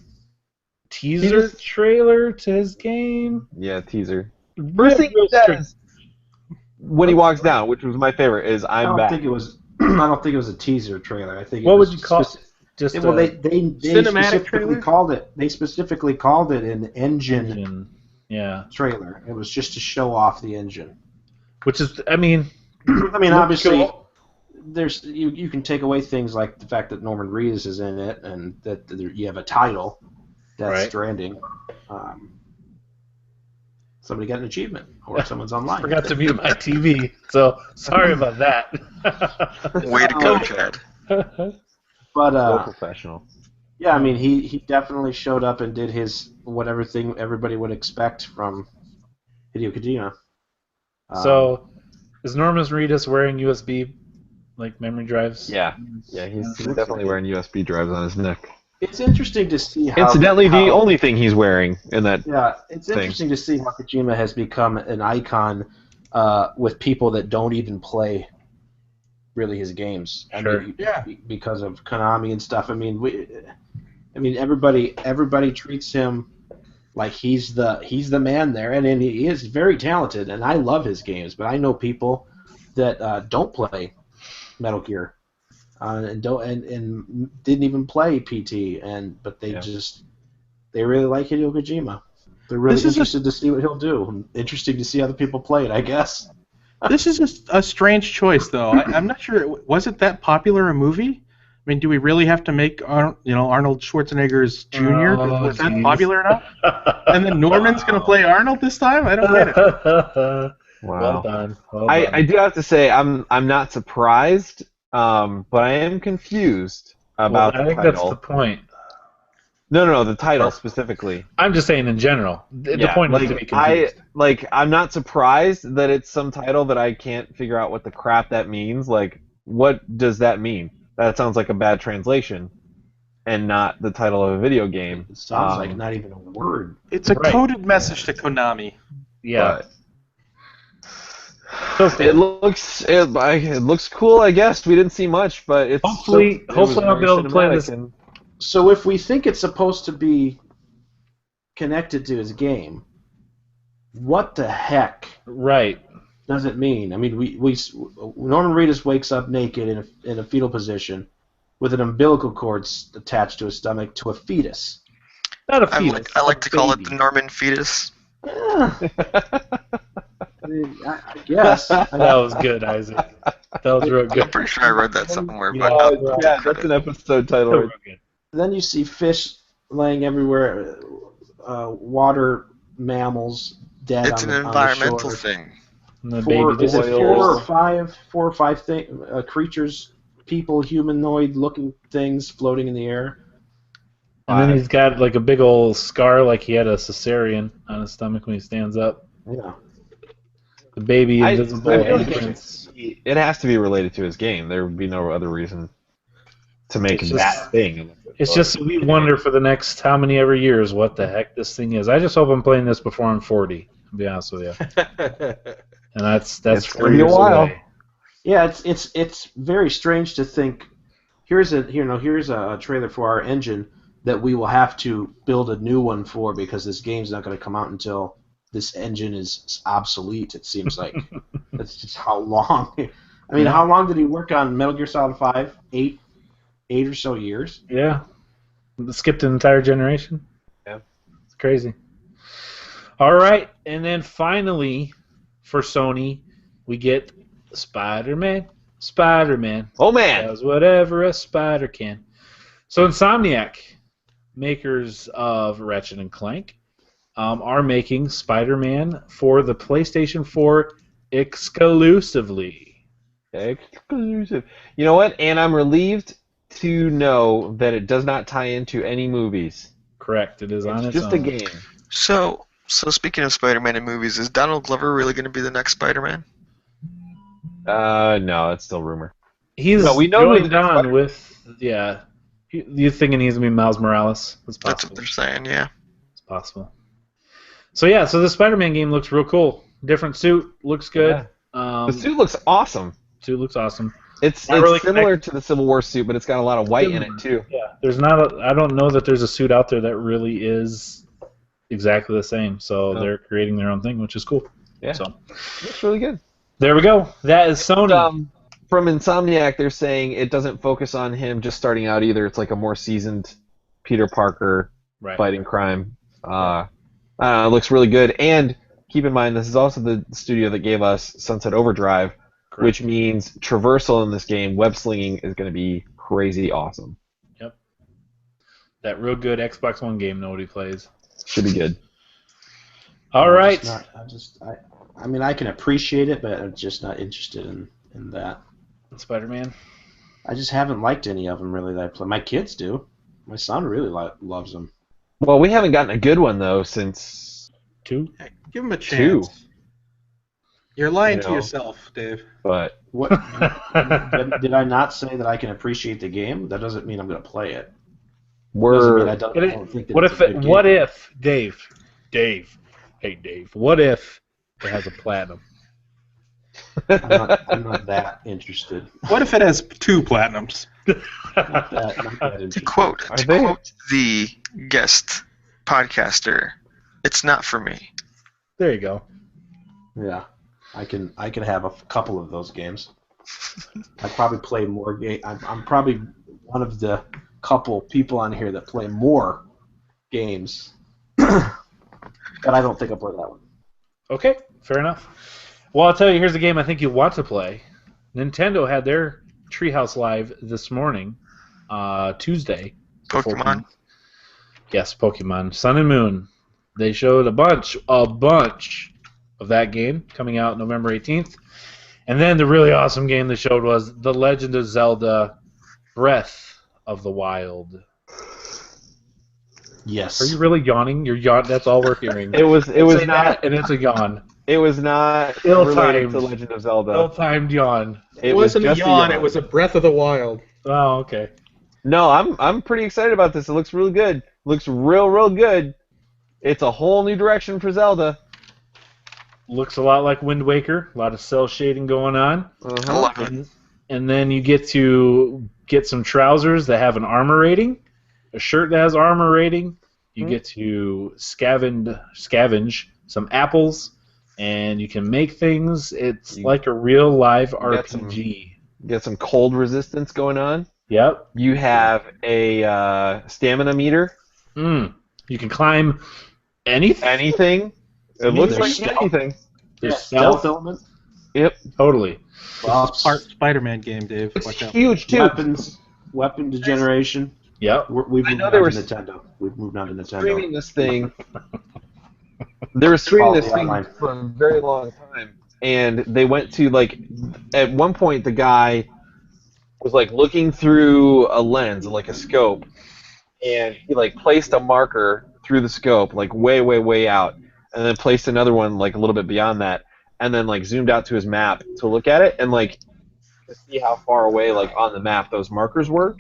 teaser trailer to his game. Yeah, teaser. First thing he says when he walks down, which was my favorite, is "I'm back." I don't think it was a teaser trailer. I think. What would you call it? Just well, they cinematic trailer. They specifically called it an engine. Yeah. Trailer. It was just to show off the engine. Which is, I mean, obviously. Cool. There's you can take away things like the fact that Norman Reedus is in it and that you have a title, Death Stranding. Somebody got an achievement or someone's online. I forgot to mute my TV, so sorry about that. Way to go, Chad. But so professional. Yeah, I mean he definitely showed up and did his whatever thing everybody would expect from Hideo Kojima. So is Norman Reedus wearing USB memory drives? Yeah, he's definitely wearing USB drives on his neck. It's interesting to see how. Incidentally, the only thing he's wearing in that. Yeah, it's interesting to see how Kojima has become an icon with people that don't even play really his games. Sure. Because of Konami and stuff. I mean, everybody treats him like he's the man there, and he is very talented, and I love his games. But I know people that don't play Metal Gear and didn't even play PT, but they really like Hideo Kojima. They're really interested to see what he'll do. Interesting to see other people play it, I guess. This is a strange choice, though. I'm not sure. Was it that popular a movie? I mean, do we really have to make Arnold Schwarzenegger's Jr.? Was that popular enough? And then Norman's going to play Arnold this time? I don't get it. Wow. Well done. I do have to say I'm not surprised, but I am confused about I think the title. that's the point. No, the title specifically. I'm just saying in general. The point is to be confused. I'm not surprised that it's some title that I can't figure out what the crap that means. Like, what does that mean? That sounds like a bad translation, and not the title of a video game. It sounds like not even a word. It's a coded message to Konami. Yeah. It looks cool, I guess. We didn't see much, but it's hopefully I'll be able to play this. So if we think it's supposed to be connected to his game, what the heck? Right. Does it mean? I mean, Norman Reedus wakes up naked in a fetal position with an umbilical cord attached to his stomach to a fetus. Not a fetus. I like to call it the Norman fetus. Yeah. I mean, I guess. That was good, Isaac. That was real good. I'm pretty sure I read that somewhere. Yeah, that's an episode title. Then you see fish laying everywhere, water mammals dead It's on an the environmental shore. thing. And the Four baby or five creatures, people, humanoid-looking things floating in the air. And then he's got like a big old scar, like he had a cesarean on his stomach when he stands up. Yeah. The baby invisible I feel like entrance. it has to be related to his game. There would be no other reason to make that thing. It's just we wonder for the next how many ever years what the heck this thing is. I just hope I'm playing this before I'm 40. To be honest with you. And that's 4 years away. Yeah, it's very strange to think. Here's a trailer for our engine that we will have to build a new one for because this game's not going to come out until this engine is obsolete. It seems like that's just how long. I mean, how long did he work on Metal Gear Solid 5? 8 or so years. Yeah, skipped an entire generation. Yeah, it's crazy. All right, and then finally, for Sony, we get Spider-Man. Oh man, does whatever a spider can. So Insomniac, makers of Ratchet and Clank, are making Spider-Man for the PlayStation 4 exclusively. Exclusive. You know what? And I'm relieved to know that it does not tie into any movies. Correct. It is on its just own. a game. So speaking of Spider-Man in movies, is Donald Glover really going to be the next Spider-Man? No, it's still rumor. He's we know going on with You thinking he's gonna be Miles Morales? It's possible. That's what they're saying. Yeah. It's possible. So the Spider-Man game looks real cool. Different suit, looks good. Yeah. The suit looks awesome. Suit looks awesome. It's similar to the Civil War suit, but it's got a lot of white in it too. Yeah, I don't know that there's a suit out there that really is exactly the same. So they're creating their own thing, which is cool. Yeah, so looks really good. There we go. That is Sony. From Insomniac, they're saying it doesn't focus on him just starting out either. It's like a more seasoned Peter Parker fighting crime. It looks really good. And keep in mind, this is also the studio that gave us Sunset Overdrive. Correct. Which means traversal in this game, web slinging, is going to be crazy awesome. Yep. That real good Xbox One game nobody plays. Should be good. All right. I mean, I can appreciate it, but I'm just not interested in that. Spider-Man? I just haven't liked any of them, really, that I play. My kids do. My son really loves them. Well, we haven't gotten a good one, though, since... 2? Hey, give him a chance. 2. You're lying to yourself, Dave. But what did I not say that I can appreciate the game? That doesn't mean I'm going to play it. What if Dave? Hey Dave. What if it has a platinum? I'm not that interested. What if it has 2 platinums? Not that interested. To quote the guest podcaster, it's not for me. There you go. Yeah. I can have a couple of those games. I probably play more game. I'm probably one of the couple people on here that play more games, but I don't think I play that one. Okay, fair enough. Well, I'll tell you, here's a game I think you'll want to play. Nintendo had their Treehouse Live this morning, Tuesday. Pokemon. Yes, Pokemon Sun and Moon. They showed a bunch of that game coming out November 18th. And then the really awesome game they showed was The Legend of Zelda Breath of the Wild. Yes. Are you really yawning? You're yawn. That's all we're hearing. It was Say not, that, and it's a yawn. it was not Ill-timed. related to Legend of Zelda. Ill-timed yawn. It wasn't a just yawn. It was a Breath of the Wild. Oh, okay. No, I'm pretty excited about this. It looks really good. Looks real good. It's a whole new direction for Zelda. Looks a lot like Wind Waker. A lot of cell shading going on. I love it. And then you get to get some trousers that have an armor rating, a shirt that has armor rating. You get to scavenge some apples, and you can make things. It's like a real live RPG. Get some cold resistance going on. Yep. You have a stamina meter. You can climb anything. Anything. It looks like stealth. anything. There's Stealth element. Yep. Totally. Well, Part Spider-Man game, Dave. It's Watch out. huge too. weapon degeneration. Yep. We've I moved know on they to were Nintendo. We've moved on to Nintendo. Streaming this thing. They were streaming this thing online. for a very long time, and they went to at one point the guy was looking through a lens, like a scope, and he placed a marker through the scope, way out, and then placed another one a little bit beyond that, and then zoomed out to his map to look at it and to see how far away on the map those markers were,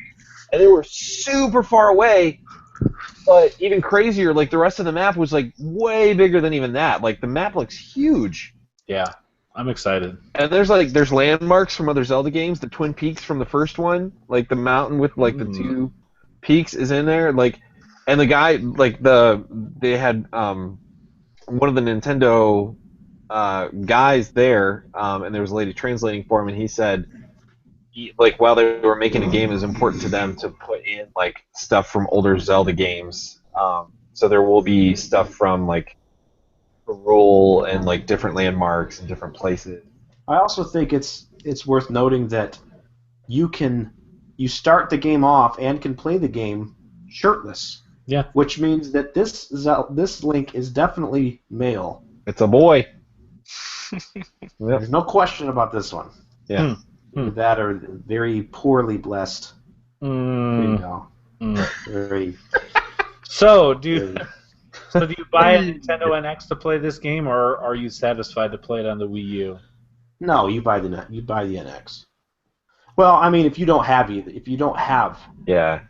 and they were super far away. But even crazier, the rest of the map was way bigger than even that. The map looks huge. Yeah. I'm excited. And there's landmarks from other Zelda games. The Twin Peaks from the first one, the mountain with the two peaks is in there. And the guy they had one of the Nintendo guys there, and there was a lady translating for him, and he said, while they were making a game, it was important to them to put in stuff from older Zelda games. So there will be stuff from Rule and different landmarks and different places. I also think it's worth noting that you start the game off and can play the game shirtless. Yeah. Which means that this Link is definitely male. It's a boy. Yep. There's no question about this one. Yeah. That are very poorly blessed. Very. So do you buy a Nintendo NX to play this game, or are you satisfied to play it on the Wii U? No, you buy the NX. Well, I mean, if you don't have the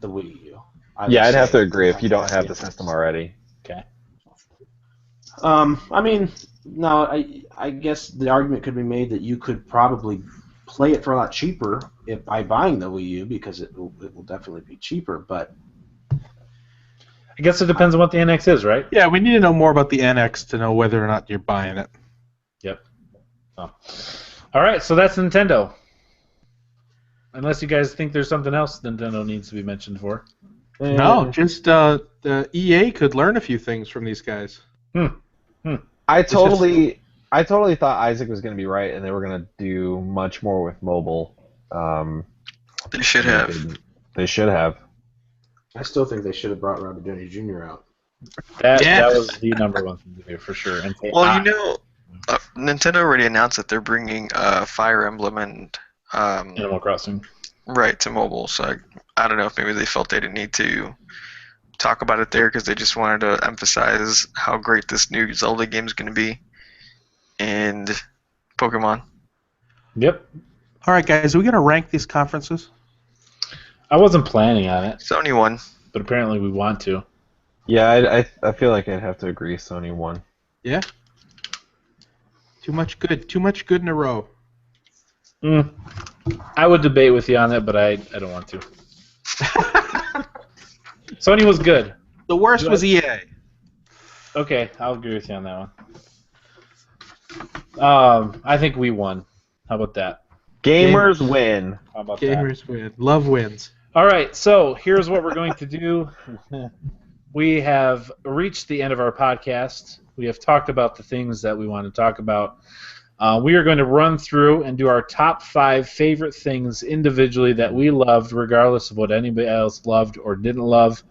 Wii U. I'd have to agree if you don't have the system already. Okay. I mean, no, I guess the argument could be made that you could probably play it for a lot cheaper by buying the Wii U, because it will definitely be cheaper, but I guess it depends on what the NX is, right? Yeah, we need to know more about the NX to know whether or not you're buying it. Yep. Oh. All right, so that's Nintendo. Unless you guys think there's something else Nintendo needs to be mentioned for. No, just the EA could learn a few things from these guys. I totally thought Isaac was going to be right, and they were going to do much more with mobile. They should have. They should have. I still think they should have brought Robert Downey Jr. out. That was the number one thing to do, for sure. And Well, Nintendo already announced that they're bringing Fire Emblem and Animal Crossing. Right to mobile, so I don't know if maybe they felt they didn't need to talk about it there because they just wanted to emphasize how great this new Zelda game is going to be, and Pokemon. Yep. All right, guys, are we going to rank these conferences? I wasn't planning on it, Sony won. but apparently we want to. Yeah, I feel like I'd have to agree. Sony won. Yeah. Too much good in a row. I would debate with you on that, but I don't want to. Sony was good. The worst was EA. Okay, I'll agree with you on that one. I think we won. How about that? Gamers win. How about that? Gamers win. Love wins. All right, so here's what we're going to do. We have reached the end of our podcast. We have talked about the things that we want to talk about. We are going to run through and do our top 5 favorite things individually that we loved, regardless of what anybody else loved or didn't love,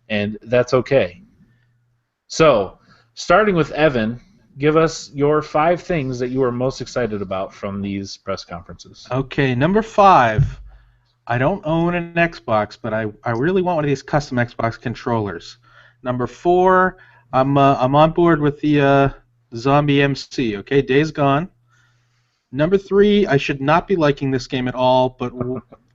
and that's okay. So, starting with Evan, give us your 5 things that you are most excited about from these press conferences. Okay, number 5. I don't own an Xbox, but I really want one of these custom Xbox controllers. Number 4, I'm on board with the Zombie MC. Okay, Days Gone. Number 3, I should not be liking this game at all, but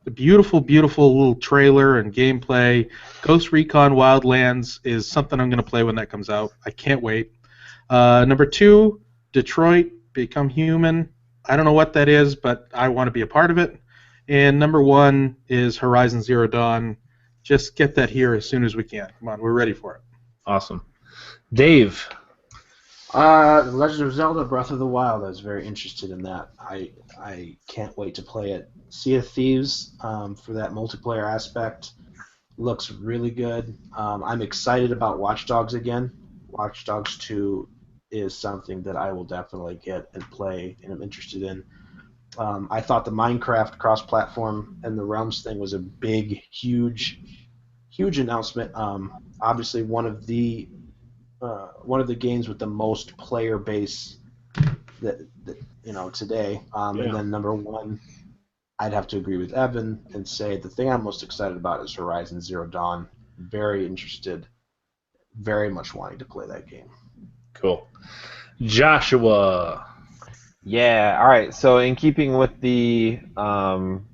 the beautiful, beautiful little trailer and gameplay. Ghost Recon Wildlands is something I'm going to play when that comes out. I can't wait. Number 2, Detroit Become Human. I don't know what that is, but I want to be a part of it. And number 1 is Horizon Zero Dawn. Just get that here as soon as we can. Come on, we're ready for it. Awesome. Dave. The Legend of Zelda: Breath of the Wild. I was very interested in that. I can't wait to play it. Sea of Thieves, for that multiplayer aspect, looks really good. I'm excited about Watch Dogs again. Watch Dogs 2 is something that I will definitely get and play, and I'm interested in. I thought the Minecraft cross-platform and the Realms thing was a big, huge announcement. Obviously, one of the games with the most player base that today. And then number 1, I'd have to agree with Evan and say the thing I'm most excited about is Horizon Zero Dawn. Very interested, very much wanting to play that game. Cool. Joshua. Yeah. All right. So in keeping with the ranked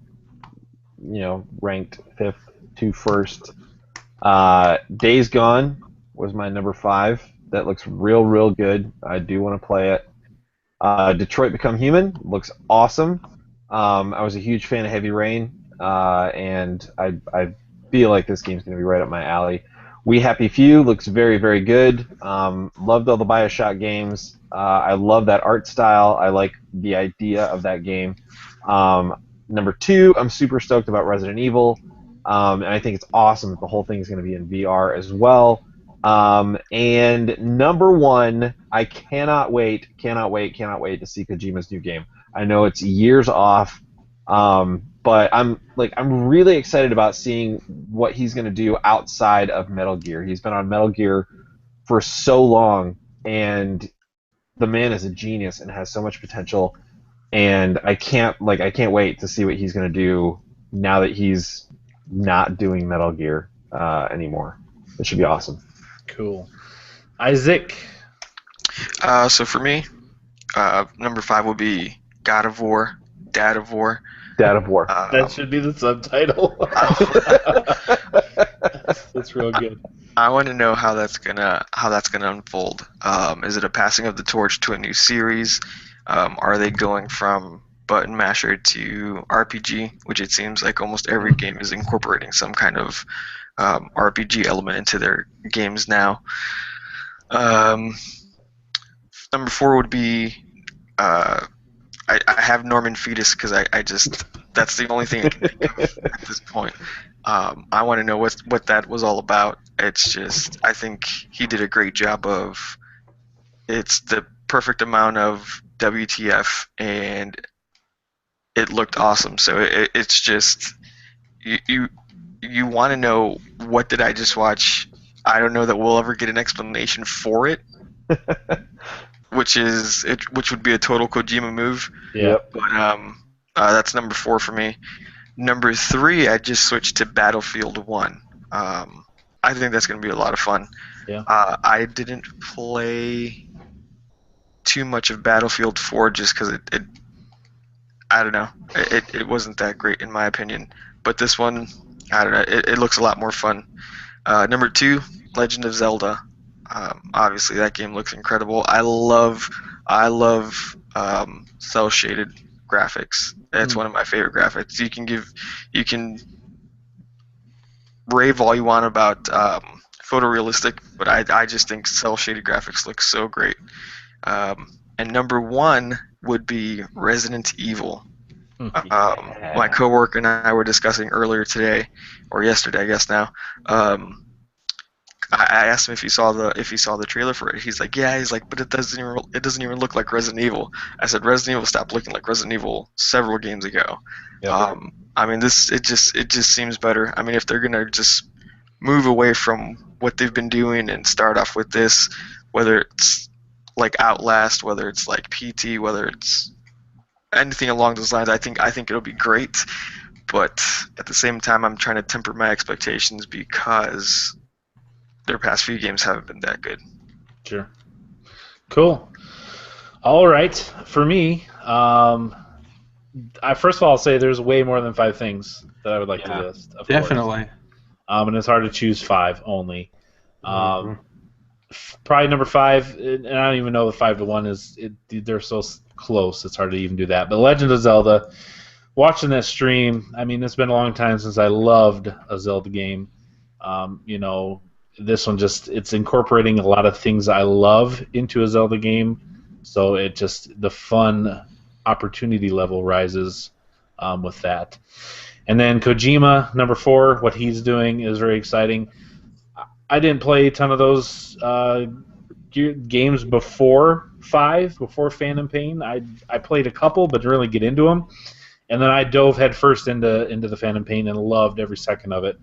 5th to 1st, Days Gone was my number 5. That looks real good. I do want to play it. Detroit Become Human looks awesome. I was a huge fan of Heavy Rain, and I feel like this game's going to be right up my alley. We Happy Few looks very good. Loved all the Bioshock games. I love that art style. I like the idea of that game. Number 2, I'm super stoked about Resident Evil, and I think it's awesome that the whole thing is going to be in VR as well. And number 1, I cannot wait to see Kojima's new game. I know it's years off, but I'm really excited about seeing what he's going to do outside of Metal Gear. He's been on Metal Gear for so long, and the man is a genius and has so much potential. And I can't wait to see what he's going to do now that he's not doing Metal Gear anymore. It should be awesome. Cool. Isaac. So for me, number 5 would be God of War, Dad of War. Dad of War. That should be the subtitle. That's real good. I want to know how that's gonna unfold. Is it a passing of the torch to a new series? Are they going from button masher to RPG, which it seems like almost every game is incorporating some kind of RPG element into their games now. Number 4 would be I have Norman Fetus because I just that's the only thing I can think of at this point. I want to know what that was all about. It's just I think he did a great job of. It's the perfect amount of WTF and it looked awesome. So it's just you want to know what did I just watch. I don't know that we'll ever get an explanation for it. Which would be a total Kojima move. Yeah. But that's number 4 for me. Number 3, I just switched to Battlefield 1. I think that's going to be a lot of fun. Yeah. I didn't play too much of Battlefield 4 just because it I don't know. It wasn't that great in my opinion. But this one, I don't know. It looks a lot more fun. Number 2, Legend of Zelda. Obviously, that game looks incredible. I love cell shaded graphics. It's one of my favorite graphics. You can rave all you want about photorealistic, but I just think cell shaded graphics look so great. and number 1 would be Resident Evil. Yeah. My coworker and I were discussing earlier today, or yesterday, I guess now. I asked him if he saw the trailer for it. He's like, yeah. He's like, but it doesn't even look like Resident Evil. I said, Resident Evil stopped looking like Resident Evil several games ago. Yep. I mean, it just seems better. I mean, if they're gonna just move away from what they've been doing and start off with this, whether it's like Outlast, whether it's like PT, whether it's anything along those lines, I think it'll be great. But at the same time, I'm trying to temper my expectations because their past few games haven't been that good. Sure. Cool. All right. For me, first of all, I'll say there's way more than 5 things that I would like to list. Of Definitely. course. And it's hard to choose 5 only. Probably number 5, and I don't even know the 5 to 1 is. They're so close. It's hard to even do that. But Legend of Zelda. Watching that stream, I mean, it's been a long time since I loved a Zelda game. This one it's incorporating a lot of things I love into a Zelda game, so the fun opportunity level rises with that. And then Kojima, number 4, what he's doing is very exciting. I didn't play a ton of those games before Phantom Pain. I played a couple, but didn't really get into them. And then I dove headfirst into the Phantom Pain and loved every second of it.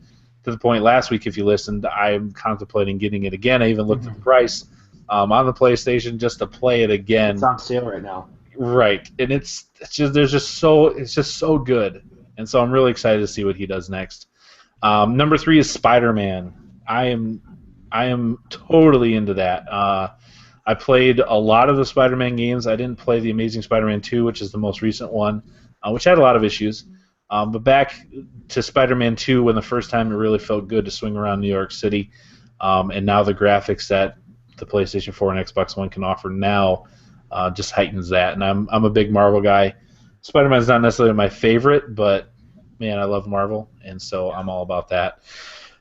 To the point last week, if you listened, I'm contemplating getting it again. I even looked at the price on the PlayStation just to play it again. It's on sale right now. Right, and it's just so good, and so I'm really excited to see what he does next. Number 3 is Spider-Man. I am totally into that. I played a lot of the Spider-Man games. I didn't play the Amazing Spider-Man 2, which is the most recent one, which had a lot of issues. But back to Spider-Man 2, when the first time it really felt good to swing around New York City, and now the graphics that the PlayStation 4 and Xbox One can offer now just heightens that. And I'm a big Marvel guy. Spider-Man's not necessarily my favorite, but man, I love Marvel, and so I'm all about that.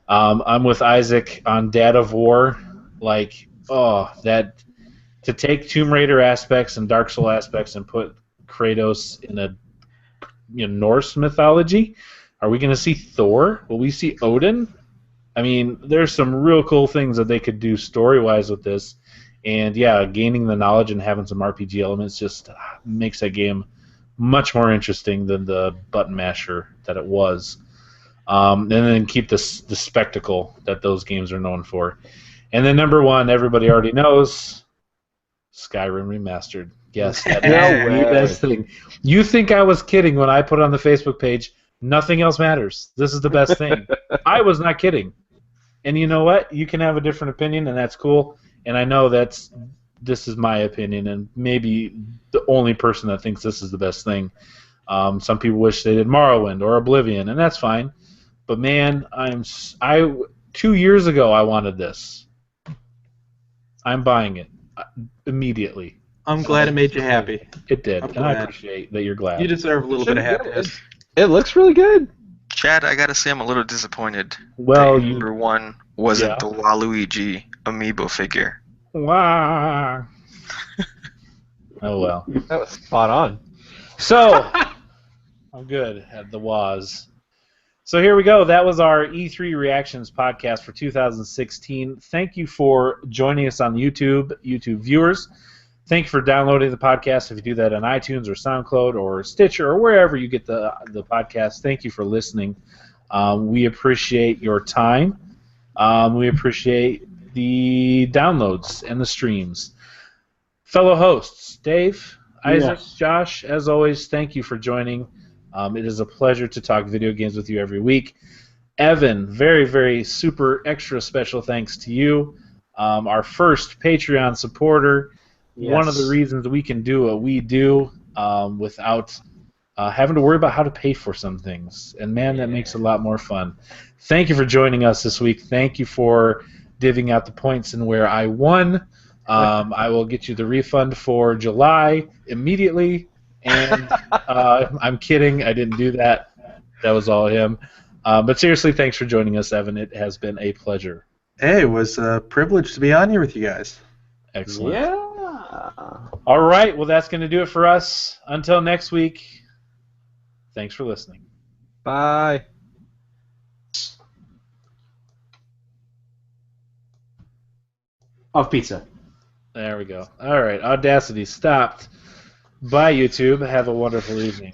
I'm with Isaac on Dad of War. That to take Tomb Raider aspects and Dark Souls aspects and put Kratos in a Norse mythology. Are we going to see Thor? Will we see Odin? I mean, there's some real cool things that they could do story-wise with this. And yeah, gaining the knowledge and having some RPG elements just makes that game much more interesting than the button masher that it was. And then keep the spectacle that those games are known for. And then number 1, everybody already knows, Skyrim Remastered. Yes, that is the best thing. You think I was kidding when I put on the Facebook page, nothing else matters. This is the best thing. I was not kidding. And you know what? You can have a different opinion, and that's cool. And I know this is my opinion, and maybe the only person that thinks this is the best thing. Some people wish they did Morrowind or Oblivion, and that's fine. But man, 2 years ago I wanted this. I'm buying it immediately. I'm glad it made you happy. It did. And I appreciate that you're glad. You deserve a little bit of happiness. It looks really good. Chad, I gotta say I'm a little disappointed. Well, number 1 wasn't the Waluigi amiibo figure. Wow. Oh well. That was spot on. So, I'm good at the was. So here we go. That was our E3 Reactions podcast for 2016. Thank you for joining us on YouTube viewers. Thank you for downloading the podcast. If you do that on iTunes or SoundCloud or Stitcher or wherever you get the podcast, thank you for listening. We appreciate your time. We appreciate the downloads and the streams. Fellow hosts, Dave, Isaac, Josh, as always, thank you for joining. It is a pleasure to talk video games with you every week. Evan, very, very super extra special thanks to you. Our first Patreon supporter. Yes. One of the reasons we can do what we do without having to worry about how to pay for some things. And man, that makes it a lot more fun. Thank you for joining us this week. Thank you for divvying out the points and where I won. I will get you the refund for July immediately. And I'm kidding. I didn't do that. That was all him. But seriously, thanks for joining us, Evan. It has been a pleasure. Hey, it was a privilege to be on here with you guys. Excellent. Yeah. All right, well, that's going to do it for us. Until next week, thanks for listening. Bye. Of pizza. There we go. All right, Audacity stopped. Bye, YouTube. Have a wonderful evening.